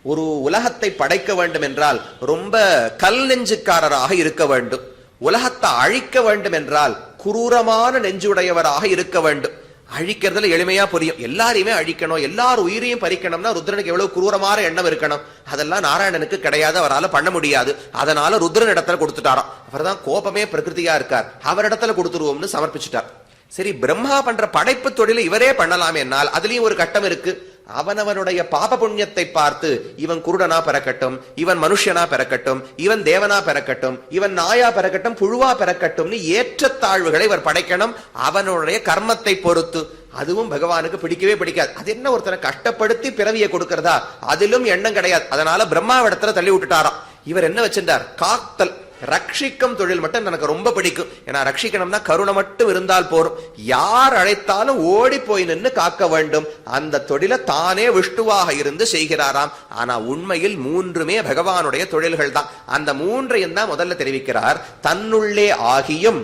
ஒரு உலகத்தை படைக்க வேண்டும் என்றால் ரொம்ப கல் நெஞ்சுக்காரராக இருக்க வேண்டும். உலகத்தை அழிக்க வேண்டும் என்றால் குரூரமான நெஞ்சுடையவராக இருக்க வேண்டும். அழிக்கிறதுல எளிமையா புரியும். எல்லாரையுமே அழிக்கணும், எல்லார் உயிரையும் பறிக்கணும்னா ருத்ரனுக்கு எவ்வளவு குரூரமான எண்ணம் இருக்கணும். அதெல்லாம் நாராயணனுக்கு கிடையாது, அவரால் பண்ண முடியாது. அதனால ருத்ரன் இடத்துல கொடுத்துட்டாராம். அவர்தான் கோபமே பிரகிருதியா இருக்கார், அவரிடத்துல கொடுத்துருவோம்னு சமர்ப்பிச்சுட்டார். சரி, பிரம்மா பண்ற படைப்பு தொழிலை இவரே பண்ணலாமே என்னால் அதுலயும் ஒரு கட்டம் இருக்கு. அவனவனுடைய பாப புண்ணியத்தை பார்த்து இவன் குருடனா பிறக்கட்டும், இவன் மனுஷனா பிறக்கட்டும், இவன் தேவனா பிறக்கட்டும், இவன் நாயா பிறக்கட்டும், புழுவா பிறக்கட்டும், ஏற்றத்தாழ்வுகளை இவர் படைக்கணும் அவனுடைய கர்மத்தை பொறுத்து. அதுவும் பகவானுக்கு பிடிக்கவே பிடிக்காது. அது என்ன ஒருத்தனை கஷ்டப்படுத்தி பிறவியை கொடுக்கிறதா, அதிலும் எண்ணம் கிடையாது. அதனால பிரம்மாவிடத்துல தள்ளி விட்டுட்டாராம். இவர் என்ன வச்சிருந்தார், காத்தல் ரட்சிக்கும் தொழில் மட்டும் எனக்கு ரொம்ப பிடிக்கும். ஏன்னா ரட்சிக்கணும்னா கருணை மட்டும் இருந்தால் போரும். யார் அழைத்தாலும் ஓடி போய் நின்று காக்க வேண்டும். அந்த தொழிலை தானே விஷ்ணுவாக இருந்து செய்கிறாராம். ஆனா உண்மையில் மூன்றுமே பகவானுடைய தொழில்கள் தான். அந்த மூன்றையும் தான் முதல்ல தெரிவிக்கிறார். தன்னுள்ளே ஆகியும்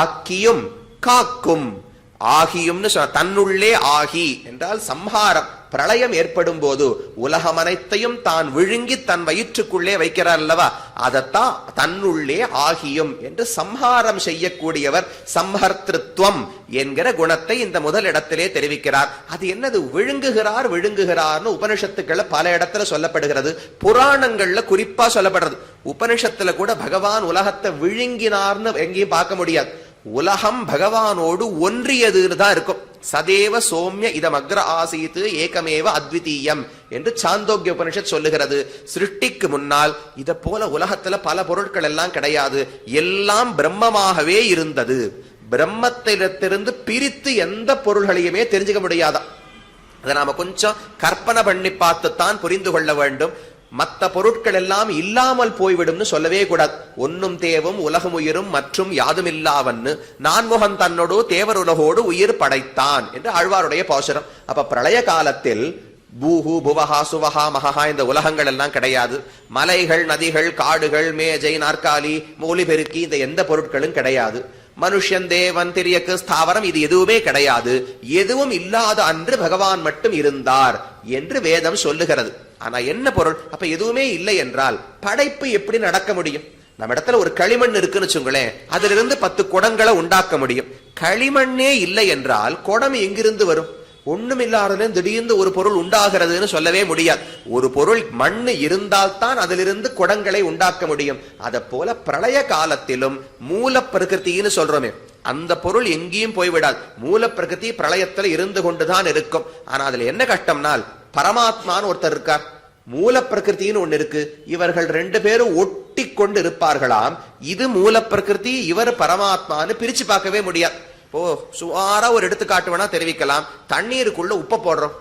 ஆக்கியும் காக்கும். ஆகியும்னு சொன்ன, தன்னுள்ளே ஆகி என்றால் சம்ஹாரம், பிரளயம் ஏற்படும் போது உலகம் அனைத்தையும் தான் விழுங்கி தன் வயிற்றுக்குள்ளே வைக்கிறார் அல்லவா, அதத்தான் தன்னுள்ளே ஆகியும் என்று சம்ஹாரம் செய்யக்கூடியவர். சம்ஹர்த்திருவம் என்கிற குணத்தை இந்த முதல் இடத்திலே தெரிவிக்கிறார். அது என்னது, விழுங்குகிறார் விழுங்குகிறார்னு உபனிஷத்துக்களை பல இடத்துல சொல்லப்படுகிறது, புராணங்கள்ல குறிப்பா சொல்லப்படுறது. உபனிஷத்துல கூட பகவான் உலகத்தை விழுங்கினார்னு எங்கேயும் பார்க்க முடியாது. உலகம் பகவானோடு ஒன்றியதுன்னு தான் இருக்கும். சதேவ சோம்ய இதம் அக்ர ஆசீத்து ஏகமேவ அத்விதீயம் என்று சாந்தோக்கிய உபனிஷத் சொல்லுகிறது. சிருஷ்டிக்கு முன்னால் இத போல உலகத்துல பல பொருட்கள் எல்லாம் கிடையாது, எல்லாம் பிரம்மமாகவே இருந்தது. பிரம்மத்திலிருந்து பிரித்து எந்த பொருள்களையுமே தெரிஞ்சுக்க முடியாதான். அதை நாம கொஞ்சம் கற்பனை பண்ணி பார்த்துத்தான் புரிந்து கொள்ள வேண்டும். மற்ற பொருட்கள் எல்லாம் இல்லாமல் போய்விடும் சொல்லவே கூடாது. ஒன்னும் தேவும் உலகம் உயிரும் மற்றும் யாதுமில்லாவன்னு நான்முகன் தன்னோடு தேவர் உலகோடு உயிர் படைத்தான் என்று ஆழ்வாருடைய பாசுரம். அப்ப பிரளய காலத்தில் பூஹு புவஹா சுவஹா மகஹா இந்த உலகங்கள் எல்லாம் கிடையாது. மலைகள், நதிகள், காடுகள், மேஜை, நாற்காலி, மூலி பெருக்கி இந்த எந்த பொருட்களும் கிடையாது. மனுஷன், தேவன், திரியக்கு, ஸ்தாவரம் இது எதுவுமே கிடையாது. எதுவும் இல்லாத அன்று பகவான் மட்டும் இருந்தார் என்று வேதம் சொல்லுகிறது. ஆனா என்ன பொருள், அப்ப எதுவுமே இல்லை என்றால் படைப்பு எப்படி நடக்க முடியும்? நம்ம இடத்துல ஒரு களிமண் இருக்குன்னு வச்சுங்களேன், அதுல இருந்து 10 குடங்களை உண்டாக்க முடியும். களிமண்ணே இல்லை என்றால் குடம் எங்கிருந்து வரும்? ஒண்ணும் இல்லாத திடீர்னு ஒரு பொருள் உண்டாகிறதுன்னு சொல்லவே முடியாது. ஒரு பொருள் மண்ணு இருந்தால்தான் அதிலிருந்து குடங்களை உண்டாக்க முடியும். அத போல பிரளய காலத்திலும் மூல பிரகிருத்தின்னு சொல்றோமே, அந்த பொருள் எங்கேயும் போய்விடாது. மூல பிரகிருதி பிரளயத்துல இருந்து கொண்டுதான் இருக்கும். ஆனா அதுல என்ன கஷ்டம்னால், பரமாத்மான்னு ஒருத்தர் இருக்கார், மூல பிரகிருத்தின்னு ஒண்ணு இருக்கு. இவர்கள் 2 பேரும் ஒட்டி கொண்டு இருப்பார்களாம். இது மூல பிரகிருதி, இவர் பரமாத்மான்னு பிரிச்சு பார்க்கவே முடியாது. இப்போ சுவாரா ஒரு எடுத்துக்காட்டு வேணா தெரிவிக்கலாம். தண்ணீருக்குள்ள உப்பை போடுறோம்,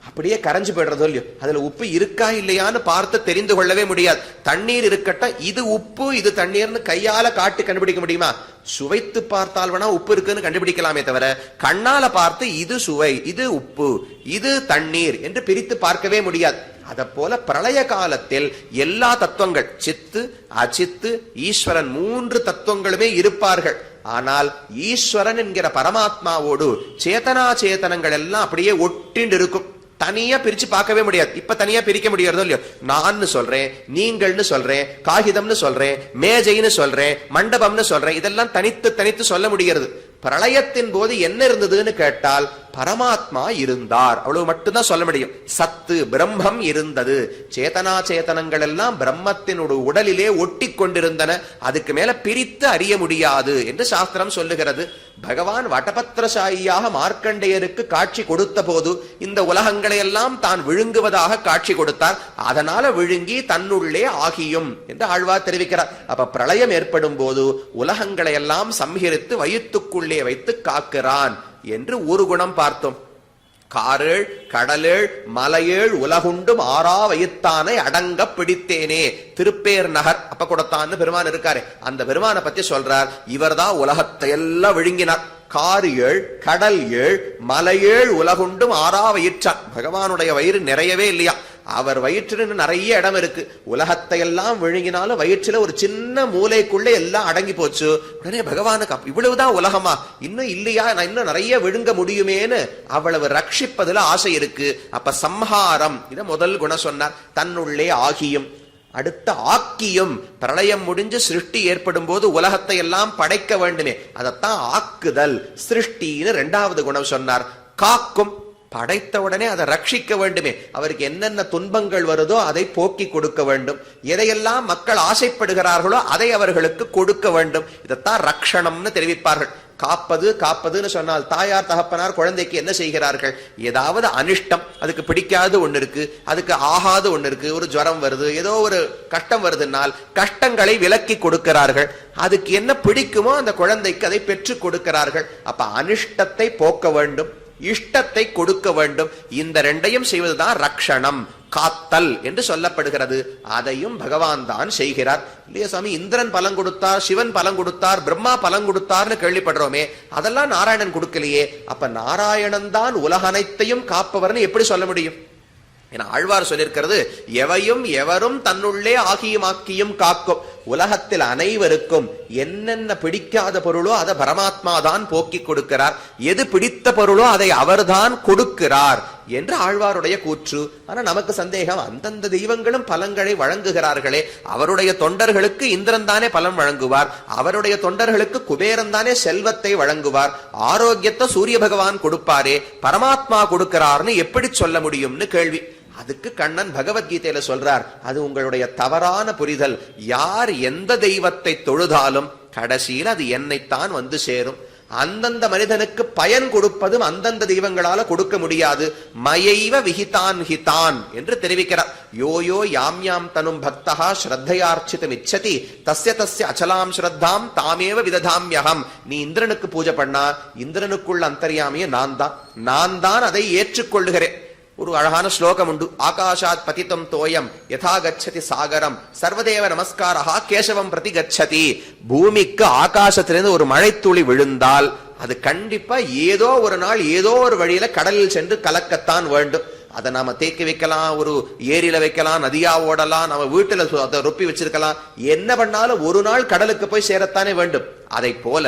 அப்படியே கரைஞ்சு போயிடுறதோ இல்லையோ, அதுல உப்பு இருக்கா இல்லையான்னு பார்த்து தெரிந்து கொள்ளவே முடியாது. தண்ணீர் இருக்கட்டும், இது உப்பு இது தண்ணீர்னு கையால காட்டி கண்டுபிடிக்க முடியுமா? சுவைத்து பார்த்தால் வேணா உப்பு இருக்குன்னு கண்டுபிடிக்கலாமே தவிர கண்ணால பார்த்து இது சுவை, இது உப்பு, இது தண்ணீர் என்று பிரித்து பார்க்கவே முடியாது. அத போல பிரளய காலத்தில் எல்லா தத்துவங்கள், சித்து, அச்சித்து, ஈஸ்வரன் 3 தத்துவங்களுமே இருப்பார்கள். ஆனால் ஈஸ்வரன் என்கிற பரமாத்மாவோடு சேதனா சேதனங்கள் எல்லாம் அப்படியே ஒட்டிண்டு இருக்கும். தனியா பிரிச்சு பார்க்கவே முடியாது. இப்ப தனியா பிரிக்க முடியறதோ இல்லையோ, நான் சொல்றேன், நீங்கள்னு சொல்றேன், காகிதம்னு சொல்றேன், மேஜைன்னு சொல்றேன், மண்டபம்னு சொல்றேன், இதெல்லாம் தனித்து தனித்து சொல்ல முடிகிறது. பிரளயத்தின் போது என்ன இருந்ததுன்னு கேட்டால் பரமாத்மா இருந்தார், அவ்வளவு மட்டும்தான் சொல்ல முடியும். சத்து பிரம்மம் இருந்தது, சேதனா சேதனங்கள் எல்லாம் பிரம்மத்தினுடைய உடலிலே ஒட்டி கொண்டிருந்தன, அதுக்கு மேல பிரித்து அறிய முடியாது என்று சாஸ்திரம் சொல்லுகிறது. பகவான் வடபத்திரசாயியாக மார்க்கண்டேயருக்கு காட்சி கொடுத்த போது இந்த உலகங்களை எல்லாம் தான் விழுங்குவதாக காட்சி கொடுத்தார். அதனால விழுங்கி தன்னுள்ளே ஆகியும் என்று ஆழ்வார் தெரிவிக்கிறார். அப்ப பிரளயம் ஏற்படும் போது உலகங்களை எல்லாம் சம்ஹரித்து வயிற்றுக்குள்ளே வைத்து காக்கிறான் என்று ஒரு குணம் பார்த்தோம். காரேள் கடலேள் மலையேள் உலகுண்டும் ஆறா வயித்தானை அடங்க பிடித்தேனே, திருப்பேர் நகர் அப்ப கொடுத்தான்னு பெருமான் இருக்காரு, அந்த பெருமானை பத்தி சொல்றார். இவர்தான் உலகத்தை எல்லாம் விழுங்கினார். காரு ஏழ் கடல் ஏழ் மலையேழ் உலகுண்டும் ஆறா வயிற்றான். பகவானுடைய வயிறு நிறையவே இல்லையா, அவர் வயிற்றுன்னு நிறைய இடம் இருக்கு. உலகத்தை எல்லாம் விழுங்கினாலும் வயிற்றுல ஒரு சின்ன மூலைக்குள்ள எல்லாம் அடங்கி போச்சு. உடனே பகவானுக்கு இவ்வளவுதான் உலகமா, இன்னும் இல்லையா, நான் இன்னும் நிறைய விழுங்க முடியுமேன்னு அவ்வளவு ரட்சிப்பதுல ஆசை இருக்கு. அப்ப சம்ஹாரம் இத முதல் குணம் சொன்னார். தன்னுள்ளே ஆகியும், அடுத்த ஆக்கியும். பிரளயம் முடிஞ்சு சிருஷ்டி ஏற்படும் போது உலகத்தை எல்லாம் படைக்க வேண்டுமே, அதத்தான் ஆக்குதல் சிருஷ்டின்னு இரண்டாவது குணம் சொன்னார். காக்கும், படைத்த உடனே அதை ரட்சிக்க வேண்டுமே, அவருக்கு என்னென்ன துன்பங்கள் வருதோ அதை போக்கி கொடுக்க வேண்டும், எதையெல்லாம் மக்கள் ஆசைப்படுகிறார்களோ அதை அவர்களுக்கு கொடுக்க வேண்டும். இதைத்தான் ரக்ஷணம்னு தெரிவிப்பார்கள். காப்பது காப்பதுன்னு சொன்னால் தாயார் தகப்பனார் குழந்தைக்கு என்ன செய்கிறார்கள், ஏதாவது அனிஷ்டம், அதுக்கு பிடிக்காது ஒண்ணு இருக்கு, அதுக்கு ஆகாது ஒண்ணு இருக்கு, ஒரு ஜுரம் வருது, ஏதோ ஒரு கஷ்டம் வருதுன்னால் கஷ்டங்களை விலக்கி கொடுக்கிறார்கள். அதுக்கு என்ன பிடிக்குமோ அந்த குழந்தைக்கு அதை பெற்று கொடுக்கிறார்கள். அப்ப அனிஷ்டத்தை போக்க வேண்டும், இஷ்டத்தை கொடுக்க வேண்டும். இந்த ரெண்டையும் செய்வதுதான் ரக்ஷணம், காத்தல் என்று சொல்லப்படுகிறது. அதையும் பகவான் தான் செய்கிறார். இல்லையா சாமி, இந்திரன் பலம் கொடுத்தார், சிவன் பலம் கொடுத்தார், பிரம்மா பலம் கொடுத்தார்னு கேள்விப்படுறோமே, அதெல்லாம் நாராயணன் கொடுக்கலையே. அப்ப நாராயணன் தான் உலகனைத்தையும் காப்பவர்னு எப்படி சொல்ல முடியும்? என ஆழ்வார் சொல்லியிருக்கிறது, எவையும் எவரும் தன்னுள்ளே ஆகியும் ஆக்கியும் காக்கும். உலகத்தில் அனைவருக்கும் என்னென்ன பிடிக்காத பொருளோ அதை பரமாத்மா தான் போக்கி கொடுக்கிறார், எது பிடித்த பொருளோ அதை அவர்தான் கொடுக்கிறார் என்று ஆழ்வாருடைய கூற்று. ஆனா நமக்கு சந்தேகம், அந்தந்த தெய்வங்களும் பலன்களை வழங்குகிறார்களே, அவருடைய தொண்டர்களுக்கு இந்திரன் தானே பலன் வழங்குவார், அவருடைய தொண்டர்களுக்கு குபேரன் தானே செல்வத்தை வழங்குவார், ஆரோக்கியத்தை சூரிய பகவான் கொடுப்பாரே, பரமாத்மா கொடுக்கிறார்னு எப்படி சொல்ல முடியும்னு கேள்வி. அதுக்கு கண்ணன் பகவத்கீதையில சொல்றார், அது உங்களுடைய தவறான புரிதல். யார் எந்த தெய்வத்தை தொழுதாலும் கடைசியில் அது என்னைத்தான் வந்து சேரும். அந்தந்த மனிதனுக்கு பயன் கொடுப்பதும் அந்தந்த தெய்வங்களால கொடுக்க முடியாது. மயைவ விஹிதான் ஹிதான் என்று தெரிவிக்கிறார். யோயோ யாம் யாம் தனும் பக்தா ஸ்ரத்தையார்ச்சிதம் இச்சதி தஸ்ய தஸ்ய அச்சலாம் ஸ்ரத்தாம் தாமேவ விததாம்யகம். நீ இந்திரனுக்கு பூஜை பண்ணா இந்திரனுக்குள்ள அந்தர்யாமிய நான் தான் அதை ஏற்றுக்கொள்ளுகிறேன். ஒரு அழகான ஸ்லோகம் உண்டு, ஆகாஷாத் பதிதம் தோயம் யதா கச்சதி சாகரம் சர்வதேவ நமஸ்காரஹா கேசவம் பிரதி கச்சதி. பூமிக்கு ஆகாசத்திலிருந்து ஒரு மழைத்துளி விழுந்தால் அது கண்டிப்பா ஏதோ ஒரு நாள் ஏதோ ஒரு வழியில கடலில் சென்று கலக்கத்தான் வேண்டும். அதை நாம தேக்கி வைக்கலாம், ஒரு ஏரியில வைக்கலாம், நதியா ஓடலாம், நம்ம வீட்டுல அதை ரொப்பி வச்சிருக்கலாம், என்ன பண்ணாலும் ஒரு நாள் கடலுக்கு போய் சேரத்தானே வேண்டும். அதை போல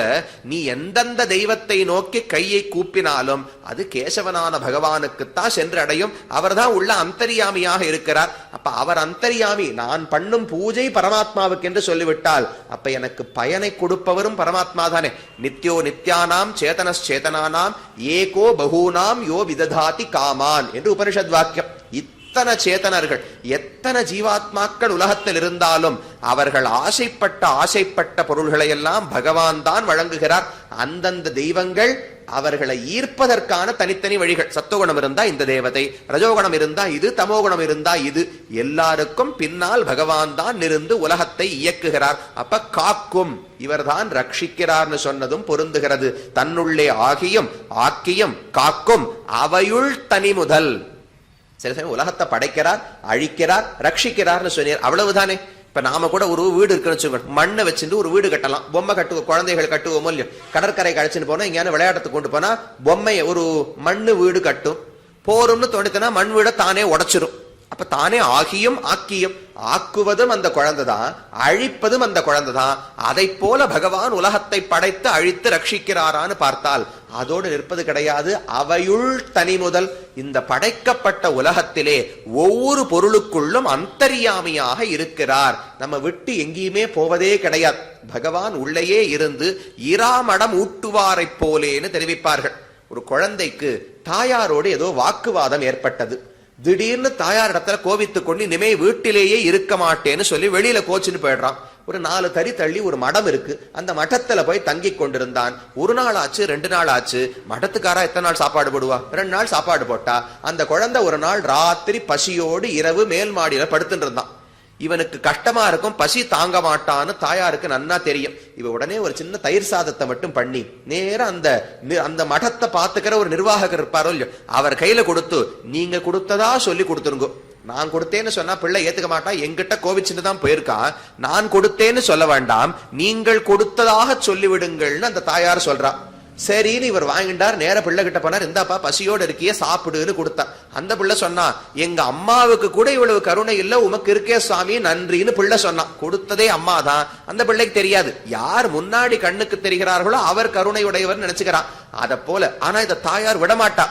நீ எந்தெந்த தெய்வத்தை நோக்கி கையை கூப்பினாலும் அது கேசவனான பகவானுக்குத்தான் சென்றடையும். அவர் தான் உள்ள அந்தர்யாமியாக இருக்கிறார். அப்ப அவர் அந்தர்யாமி, நான் பண்ணும் பூஜை பரமாத்மாவுக்கு என்று சொல்லிவிட்டால் அப்ப எனக்கு பயனை கொடுப்பவரும் பரமாத்மா தானே. நித்யோ நித்யானாம் சேதனச்சேதனானாம் ஏகோ பகூனாம் யோ விததாதி காமான் என்று உபனிஷத் வாக்கியம். எத்தனை சேத்தனர்கள், எத்தனை ஜீவாத்மாக்கள் உலகத்தில் இருந்தாலும் அவர்கள் ஆசைப்பட்ட பொருள்களை எல்லாம் பகவான் தான் வழங்குகிறார். அந்தந்த தெய்வங்கள் அவர்களை ஈர்ப்பதற்கான தனித்தனி வழிகள். சத்துவகுணம் இருந்தா இந்த தேவதை, ரஜோகுணம் இருந்தா இது, தமோகுணம் இருந்தா இது, எல்லாருக்கும் பின்னால் பகவான் தான் இருந்து உலகத்தை இயக்குகிறார். அப்ப காக்கும், இவர்தான் ரட்சிக்கிறார்னு சொன்னதும் பொருந்துகிறது. தன்னுள்ளே ஆகியும் ஆக்கியும் காக்கும் அவையுள் தனி முதல். சில சமயம் உலகத்தை படைக்கிறார், அழிக்கிறார், ரட்சிக்கிறார்னு சொன்னார், அவ்வளவுதானே. இப்ப நாம கூட ஒரு வீடு இருக்குன்னு வச்சுக்கோங்க, மண்ணை வச்சுட்டு ஒரு வீடு கட்டலாம், பொம்மை கட்டுவோம், குழந்தைகள் கட்டுவோமோ இல்லையோ. கடற்கரை கழிச்சுன்னு போனா இங்கேயான விளையாட்டத்துக்கு கொண்டு போனா பொம்மையை ஒரு மண்ணு வீடு கட்டும், போரும்னு தோணித்தனா மண் வீட தானே உடைச்சிரும். அப்ப தானே ஆகியும் ஆக்கியும், ஆக்குவதும் அந்த குழந்தைதான், அழிப்பதும் அந்த குழந்தைதான். அதை போல பகவான் உலகத்தை படைத்து அழித்து ரட்சிக்கிறாரான்னு பார்த்தால் அதோடு நிற்பது கிடையாது. அவையுள் தனி முதல். இந்த படைக்கப்பட்ட உலகத்திலே ஒவ்வொரு பொருளுக்குள்ளும் அந்தர்யாமியாக இருக்கிறார். நம்ம விட்டு எங்கேயுமே போவதே கிடையாது. பகவான் உள்ளேயே இருந்து இராமடம் ஊட்டுவாரை போலேன்னு தெரிவிப்பார்கள். ஒரு குழந்தைக்கு தாயாரோடு ஏதோ வாக்குவாதம் ஏற்பட்டது. திடீர்னு தாயார் இடத்துல கோவித்துக் கொண்டு இனிமே வீட்டிலேயே இருக்க மாட்டேன்னு சொல்லி வெளியில கோச்சுன்னு போயிடுறான். ஒரு 4 தறி தள்ளி ஒரு மடம் இருக்கு, அந்த மடத்துல போய் தங்கி கொண்டிருந்தான். 1 நாள் ஆச்சு, 2 நாள் ஆச்சு. மடத்துக்காரா எத்தனை நாள் சாப்பாடு போடுவா? 2 நாள் சாப்பாடு போட்டா. அந்த குழந்தை ஒரு நாள் ராத்திரி பசியோடு இரவு மேல் மாடியில படுத்துட்டு இருந்தான். இவனுக்கு கஷ்டமா இருக்கும், பசி தாங்க மாட்டான்னு தாயாருக்கு நன்னா தெரியும். இவ உடனே ஒரு சின்ன தயிர் சாதத்தை மட்டும் பண்ணி நேரம் அந்த மடத்தை பாத்துக்கிற ஒரு நிர்வாகர் இருப்பாரோ இல்லையோ, அவர் கையில கொடுத்து, நீங்க கொடுத்ததா சொல்லி கொடுத்துருங்க. நான் கொடுத்தேன்னு சொன்னா பிள்ளை ஏத்துக்க மாட்டான், எங்கிட்ட கோவிச்சுட்டு தான் போயிருக்கான். நான் கொடுத்தேன்னு சொல்ல வேண்டாம், நீங்கள் கொடுத்ததாக சொல்லிவிடுங்கள்னு அந்த தாயார் சொல்றா. சரின்னு இவர் வாங்கிட்டார். நேர பிள்ளை கிட்ட போனார். இந்தாப்பா பசியோடு இருக்கிய சாப்பிடுன்னு கொடுத்தார். அந்த பிள்ளை சொன்னா, எங்க அம்மாவுக்கு கூட இவ்வளவு கருணை இல்ல, உமக்கு இருக்கே சுவாமி நன்றின்னு பிள்ளை சொன்னான். கொடுத்ததே அம்மா தான். அந்த பிள்ளைக்கு தெரியாது, யார் முன்னாடி கண்ணுக்கு தெரிகிறார்களோ அவர் கருணை உடையவர் நினைச்சுக்கிறான். அத போல ஆனா இந்த தாயார் விடமாட்டா.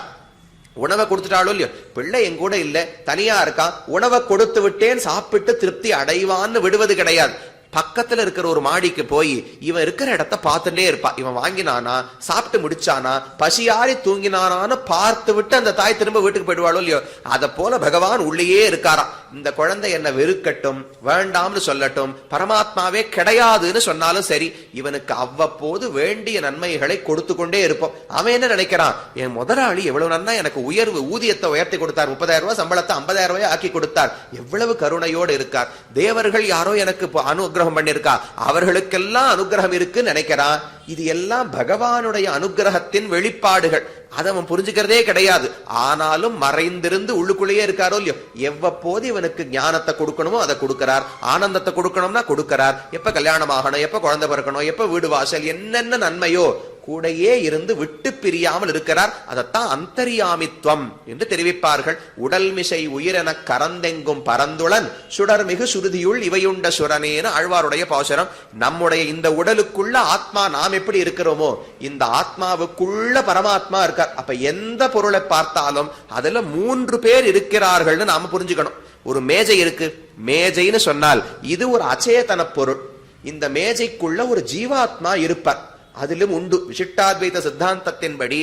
உணவை கொடுத்துட்டாலும் இல்லையோ, பிள்ளை என் கூட இல்ல, தனியா இருக்கான், உணவை கொடுத்து விட்டேன், சாப்பிட்டு திருப்தி அடைவான்னு விடுவது கிடையாது. பக்கத்துல இருக்கிற ஒரு மாடிக்கு போய் இவன் இருக்கிற இடத்த பார்த்துட்டே இருப்பா. இவன் வாங்கினானா, சாப்பிட்டு முடிச்சானா, பசியாரி தூங்கினானான்னு பார்த்து விட்டு அந்த தாய் திரும்ப வீட்டுக்கு போயிடுவாளோ இல்லையோ, அத போல பகவான் உள்ளேயே இருக்காராம். இந்த குழந்தை என்ன வெறுக்கட்டும், வேண்டாம்னு சொல்லட்டும், பரமாத்மாவே கிடையாதுன்னு சொன்னாலும் சரி, இவனுக்கு அவ்வப்போது வேண்டிய நன்மைகளை கொடுத்து கொண்டே இருப்போம். அவன் என்ன நினைக்கிறான், என் முதலாளி எவ்வளவு நன்னா எனக்கு உயர்வு ஊதியத்தை உயர்த்தி கொடுத்தார், 30,000 ரூபாய் சம்பளத்தை 50,000 ரூபாய் ஆக்கி கொடுத்தார், எவ்வளவு கருணையோடு இருக்கார். தேவர்கள் யாரோ எனக்கு அனுகிரகம் பண்ணிருக்கா, அவர்களுக்கெல்லாம் அனுகிரகம் இருக்குன்னு நினைக்கிறான். இது எல்லாம் பகவானுடைய அனுகிரகத்தின் வெளிப்பாடுகள். அதை அவன் புரிஞ்சுக்கிறதே கிடையாது. ஆனாலும் மறைந்திருந்து உள்ளுக்குள்ளேயே இருக்காரோ இல்லையோ, எவ்வப்போது இவனுக்கு ஞானத்தை கொடுக்கணுமோ அதை கொடுக்கிறார், ஆனந்தத்தை கொடுக்கணும்னா கொடுக்கிறார். எப்ப கல்யாணம் ஆகணும், எப்ப குழந்தை பிறக்கணும், எப்ப வீடு வாசல், என்னென்ன நன்மையோ கூடையே இருந்து விட்டு பிரியாமல் இருக்கிறார். அதத்தான் அந்தரியாமித்வம் என்று தெரிவிப்பார்கள். உடல் மிசை உயிரென கரந்தெங்கும் பரந்துளன் சுடர்மிகு சுருதியுள் இவையுண்ட சுரனேன்னு ஆழ்வாருடைய பாசுரம். நம்முடைய இந்த உடலுக்குள்ள ஆத்மா நாம் எப்படி இருக்கிறோமோ, இந்த ஆத்மாவுக்குள்ள பரமாத்மா இருக்கார். அப்ப எந்த பொருளை பார்த்தாலும் அதுல 3 பேர் இருக்கிறார்கள்னு நாம புரிஞ்சுக்கணும். ஒரு மேஜை இருக்கு, மேஜைன்னு சொன்னால் இது ஒரு அச்சேதன பொருள். இந்த மேஜைக்குள்ள ஒரு ஜீவாத்மா இருப்பார். அதிலும் உண்டு விசிஷ்டாத்வைத சித்தாந்தத்தின்படி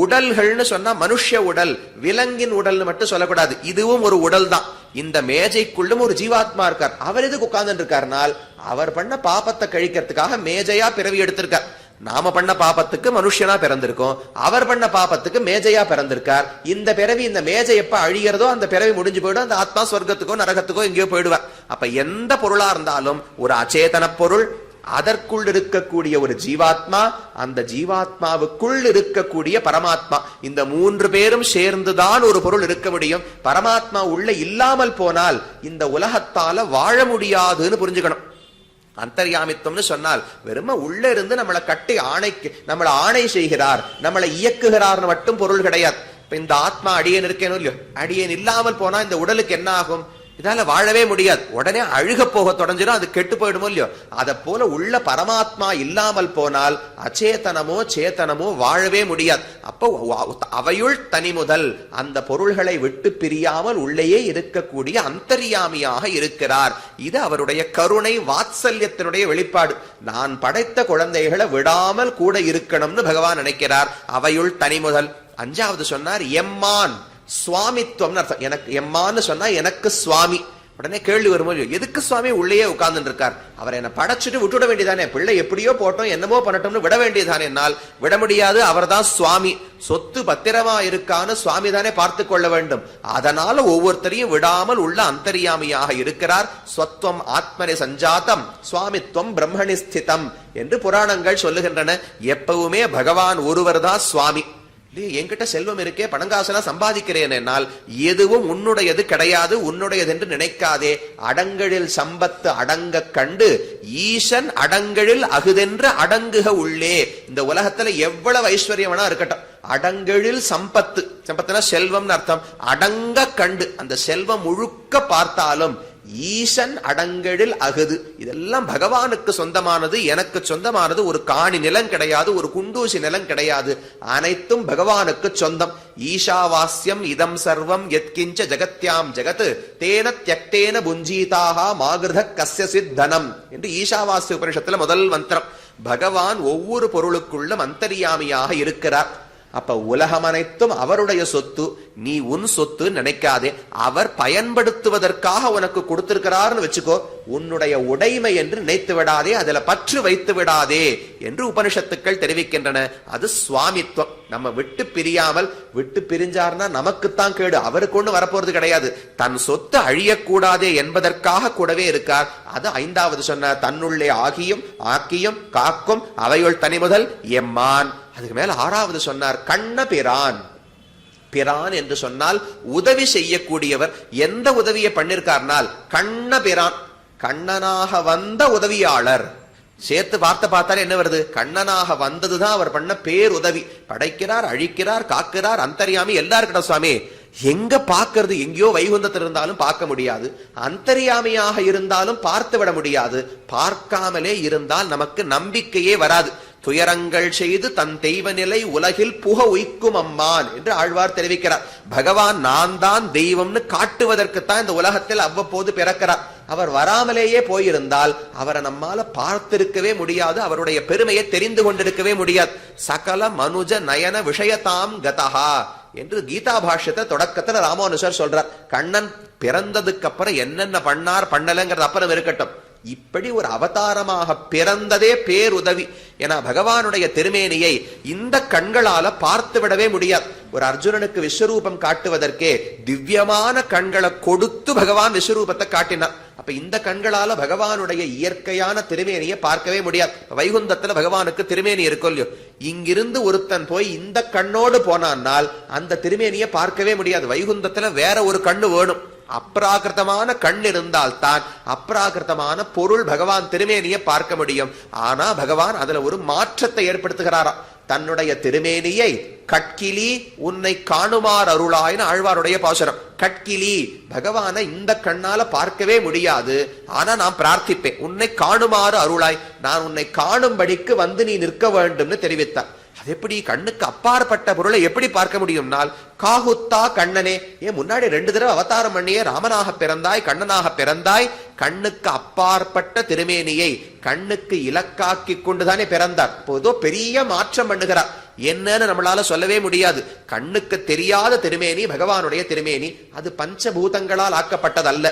உடல்கள்னு சொன்னா மனுஷ உடல், விலங்கின் உடல்னு மட்டும் சொல்லக்கூடாது. இதுவும் ஒரு உடல் தான். இந்த மேஜைக்குள்ளும் ஒரு ஜீவாத்மா இருக்கார். அவர் எதுக்கு உட்கார்ந்து இருக்காருனால், அவர் பண்ண பாபத்தை கழிக்கிறதுக்காக மேஜையா பிறவி எடுத்திருக்கார். நாம பண்ண பாபத்துக்கு மனுஷனா பிறந்திருக்கோம், அவர் பண்ண பாபத்துக்கு மேஜையா பிறந்திருக்கார். இந்த பிறவி, இந்த மேஜை எப்ப அழிகிறதோ அந்த பிறவி முடிஞ்சு போயிடும். அந்த ஆத்மா சொர்க்கத்துக்கோ நரகத்துக்கோ எங்கேயோ போயிடுவார். அப்ப எந்த பொருளா இருந்தாலும் ஒரு அச்சேதன பொருள், அதற்குள் இருக்கக்கூடிய ஒரு ஜீவாத்மா, அந்த ஜீவாத்மாவுக்குள் இருக்கக்கூடிய பரமாத்மா, இந்த 3 பேரும் சேர்ந்துதான் ஒரு பொருள் இருக்க முடியும். பரமாத்மா உள்ள இல்லாமல் போனால் இந்த உலகத்தால வாழ முடியாதுன்னு புரிஞ்சுக்கணும். அந்தர்யாமித்வம்னு சொன்னால் வெறும உள்ள இருந்து நம்மளை கட்டி நம்மளை ஆணை செய்கிறார், நம்மளை இயக்குகிறார்னு மட்டும் பொருள் கிடையாது. இப்ப இந்த ஆத்மா அடியேன் இருக்கேனோ இல்லையோ, அடியேன் இல்லாமல் போனா இந்த உடலுக்கு என்ன ஆகும்? இதால வாழவே முடியாது, உடனே அழுக போக தொடஞ்சிடும், அது கெட்டு போயிடுமோ இல்லையோ. அதை போல உள்ள பரமாத்மா இல்லாமல் போனால் அச்சேதனமோ சேத்தனமோ வாழவே முடியாது. அப்போ அவையுள் தனி முதல் அந்த பொருள்களை விட்டு பிரியாமல் உள்ளேயே இருக்கக்கூடிய அந்தர்யாமியாக இருக்கிறார். இது அவருடைய கருணை வாத்சல்யத்தினுடைய வெளிப்பாடு. நான் படைத்த குழந்தைகளை விடாமல் கூட இருக்கணும்னு பகவான் நினைக்கிறார். அவையுள் தனி முதல். 5வது சொன்னார் எம்மான், சுவாமித்துவம் அர்த்தம். எனக்கு எம்மான்னு சொன்னா எனக்கு சுவாமி. உடனே கேள்வி வரும்போது, எதுக்கு சுவாமி உள்ளேயே உட்கார்ந்து இருக்கார்? அவரை என்ன படைச்சிட்டு விட்டுவிட வேண்டியதானே, பிள்ளை எப்படியோ போட்டோம் என்னமோ பண்ணட்டும்னு விட வேண்டியதானே. என்னால் விட முடியாது, அவர் தான் சுவாமி. சொத்து பத்திரமா இருக்கான்னு சுவாமி தானே பார்த்து கொள்ள வேண்டும். அதனால ஒவ்வொருத்தரையும் விடாமல் உள்ள அந்தர்யாமியாக இருக்கிறார். ஸ்வத்வம் ஆத்மனி சஞ்சாத்தம் சுவாமித்வம் பிரம்மணி ஸ்திதம் என்று புராணங்கள் சொல்லுகின்றன. எப்பவுமே பகவான் ஒருவர் தான் சுவாமி. என்கிட்ட செல்வம் இருக்கே, பணங்காசெல்லாம் சம்பாதிக்கிறேன் என்னால் எதுவும் உன்னுடையது கிடையாது, உன்னுடையது என்று நினைக்காதே. அடங்கழில் சம்பத்து அடங்க கண்டு ஈசன் அடங்கழில் அகுதென்று அடங்குக உள்ளே. இந்த உலகத்துல எவ்வளவு ஐஸ்வர்யம் வேணா இருக்கட்டும், அடங்கழில் சம்பத்து, சம்பத்துனா செல்வம்னு அர்த்தம், அடங்க கண்டு அந்த செல்வம் முழுக்க பார்த்தாலும் ஈசன் அடங்கழில் அகுது. இதெல்லாம் பகவானுக்கு சொந்தமானது, எனக்கு சொந்தமானது. ஒரு காணி நிலம் கிடையாது, ஒரு குண்டூசி நிலம் கிடையாது, அனைத்தும் பகவானுக்கு சொந்தம். ஈஷாவாஸ்யம் இதம் சர்வம் யத்கிஞ்ச ஜகத்யாம் ஜகத் தேன த்யக்தேன புஞ்சீதாக மாகிருத கஸ்யசித் தனம் என்று ஈஷாவாஸ்ய உபனிஷத்துல முதல் மந்திரம். பகவான் ஒவ்வொரு பொருளுக்குள்ளும் அந்தர்யாமியாக இருக்கிறார். அப்ப உலகம் அனைத்தும் அவருடைய சொத்து, நீ உன் சொத்து நினைக்காதே. அவர் பயன்படுத்துவதற்காக உனக்கு கொடுத்திருக்கிறார்னு வச்சுக்கோ, உன்னுடைய உடைமை என்று நினைத்து விடாதே, அதுல பற்று வைத்து விடாதே என்று உபனிஷத்துக்கள் தெரிவிக்கின்றன. அது சுவாமித்துவம். நம்ம விட்டு பிரியாமல், விட்டு பிரிஞ்சார்னா நமக்குத்தான் கேடு, அவருக்கு ஒண்ணு வரப்போறது கிடையாது. தன் சொத்து அழியக்கூடாதே என்பதற்காக கூடவே இருக்கார். அது 5வது சொன்ன, தன்னுள்ளே ஆகியும் ஆக்கியும் காக்கும் அவையுள் தனி முதல் எம்மான். அதுக்கு மேல 6வது சொன்னார், கண்ண பிரான். பிரான் என்று சொன்னால் உதவி செய்யக்கூடியவர். எந்த உதவியை பண்ணிருக்கார்னால் கண்ண பிரான், கண்ணனாக வந்த உதவியாளர். சேர்த்து வார்த்தை பார்த்தாலே என்ன வருது? கண்ணனாக வந்ததுதான் அவர் பண்ண பேர் உதவி. படைக்கிறார், அழிக்கிறார், காக்கிறார், அந்தர்யாமி எல்லாருக்கிட்ட சுவாமி. எங்க பார்க்கிறது? எங்கேயோ வைகுந்தத்தில் இருந்தாலும் பார்க்க முடியாது, அந்தர்யாமியாக இருந்தாலும் பார்த்து விட முடியாது. பார்க்காமலே இருந்தால் நமக்கு நம்பிக்கையே வராது. துயரங்கள் செய்து தன் தெய்வ நிலை உலகில் புக உய்க்கும் அம்மான் என்று ஆழ்வார் தெரிவிக்கிறார். பகவான் நான் தான் தெய்வம்னு காட்டுவதற்குத்தான் இந்த உலகத்தில் அவ்வப்போது பிறக்கிறார். அவர் வராமலேயே போயிருந்தால் அவரை நம்மால பார்த்திருக்கவே முடியாது, அவருடைய பெருமையை தெரிந்து கொண்டிருக்கவே முடியாது. சகல மனுஜ நயன விஷயதாம் கதஹா என்று கீதா பாஷ்யத்தை தொடக்கத்துல ராமானுஜர் சொல்றார். கண்ணன் பிறந்ததுக்கு அப்புறம் என்னென்ன பண்ணார் பண்ணலங்கிறது அப்புறம் இருக்கட்டும், இப்படி ஒரு அவதாரமாக பிறந்ததே பேருதவி. ஏன்னா பகவானுடைய திருமேனியை இந்த கண்களால பார்த்து விடவே முடியாது. ஒரு அர்ஜுனனுக்கு விஸ்வரூபம் காட்டுவதற்கே திவ்யமான கண்களை கொடுத்து பகவான் விஸ்வரூபத்தை காட்டினார். அப்ப இந்த கண்களால பகவானுடைய இயற்கையான திருமேனியை பார்க்கவே முடியாது. வைகுந்தத்துல பகவானுக்கு திருமேனி இருக்கும் இல்லையோ, இங்கிருந்து ஒருத்தன் போய் இந்த கண்ணோடு போனான்னால் அந்த திருமேனியை பார்க்கவே முடியாது. வைகுந்தத்துல வேற ஒரு கண்ணு வேணும். அப்ராகிருத்தமான கண் இருந்தால் தான் அப்ராகிருத்தமான பொருள் பகவான் திருமேனியை பார்க்க முடியும். ஆனா பகவான் அதுல ஒரு மாற்றத்தை ஏற்படுத்துகிறாராம். தன்னுடைய திருமேனியை கட்கிலி உன்னை காணுமார் அருளாயின்னு ஆழ்வாருடைய பாசுரம். கட்கிலி, பகவானை இந்த கண்ணால பார்க்கவே முடியாது, ஆனா நான் பிரார்த்திப்பேன், உன்னை காணுமாறு அருளாய், நான் உன்னை காணும்படிக்கு வந்து நீ நிற்க வேண்டும்னு தெரிவித்தார். அது எப்படி? கண்ணுக்கு அப்பாற்பட்ட பொருளை எப்படி பார்க்க முடியும்னால் காகுத்தா கண்ணனே, ஏன் முன்னாடி 2 தடவை அவதாரம் பண்ணியே ராமனாக பிறந்தாய், கண்ணனாக பிறந்தாய், கண்ணுக்கு அப்பாற்பட்ட திருமேனியை கண்ணுக்கு இலக்காக்கி கொண்டுதானே பிறந்தார். இப்போதோ பெரிய மாற்றம் பண்ணுகிறார். என்னன்னு நம்மளால சொல்லவே முடியாது. கண்ணுக்கு தெரியாத திருமேனி பகவானுடைய திருமேனி. அது பஞ்சபூதங்களால் ஆக்கப்பட்டதல்ல.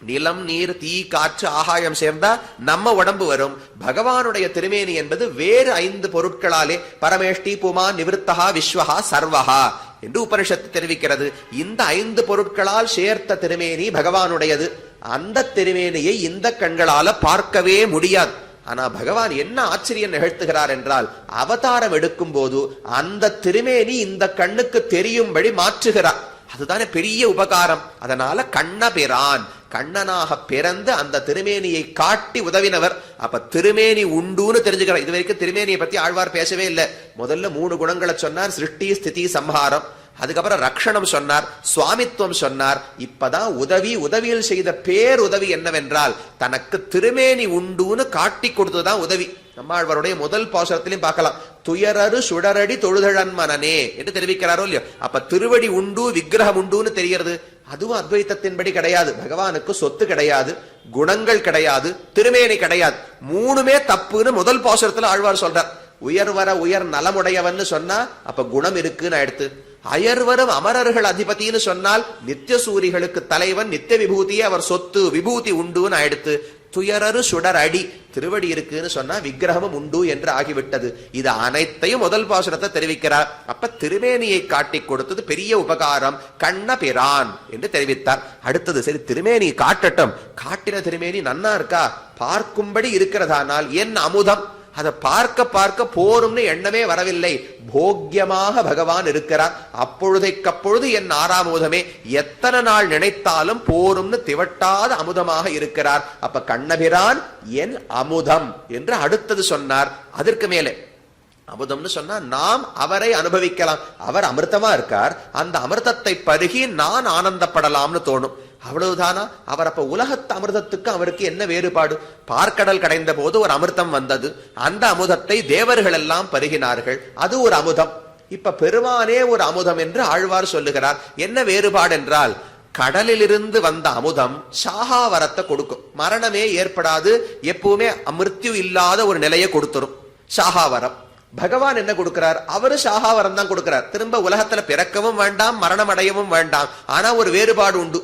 நிலம், நீர், தீ, காற்று, ஆகாயம் சேர்ந்தா நம்ம உடம்பு வரும். பகவானுடைய திருமேனி என்பது வேறு 5 பொருட்களாலே பரமேஷ்டி புமா நிவிருத்தகா விஸ்வஹா சர்வஹா என்று உபனிஷத்து தெரிவிக்கிறது. இந்த 5 பொருட்களால் சேர்த்த திருமேனி பகவானுடையது. அந்த திருமேனியை இந்த கண்களால பார்க்கவே முடியாது. ஆனா பகவான் என்ன ஆச்சரியம் நிகழ்த்துகிறார் என்றால், அவதாரம் எடுக்கும் போது அந்த திருமேனி இந்த கண்ணுக்கு தெரியும்படி மாற்றுகிறார். அதுதானே பெரிய உபகாரம். அதனால கண்ணபிரான், கண்ணனாக பிறந்து அந்த திருமேனியை காட்டி உதவினவர். அப்ப திருமேனி உண்டுன்னு தெரிஞ்சுக்கிறார். இது வரைக்கும் திருமேனியை பத்தி ஆழ்வார் பேசவே இல்லை. முதல்ல 3 குணங்களை சொன்னார், சிருஷ்டி, ஸ்திதி, சம்ஹாரம். அதுக்கப்புறம் ரக்ஷணம் சொன்னார், சுவாமித்துவம் சொன்னார். இப்பதான் உதவியில் செய்த பேருதவி என்னவென்றால் தனக்கு திருமேனி உண்டுன்னு காட்டி கொடுத்ததுதான் உதவி. நம்மாழ்வாருடைய முதல் பாசுரத்திலையும் பார்க்கலாம், துயரரு சுடரடி தொழுதழன் மனனே என்று தெரிவிக்கிறாரோ இல்லையோ. அப்ப திருவடி உண்டு, விக்கிரகம் உண்டுன்னு தெரிகிறது. அதுவும் அத்வைத்தத்தின்படி கிடையாது. பகவானுக்கு சொத்து கிடையாது, குணங்கள் கிடையாது, திருமேனி கிடையாது. 3மே தப்புன்னு முதல் பாசுரத்துல ஆழ்வார் சொல்றார். உயர்வர உயர் நலமுடையவன்னு சொன்னா அப்ப குணம் இருக்குன்னு ஆயிடுத்து. அயர்வரும் அமரர்கள் அதிபதினு சொன்னால் நித்திய சூரிகளுக்கு தலைவன், நித்திய விபூதியே அவர் சொத்து, விபூதி உண்டுன்னு ஆயிடுத்து. துயரரு சுடர் அடி, திருவடி இருக்குன்னு சொன்னா விக்கிரகமும் உண்டு என்று ஆகிவிட்டது. இது அனைத்தையும் முதல் பாசுரத்தை தெரிவிக்கிறார். அப்ப திருமேனியை காட்டி கொடுத்தது பெரிய உபகாரம், கண்ண பிரான் என்று தெரிவித்தார். அடுத்தது சரி திருமேனி காட்டட்டும், காட்டின திருமேனி நன்னா இருக்கா, பார்க்கும்படி இருக்கிறதானால் என் அமுதம், அதை பார்க்க பார்க்க போரும்னு எண்ணமே வரவில்லை. போக்கியமாக பகவான் இருக்கிறார். அப்பொழுதைக்கப்பொழுது என் ஆறாமுதமே, எத்தனை நாள் நினைத்தாலும் போரும்னு திவட்டாத அமுதமாக இருக்கிறார். அப்ப கண்ணபிரான் என் அமுதம் என்று அடுத்தது சொன்னார். அதற்கு மேலே அமுதம்னு சொன்னா நாம் அவரை அனுபவிக்கலாம். அவர் அமிர்தமா இருக்கார், அந்த அமிர்தத்தை பருகி நான் ஆனந்தப்படலாம்னு தோணும். அவ்வளவுதானா? அவர் அப்ப உலகத்து அமிர்தத்துக்கு அவருக்கு என்ன வேறுபாடு? பார்க்கடல் கடைந்த போது ஒரு அமிர்தம் வந்தது, அந்த அமுதத்தை தேவர்கள் எல்லாம் பருகினார்கள், அது ஒரு அமுதம். இப்ப பெருமானே ஒரு அமுதம் என்று ஆழ்வார் சொல்லுகிறார். என்ன வேறுபாடு என்றால், கடலிலிருந்து வந்த அமுதம் சாகாவரத்தை கொடுக்கும், மரணமே ஏற்படாது, எப்பவுமே மிருத்யு இல்லாத ஒரு நிலையை கொடுத்துரும் சாகாவரம். பகவான் என்ன கொடுக்கிறார்? அவரு சாகாவரம் தான் கொடுக்கிறார். திரும்ப உலகத்துல பிறக்கவும் வேண்டாம், மரணம் அடையவும் வேண்டாம். ஆனா ஒரு வேறுபாடு உண்டு.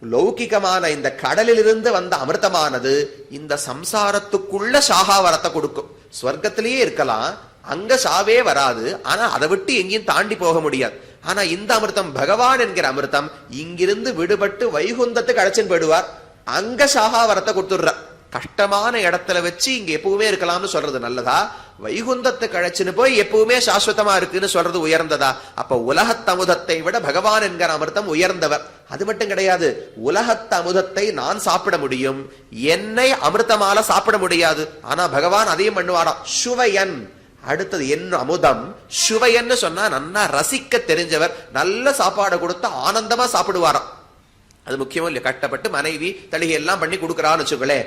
லௌகிகமான இந்த கடலிலிருந்து வந்த அமிர்தமானது இந்த சம்சாரத்துக்குள்ள சாகாவரத்தை கொடுக்கும். ஸ்வர்க்கத்திலேயே இருக்கலாம், அங்க சாவே வராது, ஆனா அதை விட்டு எங்கேயும் தாண்டி போக முடியாது. ஆனா இந்த அமிர்தம், பகவான் என்கிற அமிர்தம், இங்கிருந்து விடுபட்டு வைகுந்தத்துக்கு அழைச்சின்னு போயிடுவார். அங்க சாகாவரத்தை கொடுத்துடுறார். கஷ்டமான இடத்துல வச்சு இங்க எப்பவுமே இருக்கலாம்னு சொல்றது நல்லதா? வைகுந்தத்துக்கு அழைச்சுன்னு போய் எப்பவுமே சாஸ்வதமா இருக்குன்னு சொல்றது உயர்ந்ததா? அப்ப உலகத் அமுதத்தை விட பகவான் என்கிற அமிர்தம் உயர்ந்தவர். அது மட்டும் கிடையாது, உலகத் அமுதத்தை நான் சாப்பிட முடியும், என்னை அமிர்தமால சாப்பிட முடியாது. ஆனா பகவான் அதையும் பண்ணுவாராம். சுவையன், அடுத்தது என் அமுதம். சுவையன்னு சொன்னா நன்னா ரசிக்க தெரிஞ்சவர், நல்ல சாப்பாடு கொடுத்து ஆனந்தமா சாப்பிடுவாராம். அது முக்கியமோ இல்லையா? கட்டப்பட்டு மனைவி தளிகை எல்லாம் பண்ணி கொடுக்கறான்னு வச்சுக்கோங்களே,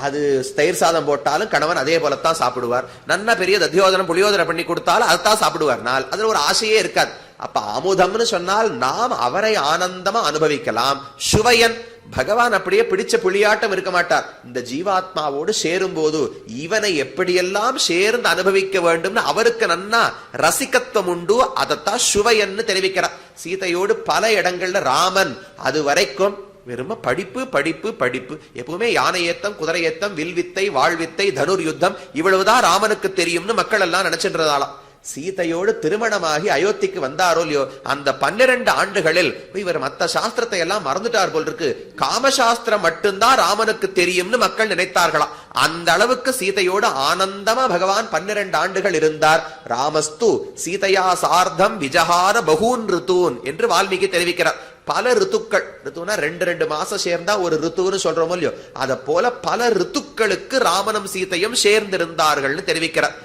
அது தயிர் சாதம் போட்டாலும் கணவன் அதே போலத்தான் சாப்பிடுவார். நன்னா பெரிய தத்தியோதனம் புளியோதனை பண்ணி கொடுத்தாலும் அதைத்தான் சாப்பிடுவார். நாள் அதுல ஒரு ஆசையே இருக்காது. அப்ப அமுதம்னு சொன்னால் நாம் அவரை ஆனந்தமா அனுபவிக்கலாம். சுவையன், பகவான் அப்படியே பிடிச்ச புளியாட்டம் இருக்க மாட்டார். இந்த ஜீவாத்மாவோடு சேரும் போது இவனை எப்படியெல்லாம் சேர்ந்து அனுபவிக்க வேண்டும் அவருக்கு நன்னா ரசிகத்துவம் உண்டு. அதைத்தான் சுவையன்னு தெரிவிக்கிறார். சீதையோடு பல இடங்கள்ல ராமன் அது வரைக்கும் வெறும படிப்பு படிப்பு படிப்பு. எப்பவுமே யானை ஏத்தம், குதிரை ஏத்தம், வில்வித்தை, வாழ்வித்தை, தனுர் யுத்தம், இவ்வளவுதான் ராமனுக்கு தெரியும்னு மக்கள் எல்லாம் நினைச்சின்றதாலாம். சீதையோடு திருமணமாகி அயோத்திக்கு வந்தாரோ இல்லையோ, அந்த 12 ஆண்டுகளில் இவர் மத்த சாஸ்திரத்தை எல்லாம் மறந்துட்டார் போல் இருக்கு, காமசாஸ்திரம் மட்டும்தான் ராமனுக்கு தெரியும்னு மக்கள் நினைத்தார்களாம். அந்த அளவுக்கு சீதையோடு ஆனந்தமா பகவான் 12 ஆண்டுகள் இருந்தார். ராமஸ்து சீதையா சார்த்தம் விஜஹார பகூன் ரித்தூன் என்று வால்மீகி தெரிவிக்கிறார். பல ரித்துக்கள், ரித்துனா 2 மாசம் சேர்ந்தா ஒரு ரித்துன்னு சொல்றோமோ இல்லையோ, அத போல பல ரித்துக்களுக்கு ராமனும் சீதையும் சேர்ந்திருந்தார்கள்னு தெரிவிக்கிறார்.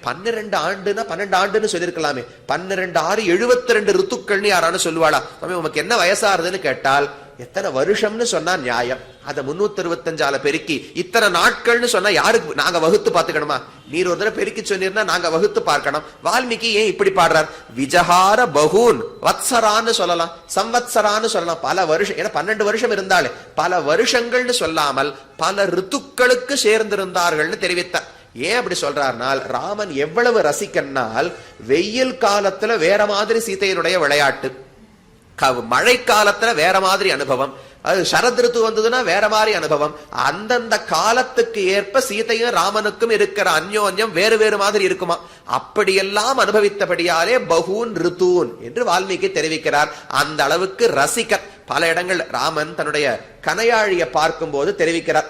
12 ஆண்டுனா 12 ஆண்டுன்னு சொல்லிருக்கலாமே, 12 6 72 ரித்துக்கள்னு யாரானு சொல்லுவாளா? உமக்கு என்ன வயசாருதுன்னு கேட்டால் எத்தனை வருஷம்னு சொன்னா நியாயம். அதை 365 பெருக்கி இத்தனை நாட்கள்னு சொன்னா யாருக்கு நாங்க வகுத்து பார்த்துக்கணுமா? நீர் ஒரு தடவை பெருக்கி சொன்னீர்னா நாங்க வகுத்து பார்க்கணும். வால்மீகி ஏன் இப்படி பாடுறார்? விஜஹார பகூன் வத்சரான்னு சொல்லலாம், சம்வத்சரான்னு சொல்லலாம். பல வருஷம், ஏன்னா 12 வருஷம் இருந்தாலே பல வருஷங்கள்னு சொல்லாமல் பல ரித்துக்களுக்கு சேர்ந்திருந்தார்கள்னு தெரிவித்தார். ஏன் அப்படி சொல்றார்னால், ராமன் எவ்வளவு ரசிக்கனால், வெயில் காலத்துல வேற மாதிரி சீதையினுடைய விளையாட்டு, மழை காலத்துல வேற மாதிரி அனுபவம், அது சரத் ரித்து வந்ததுன்னா வேற மாதிரி அனுபவம். அந்தந்த காலத்துக்கு ஏற்ப சீதையும் ராமனுக்கும் இருக்கிற அந்யோன்யம் வேறு வேறு மாதிரி இருக்குமா. அப்படியெல்லாம் அனுபவித்தபடியாலே பகூன் ரித்தூன் என்று வால்மீகி தெரிவிக்கிறார். அந்த அளவுக்கு ரசிக்க பல இடங்கள் ராமன் தன்னுடைய கனையாழியை பார்க்கும் போது தெரிவிக்கிறார்.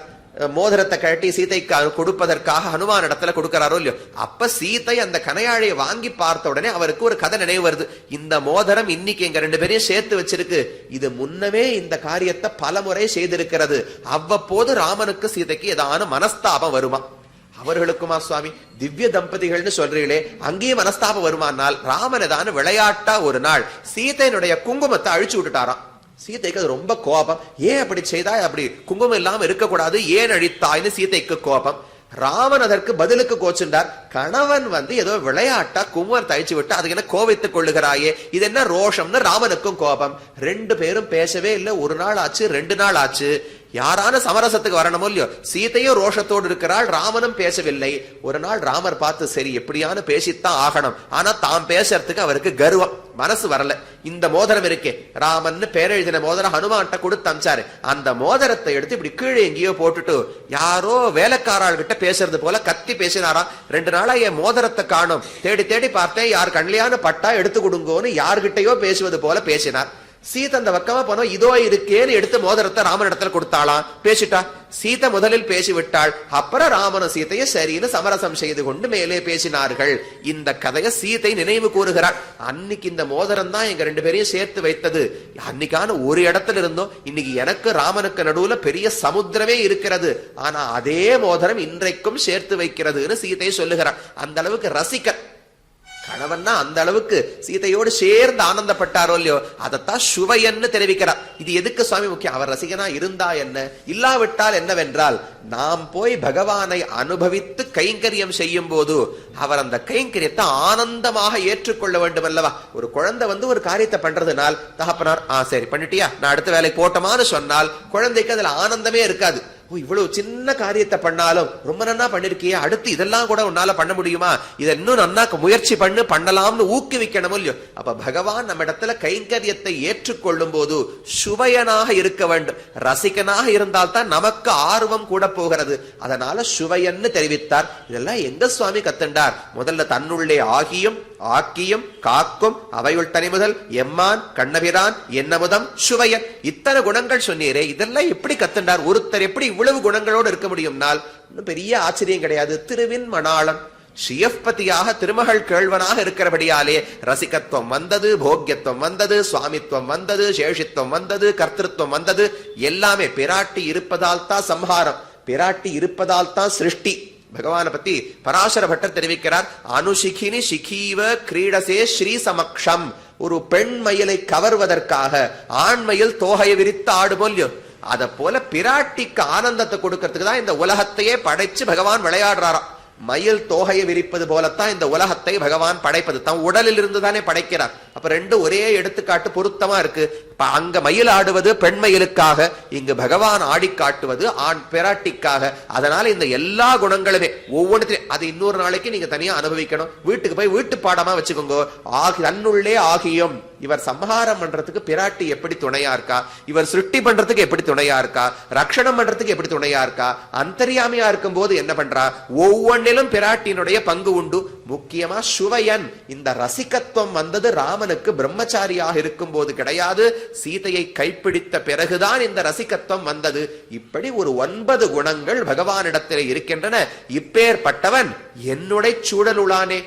மோதிரத்தை கட்டி சீதைக்கு கொடுப்பதற்காக ஹனுமான் இடத்துல கொடுக்கிறாரோ இல்லையோ, அப்ப சீதை அந்த கனையாழியை வாங்கி பார்த்த உடனே அவருக்கு ஒரு கதை நினைவு வருது. இந்த மோதிரம் இன்னைக்கு எங்க 2 பேரையும் சேர்த்து வச்சிருக்கு, இது முன்னமே இந்த காரியத்தை பல முறை செய்திருக்கிறது. அவ்வப்போது ராமனுக்கு சீதைக்கு ஏதான மனஸ்தாபம் வருமா? அவர்களுக்குமா சுவாமி திவ்ய தம்பதிகள்னு சொல்றீங்களே, அங்கேயும் மனஸ்தாபம் வருமானால், ராமன் ஏதான விளையாட்டா ஒரு நாள் சீதையினுடைய குங்குமத்தை அழிச்சு விட்டுட்டாராம். சீதைக்கு அது ரொம்ப கோபம். ஏன் அப்படி செய்தாய், அப்படி குங்குமம் இல்லாம இருக்கக்கூடாது, ஏன் அழித்தாய்னு சீதைக்கு கோபம். ராமன் அதற்கு பதிலுக்கு கோச்சுண்டார். கணவன் ஏதோ விளையாட்டா குங்குமம் தழிச்சு விட்டு அதுக்கு என்ன கோவித்துக் கொள்ளுகிறாயே, இது என்ன ரோஷம்னு ராமனுக்கும் கோபம். 2 பேரும் பேசவே இல்லை. 1 நாள் ஆச்சு, 2 நாள் ஆச்சு. யாரான சமரசத்துக்கு வரணுமோ இல்லையோ, சீதையும் ரோஷத்தோடு இருக்கிறாள், ராமனும் பேசவில்லை. ஒரு நாள் ராமர் பார்த்து, சரி எப்படியான பேசித்தான் ஆகணும். ஆனா தாம் பேசுறதுக்கு அவருக்கு கர்வம், மனசு வரல. இந்த மோதிரம் இருக்கே, ராமன் பேரெழுதின மோதிரம் ஹனுமான்ட்ட கொடுத்து அமிச்சாரு. அந்த மோதிரத்தை எடுத்து இப்படி கீழே எங்கேயோ போட்டுட்டு யாரோ வேலைக்காராள் கிட்ட பேசுறது போல கத்தி பேசினாராம். 2 நாளா என் மோதிரத்தை காணும், தேடி தேடி பார்த்தேன், யார் கண்லையான பட்டா எடுத்து கொடுங்கோன்னு யார்கிட்டயோ பேசுவது போல பேசினார். சீதை அந்த பக்கமா போனோம், இதோ இருக்கேன்னு எடுத்து மோதிரத்தை ராமன் இடத்துல கொடுத்தாளாம். பேசிட்டா சீதை முதலில் பேசிவிட்டாள். அப்புறம் ராமனும் சீதையை சரின்னு சமரசம் செய்து கொண்டு மேலே பேசினார்கள். இந்த கதையை சீதை நினைவு கூறுகிறாள். அன்னைக்கு இந்த மோதிரம் தான் எங்க 2 பேரையும் சேர்த்து வைத்தது. அன்னைக்கான ஒரு இடத்துல இருந்தோம், இன்னைக்கு எனக்கு ராமனுக்கு நடுவுல பெரிய சமுத்திரமே இருக்கிறது. ஆனா அதே மோதிரம் இன்றைக்கும் சேர்த்து வைக்கிறதுன்னு சீதை சொல்லுகிறாள். அந்த அளவுக்கு ரசிக்க கணவன்னா அந்த அளவுக்கு சீதையோடு சேர்ந்து ஆனந்தப்பட்டாரோ இல்லையோ, அதைத்தான் சுவையன்னு தெரிவிக்கிறார். இது எதுக்கு சுவாமி முக்கியம்? அவர் ரசிகனா இருந்தா என்ன, இல்லாவிட்டால் என்னவென்றால், நாம் போய் பகவானை அனுபவித்து கைங்கரியம் செய்யும் போது அவர் அந்த கைங்கரியத்தை ஆனந்தமாக ஏற்றுக்கொள்ள வேண்டும் அல்லவா? ஒரு குழந்தை ஒரு காரியத்தை பண்றதுனால் தகப்பனார் சரி பண்ணிட்டியா நான் அடுத்த வேலைக்கு போட்டோமான்னு சொன்னால் குழந்தைக்கு அதுல ஆனந்தமே இருக்காது. இவ்வளவு சின்ன காரியத்தை பண்ணாலும் ரொம்ப நன்னா பண்ணிருக்கியே, அடுத்து இதெல்லாம் கூட உன்னால பண்ண முடியுமா, இதை இன்னும் நன்னா முயற்சி பண்ணலாம்னு ஊக்குவிக்கணும் இல்லையோ. அப்ப பகவான் நம்ம இடத்துல கைங்கரியத்தை ஏற்றுக்கொள்ளும் போது சுவையனாக இருக்க வேண்டும். ரசிகனாக இருந்தால்தான் நமக்கு ஆர்வம் கூட போகிறது. அதனால சுவையன்னு தெரிவித்தார். இதெல்லாம் எங்க சுவாமி கத்துண்டார்? முதல்ல தன்னுள்ளே ஆகியும் ஆக்கியும் காக்கும் அவையுள் தனி முதல் எம்மான் கண்ணபிரான் என்னமுதம் சுவையன், இத்தனை குணங்கள் சொன்னீரே, இதெல்லாம் எப்படி கத்துண்டார்? ஒருத்தர் எப்படி இவ்வளவு குணங்களோடு இருக்க முடியும்னால் பெரிய ஆச்சரியம் கிடையாது. திருவின் மணாளன் ஸ்ரீயப்பதியாக திருமகள் கேழ்வனாக இருக்கிறபடியாலே ரசிகத்துவம் வந்தது, போக்கியத்துவம் வந்தது, சுவாமித்துவம் வந்தது, சேஷித்துவம் வந்தது, கர்த்திருவம் வந்தது. எல்லாமே பிராட்டி இருப்பதால் தான் சம்ஹாரம், பிராட்டி இருப்பதால் தான் சிருஷ்டி. பகவானை பத்தி பராசர பட்டர் தெரிவிக்கிறார், அனுசிகினி சிகீவ கிரீடசே ஸ்ரீ சமக்ஷம். ஒரு பெண் மயிலை கவர்வதற்காக ஆண் மயில் தோகையை விரித்து ஆடுமோல்லையோ, அத போல பிராட்டிக்கு ஆனந்தத்தை கொடுக்கறதுக்கு தான் இந்த உலகத்தையே படைச்சு பகவான் விளையாடுறாராம். மயில் தோகையை விரிப்பது போலத்தான் இந்த உலகத்தை பகவான் படைப்பது. தம் உடலில் இருந்து தானே படைக்கிறார். அப்ப ரெண்டு ஒரே எடுத்துக்காட்டு பொருத்தமா இருக்கு. அங்க மயில் ஆடுவது பெண் மயிலுக்காக, இங்கு பகவான் ஆடி காட்டுவது ஆண் பிராட்டிக்காக. அதனால இந்த எல்லா குணங்களுமே ஒவ்வொன்றுத்தையும் அது இன்னொரு நாளைக்கு நீங்க தனியா அனுபவிக்கணும். வீட்டுக்கு போய் வீட்டு பாடமா வச்சுக்கோங்க. தன்னுள்ளே ஆகியும் இவர் சம்ஹாரம் பண்றதுக்கு பிராட்டி எப்படி துணையா இருக்கா, இவர் சிருஷ்டி பண்றதுக்கு எப்படி துணையா இருக்கா, ரட்சணம் பண்றதுக்கு எப்படி துணையா இருக்கா, அந்தர்யாமியா இருக்கும் போது என்ன பண்றா, ஒவ்வொன்றிலும் பிராட்டியினுடைய பங்கு உண்டு. முக்கியமா சுவையன், இந்த ரசிகத்துவம் வந்தது ராமனுக்கு பிரம்மச்சாரியாக இருக்கும் போது கிடையாது, சீதையை கைப்பிடித்த பிறகுதான் இந்த ரசிகத்துவம் வந்தது. இப்படி ஒரு 9 குணங்கள் பகவானிடத்தில் இருக்கின்றன. இப்பேற்பட்டவன் என்னுடைய சூழலுளானே.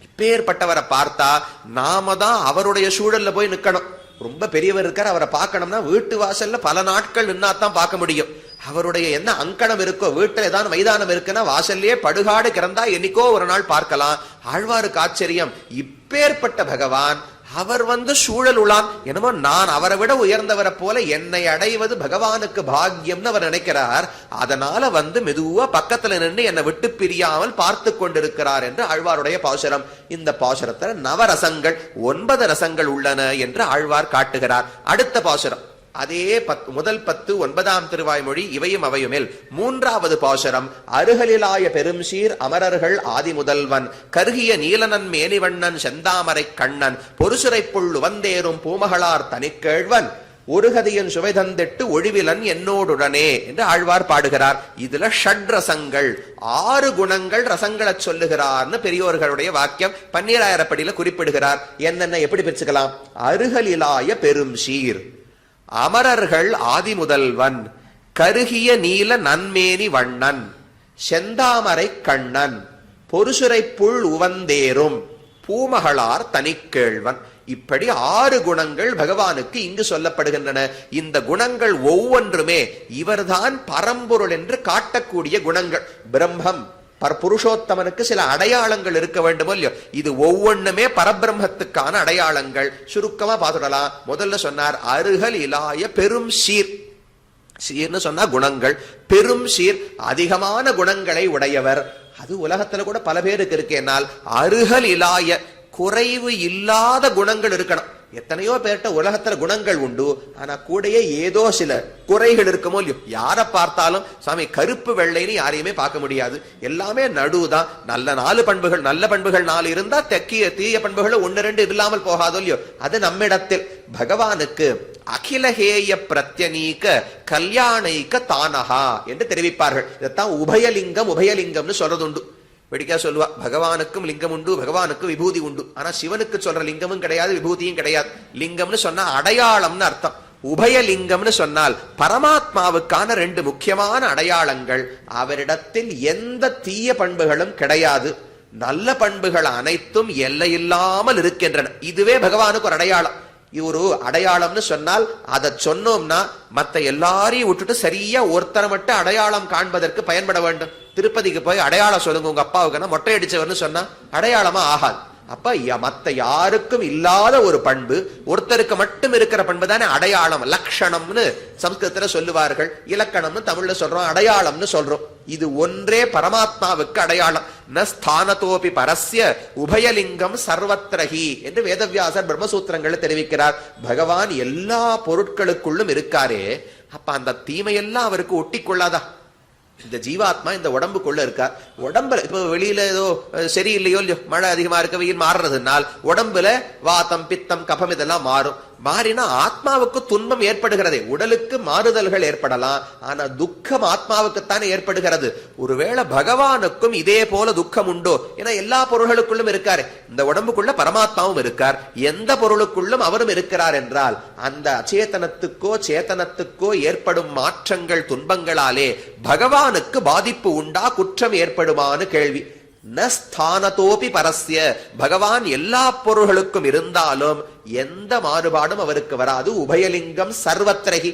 இப்பேற்பட்டவரை பார்த்தா நாம தான் அவருடைய சூழல்ல போய் நிக்கணும். ரொம்ப பெரியவர் இருக்கார், அவரை பார்க்கணும்னா வீட்டு வாசல்ல பல நாட்கள் நின்னாத்தான் பார்க்க முடியும். அவருடைய என்ன அங்கணம் இருக்கோ, வீட்டுல ஏதாவது மைதானம் இருக்குன்னா வாசல்லையே படுகாடு கிறந்தா என்னைக்கோ ஒரு நாள் பார்க்கலாம். ஆழ்வாருக்கு ஆச்சரியம், இப்பேற்பட்ட பகவான் அவர் சூழல் உளான். என்னமோ நான் அவரை விட உயர்ந்தவரை போல என்னை அடைவது பகவானுக்கு பாக்கியம்னு அவர் நினைக்கிறார். அதனால மெதுவா பக்கத்துல நின்று என்னை விட்டு பிரியாமல் பார்த்து கொண்டிருக்கிறார் என்று ஆழ்வாருடைய பாசுரம். இந்த பாசுரத்துல நவரசங்கள் 9 ரசங்கள் உள்ளன என்று ஆழ்வார் காட்டுகிறார். அடுத்த பாசுரம் அதே முதல் 10 9ஆம் திருவாய்மொழி இவையும் அவையுமேல் 3வது பாசுரம், அருகலிலாய பெரும்சீர் அமரர்கள் ஆதி முதல்வன் கருகிய நீலனன் மேனிவண்ணன் செந்தாமரை கண்ணன் பொருசுரை புள்ளு வந்தேறும் பூமகளார் தனிக்கேழ்வன் ஒருகதியன் சுவை தந்திட்டு ஒழிவிலன் என்னோடுடனே என்று ஆழ்வார் பாடுகிறார். இதுல ஷட்ரசங்கள் 6 குணங்கள் ரசங்களை சொல்லுகிறார்னு பெரியோர்களுடைய வாக்கியம் 12,000 குறிப்பிடுகிறார். என்னென்ன எப்படி பிரிச்சுக்கலாம்? அருகலிலாய பெரும்சீர், அமரர்கள் ஆதி முதல்வன், கருகிய நீல நன்மேனி வண்ணன், செந்தாமரை கண்ணன், பொருசுரை புள் உவந்தேறும், பூமகளார் தனிக்கேழ்வன். இப்படி 6 குணங்கள் பகவானுக்கு இங்கு சொல்லப்படுகின்றன. இந்த குணங்கள் ஒவ்வொன்றுமே இவர்தான் பரம்பொருள் என்று காட்டக்கூடிய குணங்கள். பிரம்மம் புருஷோத்தமனுக்கு சில அடையாளங்கள் இருக்க வேண்டும் இல்லையோ, இது ஒவ்வொன்றுமே பரபிரம்மத்துக்கான அடையாளங்கள். சுருக்கமா பார்த்துடலாம். முதல்ல சொன்னார் அருகல் இலாய பெரும் சீர். சீர்னு சொன்னா குணங்கள். பெரும் சீர் அதிகமான குணங்களை உடையவர். அது உலகத்துல கூட பல பேருக்கு இருக்கேனால் அருகல் இலாய குறைவு இல்லாத குணங்கள் இருக்கணும். எத்தனையோ பேர்ட்ட உலகத்துல குணங்கள் உண்டு, ஆனா கூடயே ஏதோ சில குறைகள் இருக்குமோ இல்லையோ. யாரை பார்த்தாலும் சுவாமி கருப்பு வெள்ளைன்னு யாரையுமே பார்க்க முடியாது, எல்லாமே நடுவுதான். நல்ல 4 பண்புகள், நல்ல பண்புகள் 4 இருந்தா தீய பண்புகள் 1 2 இல்லாமல் போகாதோ இல்லையோ. அது நம்மிடத்தில். பகவானுக்கு அகிலஹேய பிரத்யநீக கல்யாணைக்க தானஹா என்று தெரிவிப்பார்கள். இதைத்தான் உபயலிங்கம் உபயலிங்கம்னு சொல்றதுண்டு. வெடிக்கா சொல்லுவா, பகவானுக்கும் லிங்கம் உண்டு, பகவானுக்கு விபூதி உண்டு. ஆனா சிவனுக்கு சொல்ற லிங்கமும் கிடையாது, விபூதியும் கிடையாது. லிங்கம்னு சொன்னா அடையாளம்னு அர்த்தம். உபயலிங்கம்னு சொன்னால் பரமாத்மாவுக்கான 2 முக்கியமான அடையாளங்கள். அவரிடத்தில் எந்த தீய பண்புகளும் கிடையாது, நல்ல பண்புகள் அனைத்தும் எல்லையில்லாமல் இருக்கின்றன. இதுவே பகவானுக்கு ஒரு அடையாளம். ஒரு அடையாளம்னு சொன்னால் அதை சொன்னோம்னா மத்த எல்லாரையும் விட்டுட்டு சரியா ஒருத்தரை மட்டும் அடையாளம் காண்பதற்கு பயன்பட வேண்டும். திருப்பதிக்கு போய் அடையாளம் சொல்லுங்க உங்க அப்பாவுக்குன்னா மொட்டை அடிச்சவர்னு சொன்னா அடையாளமா ஆகாது. அப்ப மத்த யாருக்கும் இல்லாத ஒரு பண்பு, ஒருத்தருக்கு மட்டும் இருக்கிற பண்பு தானே அடையாளம். லட்சணம்னு சம்ஸ்கிருதத்துல சொல்லுவார்கள், இலக்கணம்னு தமிழ்ல சொல்றோம், அடையாளம்னு சொல்றோம். இது ஒன்றே பரமாத்மாவுக்கு அடையாளம். ந ஸ்தானதோபி பரஸ்ய உபயலிங்கம் சர்வத்ரஹி என்று வேதவியாசர் பிரம்மசூத்திரங்களை தெரிவிக்கிறார். பகவான் எல்லா பொருட்களுக்குள்ளும் இருக்காரே, அப்ப அந்த தீமையெல்லாம் அவருக்கு ஒட்டி கொள்ளாதா? இந்த ஜீவாத்மா இந்த உடம்புக்குள்ள இருக்கா. உடம்புல இப்ப வெளியில ஏதோ சரியில்லையோ இல்லையோ, மழை அதிகமா இருக்க, வெயில் மாறுறதுனால் உடம்புல வாதம் பித்தம் கபம் இதெல்லாம் மாறும். மாறினா ஆத்மாவுக்கு துன்பம் ஏற்படுகிறதே. உடலுக்கு மாறுதல்கள் ஏற்படலாம், ஆனா துக்கம் ஆத்மாவுக்குத்தானே ஏற்படுகிறது. ஒருவேளை பகவானுக்கும் இதே போல துக்கம் உண்டோ? ஏன்னா எல்லா பொருள்களுக்குள்ளும் இருக்காரு. இந்த உடம்புக்குள்ள பரமாத்மாவும் இருக்கார், எந்த பொருளுக்குள்ளும் அவரும் இருக்கிறார் என்றால் அந்த அச்சேதனத்துக்கோ சேத்தனத்துக்கோ ஏற்படும் மாற்றங்கள் துன்பங்களாலே பகவானுக்கு பாதிப்பு உண்டா, குற்றம் ஏற்படுமான்னு கேள்வி. நஸ்தானதோபி பரஸ்ய, பகவான் எல்லா பொருள்களுக்கும் இருந்தாலும் எந்த மாறுபாடும் அவருக்கு வராது. உபயலிங்கம் சர்வத்திரகி,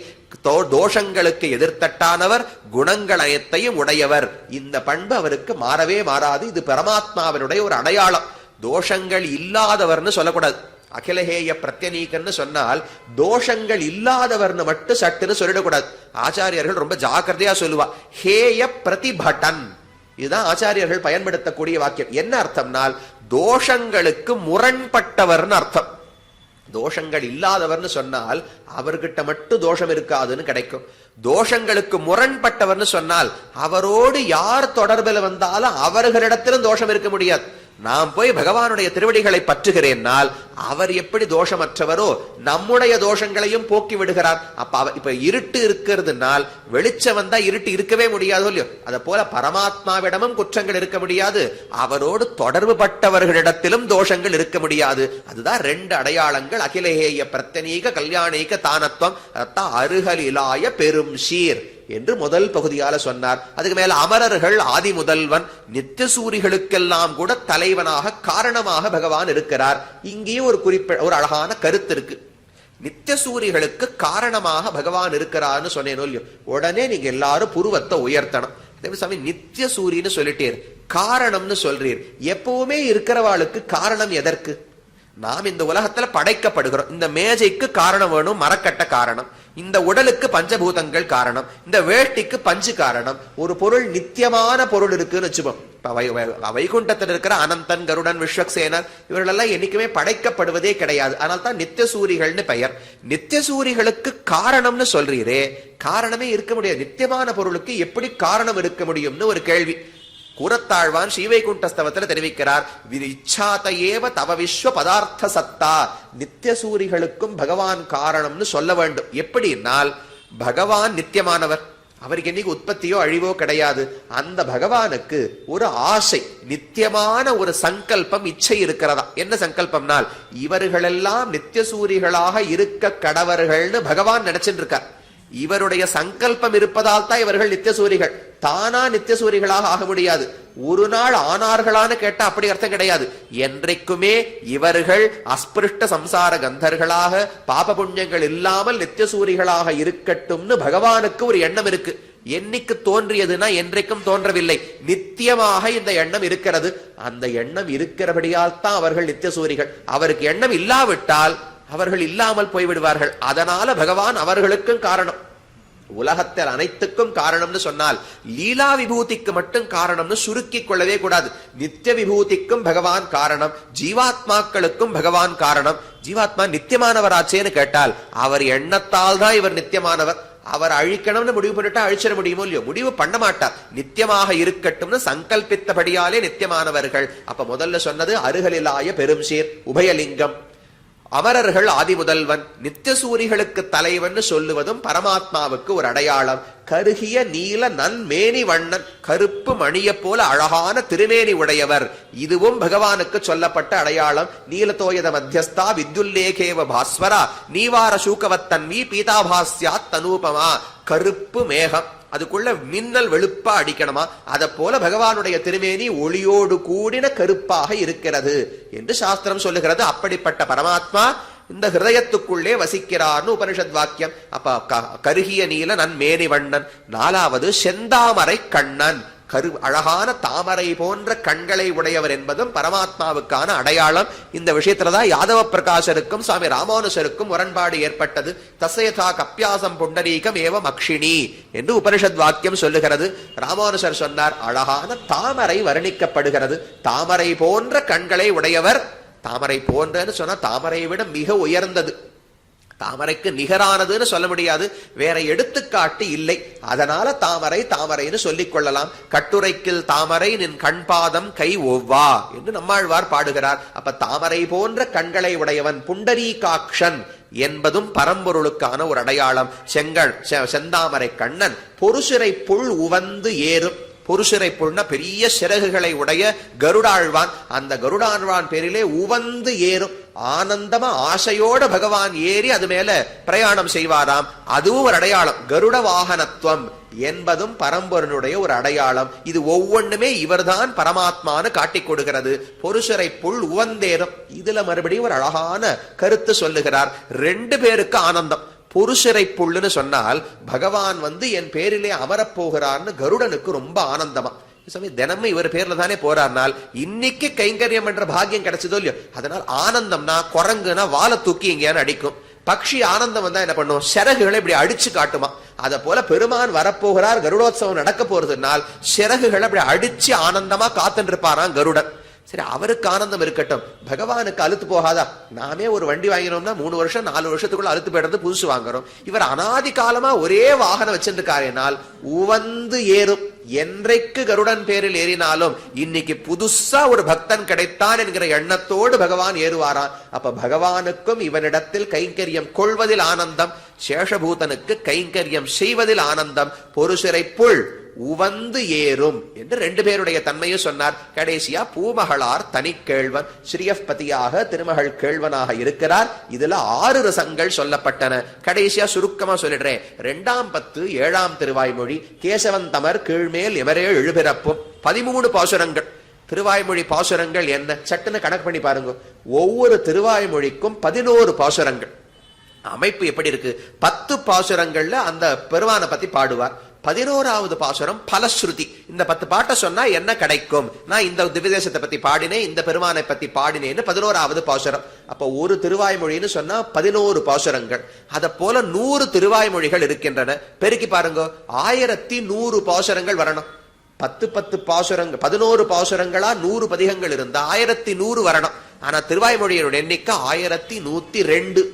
தோஷங்களுக்கு எதிர்த்தட்டானவர், குணங்கள் அனைத்தையும் உடையவர். இந்த பண்பு அவருக்கு மாறவே மாறாது. இது பரமாத்மாவினுடைய ஒரு அடையாளம். தோஷங்கள் இல்லாதவர்னு சொல்லக்கூடாது. அகிலஹேய பிரத்யநீகன்னு சொன்னால் தோஷங்கள் இல்லாதவர்னு மட்டும் சட்டுன்னு சொல்லிடக்கூடாது. ஆச்சாரியர்கள் ரொம்ப ஜாக்கிரதையா சொல்லுவா, ஹேய பிரதிபடன். இதுதான் ஆச்சாரியர்கள் பயன்படுத்தக்கூடிய வாக்கியம். என்ன அர்த்தம்னால் தோஷங்களுக்கு முரண்பட்டவர்னு அர்த்தம். தோஷங்கள் இல்லாதவர்னு சொன்னால் அவர்கிட்ட மட்டும் தோஷம் இருக்காதுன்னு கிடைக்கும். தோஷங்களுக்கு முரண்பட்டவர்னு சொன்னால் அவரோடு யார் தொடர்பில் வந்தாலும் அவர்களிடத்திலும் தோஷம் இருக்க முடியாது. நாம் போய் பகவானுடைய திருவடிகளை பற்றுகிறேன்னால் அவர் எப்படி தோஷமற்றவரோ நம்முடைய தோஷங்களையும் போக்கி விடுகிறார். அப்ப இப்ப இருட்டு இருக்கிறதுனால் வெளிச்சம் வந்தா இருட்டு இருக்கவே முடியாது இல்லையோ, அத போல பரமாத்மாவிடமும் குற்றங்கள் இருக்க முடியாது, அவரோடு தொடர்பு பட்டவர்களிடத்திலும் தோஷங்கள் இருக்க முடியாது. அதுதான் ரெண்டு அடையாளங்கள். அகிலஹேய பிரத்யநீக கல்யாணீக தானத்துவம், அதான் அருகலிலாய பெரும் ஷீர் என்று முதல் பகுதியால சொன்னார். அதுக்கு மேல அமரர்கள் ஆதி முதல்வன், நித்திய சூரிகளுக்கெல்லாம் கூட தலைவனாக காரணமாக பகவான் இருக்கிறார். இங்கேயே ஒரு அழகான கருத்து இருக்கு. நித்திய சூரிகளுக்கு காரணமாக பகவான் இருக்கிறார்னு சொன்னேனோ இல்லையோ, உடனே நீங்க எல்லாரும் புருவத்தை உயர்த்தணும். சாமி நித்திய சூரியன்னு சொல்லிட்டீர், காரணம்னு சொல்றீர். எப்பவுமே இருக்கிறவாளுக்கு காரணம் எதற்கு? நாம் இந்த உலகத்துல படைக்கப்படுகிறோம். இந்த மேஜைக்கு காரணம் வேணும், மரக்கட்ட காரணம். இந்த உடலுக்கு பஞ்சபூதங்கள் காரணம், இந்த வேஷ்டிக்கு பஞ்சு காரணம். ஒரு பொருள் நித்தியமான பொருள் இருக்குன்னு வச்சுப்போம். வைகுண்டத்தில் இருக்கிற அனந்தன், கருடன், விஸ்வக்சேனர் இவர்களெல்லாம் என்னைக்குமே படைக்கப்படுவதே கிடையாது. ஆனால் தான் நித்திய சூரிகள்னு பெயர். நித்திய சூரிகளுக்கு காரணம்னு சொல்றீரே, காரணமே இருக்க முடியாது. நித்தியமான பொருளுக்கு எப்படி காரணம் இருக்க முடியும்னு ஒரு கேள்வி. கூரத்தாழ்வான் ஸ்ரீவைகுண்டஸ்தவத்தில் தெரிவிக்கிறார், இச்சாதையேவ தவ விஸ்வ பதார்த்த சத்தா. நித்திய சூரிகளுக்கும் பகவான் காரணம்னு சொல்ல வேண்டும். எப்படினால் பகவான் நித்தியமானவர், அவருக்கு என்னைக்கு உற்பத்தியோ அழிவோ கிடையாது. அந்த பகவானுக்கு ஒரு ஆசை, நித்தியமான ஒரு சங்கல்பம், இச்சை இருக்கிறதா. என்ன சங்கல்பம்னால் இவர்களெல்லாம் நித்திய சூரிகளாக இருக்க கடவர்கள்னு பகவான் நினைச்சிட்டு இருக்கார். இவருடைய சங்கல்பம் இருப்பதால் தான் இவர்கள் நித்திய சூரிகள். தானா நித்திய சூரிகளாக ஆக முடியாது. ஒரு நாள் ஆனார்களான்னு கேட்டா அப்படி அர்த்தம் கிடையாது. என்றைக்குமே இவர்கள் அஸ்பிருஷ்ட சம்சார கந்தர்களாக பாப புண்ணியங்கள் இல்லாமல் நித்திய சூரிகளாக இருக்கட்டும்னு பகவானுக்கு ஒரு எண்ணம் இருக்கு. என்னைக்கு தோன்றியதுன்னா என்றைக்கும் தோன்றவில்லை, நித்தியமாக இந்த எண்ணம் இருக்கிறது. அந்த எண்ணம் இருக்கிறபடியால் தான் அவர்கள் நித்திய சூரிகள். அவருக்கு எண்ணம் இல்லாவிட்டால் அவர்கள் இல்லாமல் போய்விடுவார்கள். அதனால பகவான் அவர்களுக்கும் காரணம். உலகத்தில் அனைத்துக்கும் காரணம்னு சொன்னால் லீலா விபூதிக்கு மட்டும் காரணம்னு சுருக்கி கொள்ளவே கூடாது. நித்திய விபூதிக்கும் பகவான் காரணம், ஜீவாத்மாக்களுக்கும் பகவான் காரணம். ஜீவாத்மா நித்தியமானவராச்சேன்னு கேட்டால் அவர் எண்ணத்தால் தான் இவர் நித்தியமானவர். அவர் அழிக்கணும்னு முடிவு பண்ணிட்டா அழிச்சிட முடியுமோ இல்லையோ, முடிவு பண்ண மாட்டார். நித்தியமாக இருக்கட்டும்னு சங்கல்பித்தபடியாலே நித்தியமானவர்கள். அப்ப முதல்ல சொன்னது அருகலிலாய பெரும் சீர், உபயலிங்கம். அமரர்கள் ஆதி முதல்வன், நித்திய சூரிகளுக்கு தலைவன் சொல்லுவதும் பரமாத்மாவுக்கு ஒரு அடையாளம். கருகிய நீல நன்மேனி வண்ணன், கருப்பு மணிய போல அழகான திருமேனி உடையவர், இதுவும் பகவானுக்கு சொல்லப்பட்ட அடையாளம். நீலதோயத மத்தியஸ்தா வித்யுல்லேகேவ பாஸ்வரா நீவார சூக்கவத்தன்வி பீதாபாஸ்யா தனூபமா. கருப்பு மேகம், அதுக்குள்ள மின்னல் வெளுப்பா அடிக்கணுமா, அத போல பகவானுடைய திருமேனி ஒளியோடு கூடின கருப்பாக இருக்கிறது என்று சாஸ்திரம் சொல்லுகிறது. அப்படிப்பட்ட பரமாத்மா இந்த ஹிருதயத்துக்குள்ளே வசிக்கிறார்னு உபனிஷத் வாக்கியம். அப்ப கருகிய நீல நன்மேனி வண்ணன். நாலாவது செந்தாமரை கண்ணன், அழகான தாமரை போன்ற கண்களை உடையவர் என்பதும் பரமாத்மாவுக்கான அடையாளம். இந்த விஷயத்துலதான் யாதவ பிரகாசருக்கும் சுவாமி ராமானுசருக்கும் முரண்பாடு ஏற்பட்டது. தசயதா கப்பியாசம் புண்டரீகம் ஏவம் அக்ஷினி என்று உபனிஷத் வாக்கியம் சொல்லுகிறது. ராமானுசர் சொன்னார், அழகான தாமரை வர்ணிக்கப்படுகிறது. தாமரை போன்ற கண்களை உடையவர். தாமரை போன்றன்னு சொன்னா தாமரை விட மிக உயர்ந்தது. தாமரைக்கு நிகரானதுன்னு சொல்ல முடியாது, வேற எடுத்துக்காட்டு இல்லை. அதனால தாமரை தாமரைன்னு சொல்லிக் கொள்ளலாம். கட்டுரைக்கில் தாமரை நின் கண்பாதம் கை ஒவ்வா என்று நம்மாழ்வார் பாடுகிறார். அப்ப தாமரை போன்ற கண்களை உடையவன் புண்டரீகாக்ஷன் என்பதும் பரம்பொருளுக்கான ஒரு அடையாளம். செந்தாமரை கண்ணன் பொருசிறை புல் உவந்து ஏறும். பொருசிறை புல்னா பெரிய சிறகுகளை உடைய கருடாழ்வான். அந்த கருடாழ்வான் பேரிலே உவந்து ஏறும். ஆனந்தமா ஆசையோட பகவான் ஏறி அது மேல பிரயாணம் செய்வாராம். அதுவும் ஒரு அடையாளம். கருட வாகனத்துவம் என்பதும் பரம்பொருளுடைய ஒரு அடையாளம். இது ஒவ்வொன்றுமே இவர்தான் பரமாத்மான்னு காட்டிக் கொடுக்கிறது. பொருசிறை புல் உவந்தேறும். இதுல மறுபடியும் ஒரு அழகான கருத்து சொல்லுகிறார். 2 பேருக்கு ஆனந்தம். புருஷரை புல்லுன்னு சொன்னால் பகவான் என் பேரிலே அமரப்போகிறார்னு கருடனுக்கு ரொம்ப ஆனந்தமா. தினமும் இவர் பேர்ல தானே போறார்னால் இன்னைக்கு கைங்கரியம் என்ற பாக்கியம் கிடைச்சதோ இல்லையோ, அதனால் ஆனந்தம்னா குரங்குனா வாழை தூக்கி எங்கேயானு அடிக்கும். பக்ஷி ஆனந்தம் வந்தா என்ன பண்ணும், சிறகுகளை இப்படி அடிச்சு காட்டுமா. அத போல பெருமான் வரப்போகிறார், கருடோத்சவம் நடக்க போறதுனால் சிறகுகளை அப்படி அடிச்சு ஆனந்தமா காத்துட்டு இருப்பாராம் கருடன். சரி, அவருக்கு ஆனந்தம் இருக்கட்டும், பகவானுக்கு அழுத்து போகாதா? நாமே ஒரு வண்டி வாங்கினோம்னா 3 வருஷம் 4 வருஷத்துக்குள்ள அழுத்து போயிடுறது, புதுசு வாங்குறோம். இவர் அனாதி காலமா ஒரே வாகனம் வச்சிருக்காருனால் உவந்து ஏறும். என்றைக்கு கருடன் பேரில் ஏறினாலும் இன்னைக்கு புதுசா ஒரு பக்தன் கிடைத்தான் என்கிற எண்ணத்தோடு பகவான் ஏறுவாரான். அப்ப பகவானுக்கும் இவனிடத்தில் கைங்கரியம் கொள்வதில் ஆனந்தம், சேஷபூதனுக்கு கைங்கரியம் செய்வதில் ஆனந்தம். பொருசிறை புல் உவந்து ஏறும் என்று 2 பேருடைய தன்மையை சொன்னார். கடைசியா பூமகளார் தனிக்கேழ்வன், ஸ்ரீயப்பதியாக திருமகள் கேழ்வனாக இருக்கிறார். இதுல 6 ரசங்கள் சொல்லப்பட்டன. கடைசியா சுருக்கமா சொல்லிடுறேன். 2ஆம் பத்து 7ஆம் திருவாய்மொழி. கேசவன் தமர் கீழ்மேல் எவரே எழுபிறப்பும் 13 பாசுரங்கள். திருவாய்மொழி பாசுரங்கள் என்ன சட்டுன்னு கணக்கு பண்ணி பாருங்க. ஒவ்வொரு திருவாய்மொழிக்கும் 11 பாசுரங்கள். அமைப்பு எப்படி இருக்கு? 10 பாசுரங்கள்ல அந்த பெருமானை பத்தி பாடுவார். 11வது பாசுரம் பலஸ்ருதி. இந்த 10 பாட்டை சொன்னா என்ன கிடைக்கும், நான் இந்த திவ்யதேசத்தை பத்தி பாடினேன், இந்த பெருமானை பத்தி பாடினேன்னு 11வது பாசுரம். அப்ப ஒரு திருவாய்மொழின்னு சொன்னா 11 பாசுரங்கள். அத போல 100 திருவாய்மொழிகள் இருக்கின்றன. பெருக்கி பாருங்க, 1100 பாசுரங்கள் வரணும். 10 பாசுரங்கள், 11 பாசுரங்களா 100 பதிகங்கள் இருந்தா 1100 வரணும். ஆனா திருவாய்மொழியோட எண்ணிக்கை 1102.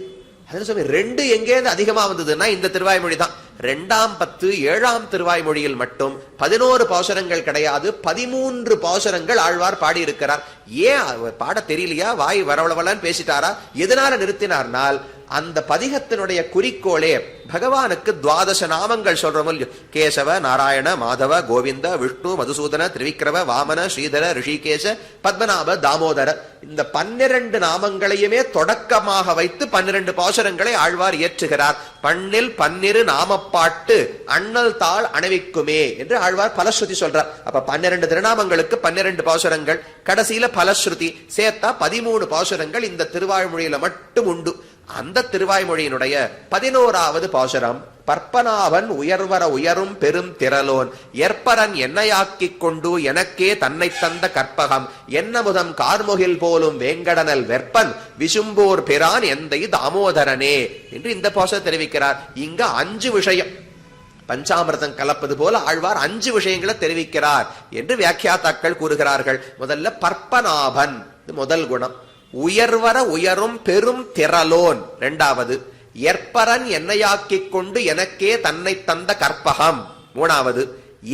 2 எங்கேருந்து அதிகமா வந்ததுன்னா இந்த திருவாய்மொழி தான். 2ஆம் பத்து 7ஆம் திருவாய்மொழியில் மட்டும் 11 பாசுரங்கள் கிடையாது, 13 பாசுரங்கள் ஆழ்வார் பாடி இருக்கிறார். ஏன் பாட தெரியலையா, வாய் வரவளவலன்னு பேசிட்டாரா, எதனால நிறுத்தினார்னால் அந்த பதிகத்தினுடைய குறிக்கோளே பகவானுக்கு 12 நாமங்கள் சொல்றோம். கேசவ, நாராயண, மாதவ, கோவிந்த, விஷ்ணு, மதுசூதன, திரிவிக்ரம, வாமன, ஸ்ரீதர, ரிஷிகேச, பத்மநாப, தாமோதர. இந்த 12 நாமங்களையுமே தொடக்கமாக வைத்து 12 பாசுரங்களை ஆழ்வார் இயற்றுகிறார். பண்ணில் 12 நாமப்பாட்டு அண்ணல் தாள் அணைவிக்குமே என்று ஆழ்வார் பலஸ்ருதி சொல்றார். அப்ப 12 திருநாமங்களுக்கு 12 பாசுரங்கள், கடைசியில பலஸ்ருதி சேர்த்தா 13 பாசுரங்கள் இந்த திருவாய்மொழியில மட்டும் உண்டு. அந்த திருவாய்மொழியினுடைய 11வது பாசுரம் பற்பனாவன் உயர்வர உயரும் பெரும் திரலோன் ஏற்பரன் என்னையாக்கிக் கொண்டு எனக்கே தன்னை தந்த கற்பகம் என்னமுதம் கார்முகில் போலும் வேங்கடனல் வெற்பன் விசும்போர் பிரான் எந்தை தாமோதரனே என்று இந்த பாசுரம் தெரிவிக்கிறார். இங்க 5 விஷயம், பஞ்சாமிர்தம் கலப்பது போல ஆழ்வார் 5 விஷயங்களை தெரிவிக்கிறார் என்று வியாக்கியாத்தாக்கள் கூறுகிறார்கள். முதல்ல பற்பனாபன், முதல் குணம். உயர்வர உயரும் பெரும் திரலோன் 2வது. ஏற்பரன் என்னையாக்கிக் கொண்டு எனக்கே தன்னை தந்த கற்பகம் 3வது.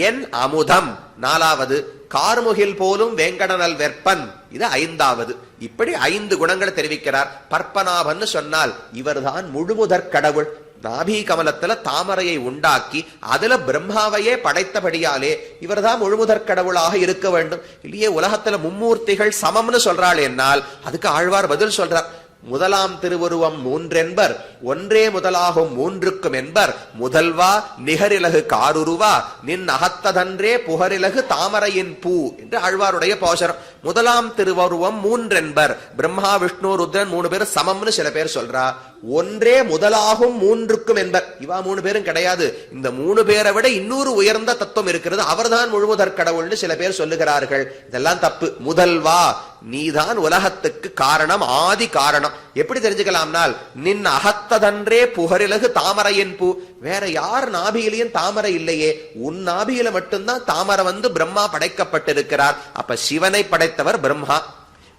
என் அமுதம் 4வது. கார்முகில் போலும் வேங்கடனல் வெற்பன் இது 5வது. இப்படி 5 குணங்களை தெரிவிக்கிறார். பற்பனாபன் சொன்னால் இவர்தான் முழுமுதற் கடவுள். நாபி கமலத்துல தாமரையை உண்டாக்கி அதுல பிரம்மாவையே படைத்தபடியாலே இவர்தான் முழுமுதற் கடவுளாக இருக்க வேண்டும். இல்லையே உலகத்துல மும்மூர்த்திகள் சமம்னு சொல்றாள் என்னால் அதுக்கு ஆழ்வார் பதில் சொல்றார். முதலாம் திருவுருவம் 3 என்பர், ஒன்றே முதலாகும் 3க்கும் என்பர். முதல்வா நிகரிலகு காருருவா நின் அகத்ததன்றே புகரிலகு தாமரையின் பூ என்று ஆழ்வாருடைய பாசுரம். முதலாம் திருவுருவம் 3 என்பர். பிரம்மா, விஷ்ணு, ருத்ரன் 3 பேர் சமம்னு சில பேர் சொல்றா. ஒன்றே முதலாகும் 3க்கும் என்பர். இவா 3 பேரும் கிடையாது, இந்த 3 பேரை விட இன்னொரு உயர்ந்த தத்துவம் இருக்கிறது, அவர்தான் முழுமுதற் கடவுள்னு சில பேர் சொல்லுகிறார்கள். இதெல்லாம் தப்பு. முதல்வா, நீதான் உலகத்துக்கு காரணம், ஆதி காரணம். எப்படி தெரிஞ்சுக்கலாம்னால் நின் அகத்ததன்றே புகரிலகு தாமரையின் பூ. வேற யார் நாபியிலையும் தாமரை இல்லையே, உன் நாபியில மட்டும்தான் தாமரை பிரம்மா படைக்கப்பட்டிருக்கிறார். அப்ப சிவனை படைத்தவர் பிரம்மா,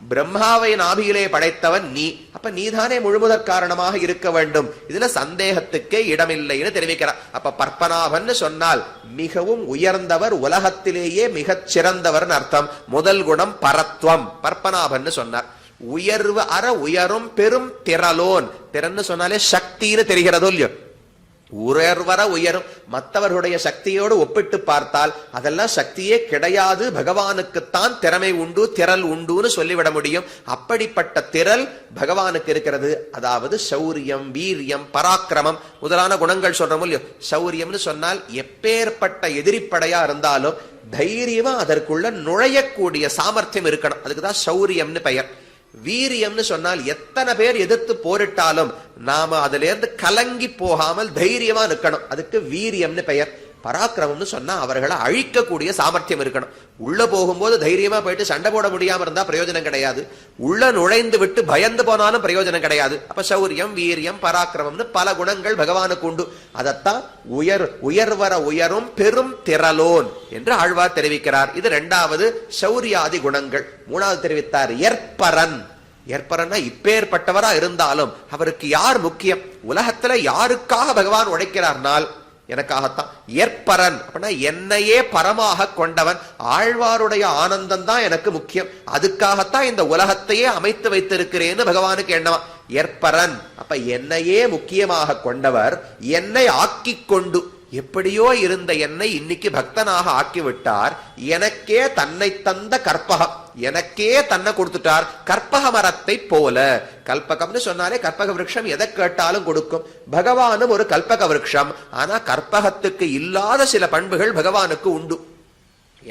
பிரம்மாவை நாபியிலே படைத்தவன் நீ. அப்ப நீதானே முழுமுதற் காரணமாக இருக்க வேண்டும், இதுல சந்தேகத்துக்கே இடமில்லைன்னு தெரிவிக்கிறார். அப்ப பற்பனாபன் சொன்னால் மிகவும் உயர்ந்தவர், உலகத்திலேயே மிகச் சிறந்தவர் அர்த்தம். முதல் குணம் பரத்வம், பற்பனாபன் சொன்னார். உயர்வு அற உயரும் பெரும் திரளோன், திறன்னு சொன்னாலே சக்தின்னு தெரிகிறதோ இல்லையோ, உயர்வர உயரும். மற்றவர்களுடைய சக்தியோடு ஒப்பிட்டு பார்த்தால் அதெல்லாம் சக்தியே கிடையாது, பகவானுக்குத்தான் திறமை உண்டு, திரள் உண்டுன்னு சொல்லிவிட முடியும். அப்படிப்பட்ட திரள் பகவானுக்கு இருக்கிறது. அதாவது சௌரியம், வீரியம், பராக்கிரமம் முதலான குணங்கள் சொல்றோம் இல்லையோ. சௌரியம்னு சொன்னால் எப்பேற்பட்ட எதிரிப்படையா இருந்தாலும் தைரியமா அதற்குள்ள நுழையக்கூடிய சாமர்த்தியம் இருக்கணும், அதுக்குதான் சௌரியம்னு பெயர். வீரியம்னு சொன்னால் எத்தனை பேர் எதிர்த்து போரிட்டாலும் நாம அதுல இருந்து கலங்கி போகாமல் தைரியமா நிற்கணும், அதுக்கு வீரியம்னு பெயர். பராக்கிரமம்னு சொன்னா அவர்களை அழிக்கக்கூடிய சாமர்த்தியம் இருக்கணும். உள்ள போகும்போது தைரியமா போயிட்டு சண்டை போட முடியாம இருந்தா பிரயோஜனம் கிடையாது, உள்ள நுழைந்து விட்டு பயந்து போனாலும் பிரயோஜனம் கிடையாது. அப்ப சௌரியம், வீரியம், பராக்கிரமம்னு பல குணங்கள் பகவானுக்கு உண்டு. அதத்தான் உயர்வர உயரும் பெரும் திரளோன் என்று ஆழ்வார் தெரிவிக்கிறார். இது இரண்டாவது சௌரியாதி குணங்கள். மூணாவது தெரிவித்தார் ஏற்பரன். ஏற்பரன்னா இப்பேற்பட்டவரா இருந்தாலும் அவருக்கு யார் முக்கியம், உலகத்துல யாருக்காக பகவான் உழைக்கிறார்னால் எனக்காகத்தான். ஏற்பரன் அப்படின்னா என்னையே பரமாக கொண்டவன், ஆழ்வாருடைய ஆனந்தம் தான் எனக்கு முக்கியம், அதுக்காகத்தான் இந்த உலகத்தையே அமைத்து வைத்திருக்கிறேன்னு பகவானுக்கு எண்ணமா. ஏற்பரன் அப்ப என்னையே முக்கியமாக கொண்டவர், என்னை ஆக்கிக் கொண்டு, எப்படியோ இருந்த என்னை இன்னைக்கு பக்தனாக ஆக்கிவிட்டார். எனக்கே தன்னை தந்த கற்பகம், எனக்கே தன்னை கொடுத்துட்டார். கற்பக மரத்தை போல, கல்பகம்னு சொன்னாலே கற்பக விருட்சம் எதை கேட்டாலும் கொடுக்கும். பகவானும் ஒரு கல்பக விருட்சம். ஆனா கற்பகத்துக்கு இல்லாத சில பண்புகள் பகவானுக்கு உண்டு.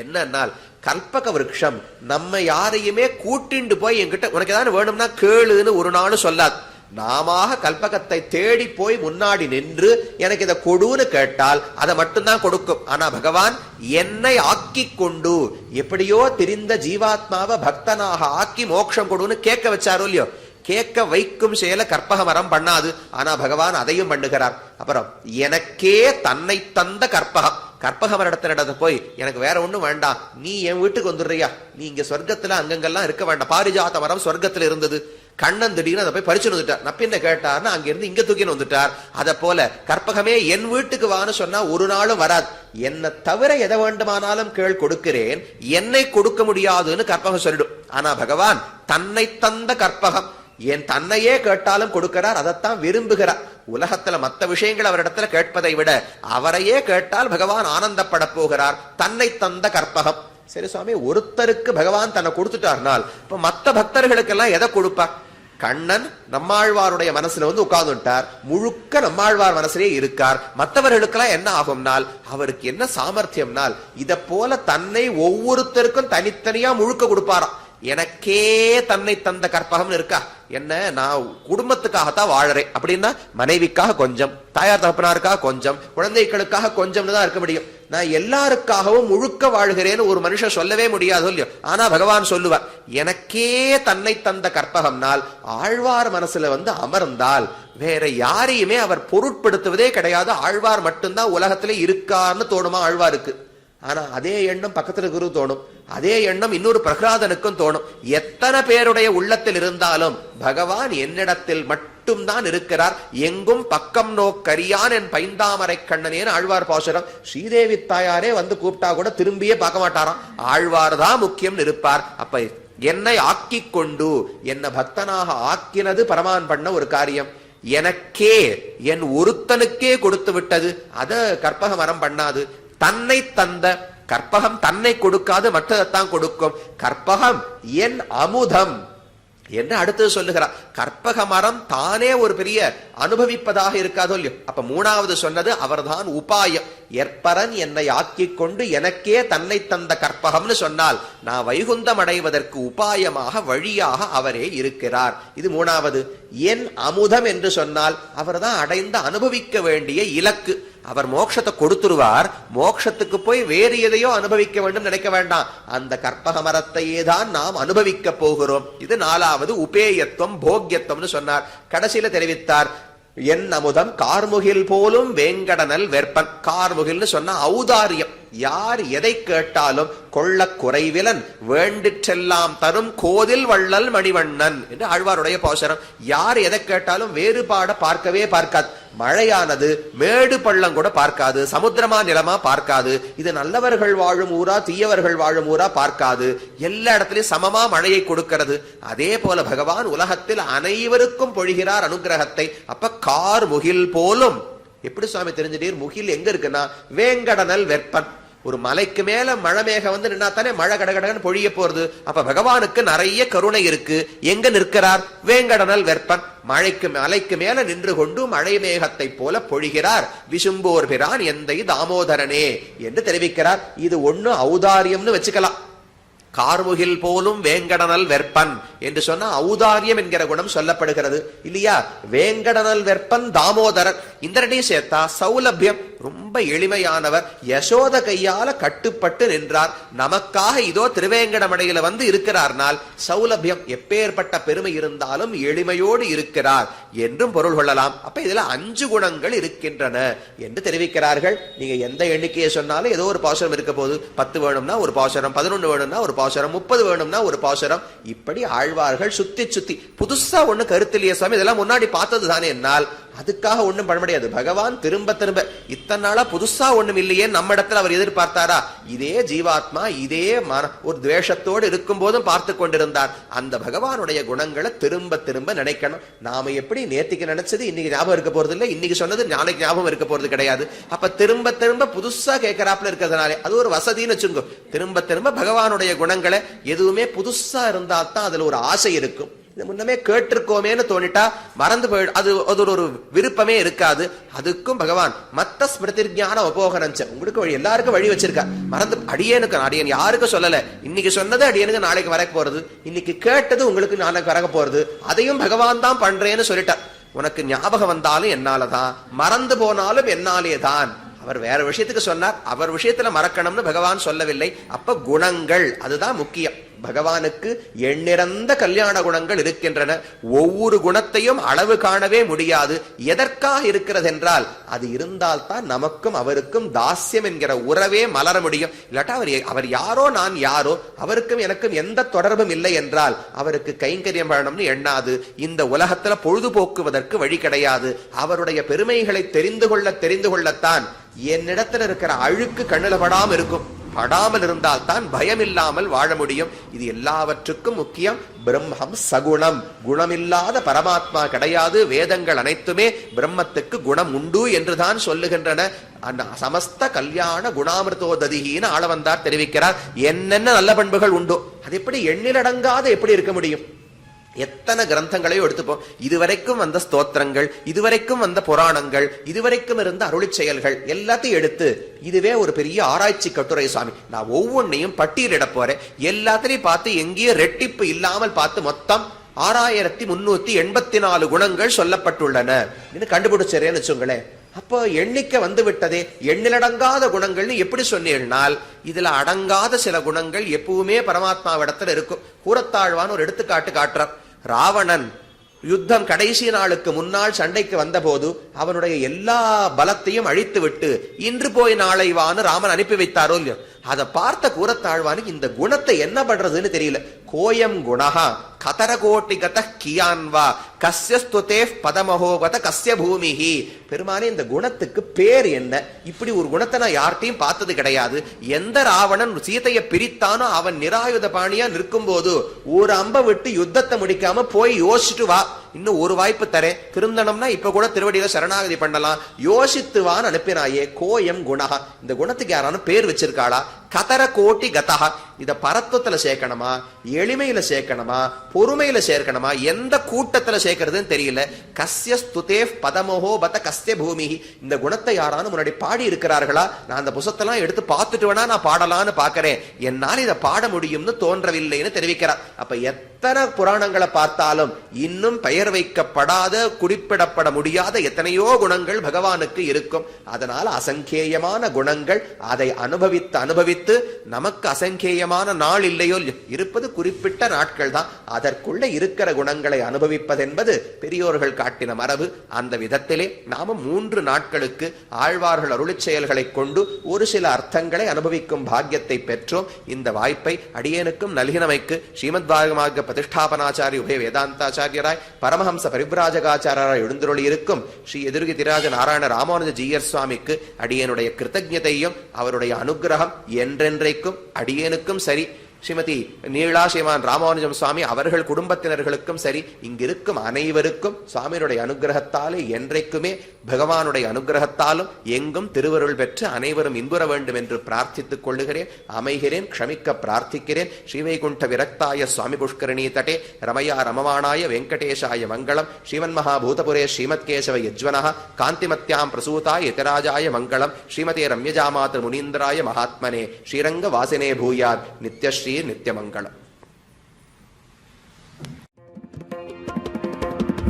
என்னன்னால் கல்பக விருட்சம் நம்ம யாரையுமே கூட்டிண்டு போய் என்கிட்ட உனக்கு ஏதாவது வேணும்னா கேளுன்னு ஒரு நாளும் சொல்லாது. நாம கல்பகத்தை தேடி போய் முன்னாடி நின்று எனக்கு இதை கொடுன்னு கேட்டால் அதை மட்டும்தான் கொடுக்கும். ஆனா பகவான் என்னை ஆக்கி கொண்டு எப்படியோ திரிந்த ஜீவாத்மாவை பக்தனாக ஆக்கி மோட்சம் கொடுன்னு கேட்க வச்சாரோ இல்லையோ. கேட்க வைக்கும் செயல கற்பக மரம் பண்ணாது, ஆனா பகவான் அதையும் பண்ணுகிறார். அப்புறம் எனக்கே தன்னை தந்த கற்பகம், கற்பக மரத்தினிடத்தை போய் எனக்கு வேற ஒண்ணும் வேண்டாம், நீ என் வீட்டுக்கு வந்துடுறியா, நீ இங்க சொர்க்கத்துல அங்கங்கெல்லாம் இருக்க வேண்டாம். பாரிஜாத மரம் சொர்க்கத்துல இருந்தது, கண்ணன் திடீர்னு அதை போய் பறிச்சுன்னு வந்துட்டார். நப்பின்ன கேட்டார்னா அங்கிருந்து இங்க தூக்கின்னு வந்துட்டார். அதை போல கற்பகமே என் வீட்டுக்கு வான்னு சொன்னா ஒரு நாளும் வராது. என்னை தவிர எதை வேண்டுமானாலும் கேள் கொடுக்கிறேன், என்னை கொடுக்க முடியாதுன்னு கற்பகம் சொல்லிடும். ஆனா பகவான் தன்னை தந்த கற்பகம், என் தன்னையே கேட்டாலும் கொடுக்கிறார், அதைத்தான் விரும்புகிறார். உலகத்துல மற்ற விஷயங்கள் அவரிடத்துல கேட்பதை விட அவரையே கேட்டால் பகவான் ஆனந்தப்பட போகிறார். தன்னை தந்த கற்பகம். சரி சுவாமி, ஒருத்தருக்கு பகவான் தன்னை கொடுத்துட்டார்னால் இப்ப மற்ற பக்தர்களுக்கெல்லாம் எதை கொடுப்பார்? கண்ணன் நம்மாழ்வாருடைய மனசுல வந்து உட்கார்ந்துட்டார், முழுக்க நம்மாழ்வார் மனசுலயே இருக்கார். மற்றவர்களுக்கெல்லாம் என்ன ஆகும்னால் அவருக்கு என்ன சாமர்த்தியம்னால் இத போல தன்னை ஒவ்வொருத்தருக்கும் தனித்தனியா முழுக்க கொடுப்பாராம். எனக்கே தன்னை தந்த கற்பகம்னு இருக்கா. என்ன, நான் குடும்பத்துக்காகத்தான் வாழறேன் அப்படின்னா மனைவிக்காக கொஞ்சம், தாயார் தகப்பனாருக்காக கொஞ்சம், குழந்தைகளுக்காக கொஞ்சம்னு தான் இருக்க முடியும். நான் எல்லாருக்காகவும் முழுக்க வாழ்கிறேன்னு ஒரு மனுஷன் சொல்லவே முடியாதோ இல்லையோ. ஆனா பகவான் சொல்லுவார் எனக்கே தன்னை தந்த கற்பகம்னால் ஆழ்வார் மனசுல வந்து அமர்ந்தால் வேற யாரையுமே அவர் பொருட்படுத்துவதே கிடையாது. ஆழ்வார் மட்டும்தான் உலகத்திலே இருக்கார்னு தோணுமா ஆழ்வாருக்கு. ஆனா அதே எண்ணம் பக்கத்துல குரு தோணும், அதே எண்ணம் இன்னொரு பிரகலாதனுக்கும் தோணும். எத்தனை பேருடைய உள்ளத்தில் இருந்தாலும் பகவான் என்னிடத்தில் மட்டும்தான் இருக்கிறார், எங்கும் பக்கம் நோக்கரியான் என் பைந்தாமரை கண்ணனேன்னு ஆழ்வார் பாசுரம். ஸ்ரீதேவி தாயாரே வந்து கூப்பிட்டா கூட திரும்பியே பார்க்க மாட்டாராம், ஆழ்வார் தான் முக்கியம் இருப்பார். அப்ப என்னை ஆக்கி கொண்டு என்ன பக்தனாக ஆக்கினது பரமான் பண்ண ஒரு காரியம். எனக்கே என் ஒருத்தனுக்கே கொடுத்து விட்டது, அத கற்பக மரம் பண்ணாது. தன்னை தந்த கற்பகம் தன்னை கொடுக்காது, மற்றதைத்தான் கொடுக்கும். கற்பகம் என் அமுதம் என்று அடுத்தது சொல்லுகிறார். கற்பக மரம் தானே ஒரு பெரிய அனுபவிப்பதாக இருக்காதோ இல்லையோ. அப்ப மூணாவது சொன்னது அவர்தான் உபாயம். ஏற்பரன் என்னை ஆக்கி கொண்டு எனக்கே தன்னை தந்த கற்பகம்னு சொன்னால் நான் வைகுந்தம் அடைவதற்கு உபாயமாக வழியாக அவரே இருக்கிறார். இது மூணாவது. என் அமுதம் என்று சொன்னால் அவர் தான் அடைந்த அனுபவிக்க வேண்டிய இலக்கு. அவர் மோட்சத்தை கொடுத்துருவார், மோட்சத்துக்கு போய் வேறு எதையோ அனுபவிக்க வேண்டும் நினைக்க வேண்டாம், அந்த கற்பக மரத்தையே தான் நாம் அனுபவிக்க போகிறோம். இது நாலாவது உபேயத்துவம், போக்கியத்துவம்னு சொன்னார். கடைசியில தெரிவித்தார் என் அமுதம் கார்முகில் போலும் வேங்கடனல் வெற்பன். கார்முகில்னு சொன்னா ஔதாரியம். யார் எதை கேட்டாலும் கொள்ள குறைவிலன் வேண்டிற்றெல்லாம் தரும் கோதில் வள்ளல் மணிவண்ணன் என்று ஆழ்வாருடைய பாசுரம். யார் எதை கேட்டாலும் வேறுபாட பார்க்கவே பார்க்காது. மழையானது மேடு பள்ளம் கூட பார்க்காது, சமுத்திரமா நிலமா பார்க்காது, இது நல்லவர்கள் வாழும் ஊரா தீயவர்கள் வாழும் ஊரா பார்க்காது, எல்லா இடத்திலையும் சமமா மழையை கொடுக்கிறது. அதே போல பகவான் உலகத்தில் அனைவருக்கும் பொழிகிறார் அனுகிரகத்தை. அப்ப கார் முகில் போலும். எப்படி சுவாமி தெரிஞ்சுட்டீர்? முகில் எங்க இருக்குன்னா வேங்கடனல் வெப்பன். ஒரு மலைக்கு மேல மழை மேகம் வந்து நின்னா தானே மழை கடகடன்னு பொழிய போறது. அப்ப பகவானுக்கு நிறைய கருணை இருக்கு. எங்க நிற்கிறார்? வேங்கடனல் வெப்பன். மலைக்கு மேல நின்று கொண்டு மழை மேகத்தை போல பொழிகிறார். விசும்போர் பிரான் எந்தை தாமோதரனே என்று தெரிவிக்கிறார். இது ஒண்ணு ஔதாரியம்னு வச்சுக்கலாம். கார்முகில் போலும் வேங்கடனல் வெற்பன் என்று சொன்னா ஔதாரியம் என்கிற குணம் சொல்லப்படுகிறது இல்லையா? வேங்கடனல் வெற்பன் தாமோதரன் இந்த ரெண்டையும் சேர்த்தா சௌலபியம். ரொம்ப எளிமையானவர். யசோத கையால கட்டுப்பட்டு நின்றார். நமக்காக இதோ திருவேங்கடமடையில வந்து இருக்கிறார்னால் சௌலபியம். எப்பேற்பட்ட பெருமை இருந்தாலும் எளிமையோடு இருக்கிறார் என்றும் பொருள் கொள்ளலாம். அப்ப இதுல 5 குணங்கள் இருக்கின்றன என்று தெரிவிக்கிறார்கள். நீங்க எந்த எண்ணிக்கையை சொன்னாலும் ஏதோ ஒரு பாசுரம் இருக்க போது. 10 வேணும்னா ஒரு பாசுரம், 11 வேணும்னா ஒரு பாசுரம், 30 வேணும்னா ஒரு பாசுரம். இப்படி ஆழ்வார்கள் சுத்தி சுத்தி புதுசா ஒண்ணு கருத்திலேயே சாமி இதெல்லாம் முன்னாடி பார்த்தது தானே என்னால் அதுக்காக ஒண்ணும் பண்ண முடியாது. பகவான் திரும்ப திரும்ப இத்தனை நாளா புதுசா ஒண்ணும் இல்லையே நம்ம இடத்துல அவர் எதிர்பார்த்தாரா? இதே ஜீவாத்மா இதே ஒரு துவேஷத்தோடு இருக்கும் போதும் பார்த்து கொண்டிருந்தார். அந்த பகவானுடைய குணங்களை திரும்ப திரும்ப நினைக்கணும். நாம எப்படி நேத்திக்கு நினைச்சது இன்னைக்கு ஞாபகம் இருக்க போறது இல்லை, இன்னைக்கு சொன்னது நாளைக்கு ஞாபகம் இருக்க போறது கிடையாது. அப்ப திரும்ப திரும்ப புதுசா கேட்கிறாப்புல இருக்கிறதுனாலே அது ஒரு வசதின்னு வச்சுங்க. திரும்ப திரும்ப பகவானுடைய குணங்களை எதுவுமே புதுசா இருந்தா தான் அதுல ஒரு ஆசை இருக்கும். முன்னமே கேட்டிருக்கோமேன்னு தோணிட்டா மறந்து போயிடு. அது ஒரு விருப்பமே இருக்காது. அதுக்கும் பகவான் மத்த ஸ்மிருதி ஞான உபோகனஞ்ச உங்களுக்கு வழி எல்லாருக்கும் வழி வச்சிருக்கா. மறந்து அடியேனுக்கு அடியன் யாருக்கும் சொல்லல. இன்னைக்கு சொன்னது அடியனுக்கு நாளைக்கு வர போறது, இன்னைக்கு கேட்டது உங்களுக்கு நாளைக்கு வர போறது. அதையும் பகவான் தான் பண்றேன்னு சொல்லிட்டார். உனக்கு ஞாபகம் வந்தாலும் என்னாலதான், மறந்து போனாலும் என்னாலே தான். அவர் வேற விஷயத்துக்கு சொன்னார், அவர் விஷயத்துல மறக்கணும்னு பகவான் சொல்லவில்லை. அப்ப குணங்கள் அதுதான் முக்கியம். பகவானுக்கு எண்ணிறந்த கல்யாண குணங்கள் இருக்கின்றன. ஒவ்வொரு குணத்தையும் அளவு காணவே முடியாது. எதற்காக இருக்கிறது என்றால் அது இருந்தால்தான் நமக்கும் அவருக்கும் தாஸ்யம் என்கிற உறவே மலர முடியும். இல்லாட்டா அவர் யாரோ நான் யாரோ, அவருக்கும் எனக்கும் எந்த தொடர்பும் இல்லை என்றால் அவருக்கு கைங்கரியம் பண்ணணும்னு எண்ணாது. இந்த உலகத்துல பொழுதுபோக்குவதற்கு வழி கிடையாது. அவருடைய பெருமைகளை தெரிந்து கொள்ளத்தான் என்னிடத்துல இருக்கிற அழுக்கு கண்ணுல படாம இருக்கும். படாமல் இருந்தால் தான் பயம் இல்லாமல் வாழ முடியும். இது எல்லாவற்றுக்கும் முக்கியம். பிரம்மம் சகுணம், குணமில்லாத பரமாத்மா கிடையாது. வேதங்கள் அனைத்துமே பிரம்மத்துக்கு குணம் உண்டு என்றுதான் சொல்லுகின்றன. சமஸ்த கல்யாண குணாமிருதோததின்னு ஆள வந்தார் தெரிவிக்கிறார். என்னென்ன நல்ல பண்புகள் உண்டோ அது எப்படி எண்ணிலடங்காத எப்படி இருக்க முடியும்? எத்தனை கிரந்தங்களையும் எடுத்துப்போம். இதுவரைக்கும் வந்த ஸ்தோத்திரங்கள், இதுவரைக்கும் வந்த புராணங்கள், இதுவரைக்கும் இருந்த அருளி செயல்கள் எல்லாத்தையும் எடுத்து இதுவே ஒரு பெரிய ஆராய்ச்சி கட்டுரை சாமி. நான் ஒவ்வொன்னையும் பட்டியலிட போறேன். எல்லாத்திலையும் பார்த்து எங்கேயும் ரெட்டிப்பு இல்லாமல் பார்த்து மொத்தம் 6384 குணங்கள் சொல்லப்பட்டுள்ளன கண்டுபிடிச்சேன்னு வச்சுங்களேன். அப்போ எண்ணிக்கை வந்து விட்டதே. எண்ணிலடங்காத குணங்கள்னு எப்படி சொன்னீர்கள்? இதுல அடங்காத சில குணங்கள் எப்பவுமே பரமாத்மாவிடத்துல இருக்கும். கூறத்தாழ்வான் ஒரு எடுத்துக்காட்டு காட்டுறார். ராவணன் யுத்தம் கடைசி நாளுக்கு முன்னாள் சண்டைக்கு வந்த போது அவனுடைய எல்லா பலத்தையும் அழித்து விட்டு இன்று போய் நாளை வான்னு ராமன் அனுப்பி வைத்தாரோ இல்லையோ, அதை பார்த்த கூறத்தாழ்வானுக்கு இந்த குணத்தை என்ன பண்றதுன்னு தெரியல. கோயம் குணஹா கதரகோட்டி கத கியான்வா கஸ்ய ஸ்துதே பதமஹோகத கஸ்ய பூமிஹி. பெருமானே இந்த குணத்துக்கு பேர் என்ன? இப்படி ஒரு குணத்தை நான் யார்ட்டையும் பார்த்தது கிடையாது. எந்த ராவணன் சீதையை பிரித்தானோ அவன் நிராயுத பாணியா நிற்கும் போது ஒரு அம்ப விட்டு யுத்தத்தை முடிக்காம போய் யோசிச்சுட்டு வா, இன்னும் ஒரு வாய்ப்பு தரேன், திருந்தனம்னா இப்ப கூட திருவடியில சரணாகதி பண்ணலாம், யோசித்துவான்னு அனுப்பினாயே. கோயம் குணஹா, இந்த குணத்துக்கு யாரானும் பேர் வச்சிருக்காளா? கதர கோட்டி கதஹா. இத பரத்துவத்துல சேர்க்கணுமா, எளிமையில சேர்க்கணுமா, பொறுமையில சேர்க்கணுமா, எந்த கூட்டத்துல சேர்க்கறதுன்னு தெரியல. கஸ்ய ஸ்துதே பதமோஹோ பத கஸ்ய பூமிஹி. இந்த குணத்தை யாரானும் முன்னாடி பாடி இருக்கிறார்களா? நான் அந்த புசத்தெல்லாம் எடுத்து பார்த்துட்டு வேணா நான் பாடலான்னு பாக்கிறேன், என்னால் இதை பாட முடியும்னு தோன்றவில்லைன்னு தெரிவிக்கிறார். அப்ப எத்தனை புராணங்களை பார்த்தாலும் இன்னும் பெயர் வைக்கப்படாத, குறிப்பிடப்பட முடியாத எத்தனையோ குணங்கள் பகவானுக்கு இருக்கும். அதனால அசங்கேயமான குணங்கள். அதை அனுபவித்து வைத்து நமக்கு அசங்கேயமான நாள் இல்லையோ இருப்பது குறிப்பிட்ட நாட்கள் தான். அதற்குள்ள இருக்கிற குணங்களை அனுபவிப்பதென்பது பெரியோர்கள் காட்டின மரபு. அந்த விதத்திலே நாம 3 நாட்களுக்கு ஆழ்வார்கள் அருளிச் செயல்களை கொண்டு ஒரு சில அர்த்தங்களை அனுபவிக்கும் பாக்கியத்தை பெற்றோம். இந்த வாய்ப்பை அடியேனுக்கும் நல்கினமைக்கு ஸ்ரீமத் பாகமாக பிரதிஷ்டாபனாச்சாரிய உபய வேதாந்தாச்சாரியராய் பரமஹம்ச பரிவ்ராஜகாச்சாரியராய் எழுந்தருளி இருக்கும் ஸ்ரீ எதிர்கி திராஜ நாராயண ராமானுஜ ஜீயர் சுவாமிக்கு அடியேனுடைய கிருத்தஜதையும் அவருடைய அனுகிரகம் என்றென்றைக்கும் அடியேனுக்கும் சரி, ஸ்ரீமதி நீளா ஸ்ரீமான் ராமானுஜம் சுவாமி அவர்கள் குடும்பத்தினர்களுக்கும் சரி, இங்கிருக்கும் அனைவருக்கும் சுவாமியுடைய அனுகிரகத்தாலே என்றைக்குமே பகவானுடைய அனுகிரகத்தாலும் எங்கும் திருவருள் பெற்று அனைவரும் இன்புற வேண்டும் என்று பிரார்த்தித்துக் கொள்ளுகிறேன். அமைகிறேன், க்ஷமிக்க பிரார்த்திக்கிறேன். ஸ்ரீவைகுண்ட விரக்தாய சுவாமி புஷ்கரணி தட்டே ரமயா ரமமானாய வெங்கடேஷாய மங்களம். ஸ்ரீமன் மகாபூதபுரே ஸ்ரீமத் கேசவ யஜ்வனः காந்திமத்யாம் பிரசூதாய யதிராஜாய மங்களம். ஸ்ரீமதே ரம்யஜாமாத்ர முனீந்திராய மகாத்மனே ஸ்ரீரங்க வாசினே பூயாத் நித்யஸ்ரீ நித்யமங்களம்.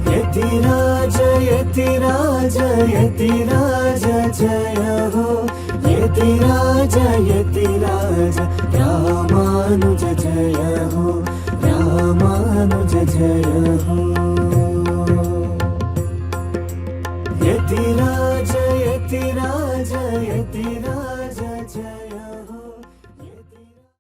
यतिराज यतिराज यतिराज जय हो, यतिराज यतिराज रामानुज जय हो, रामानुज जय हो. यतिराज यतिराज यतिराज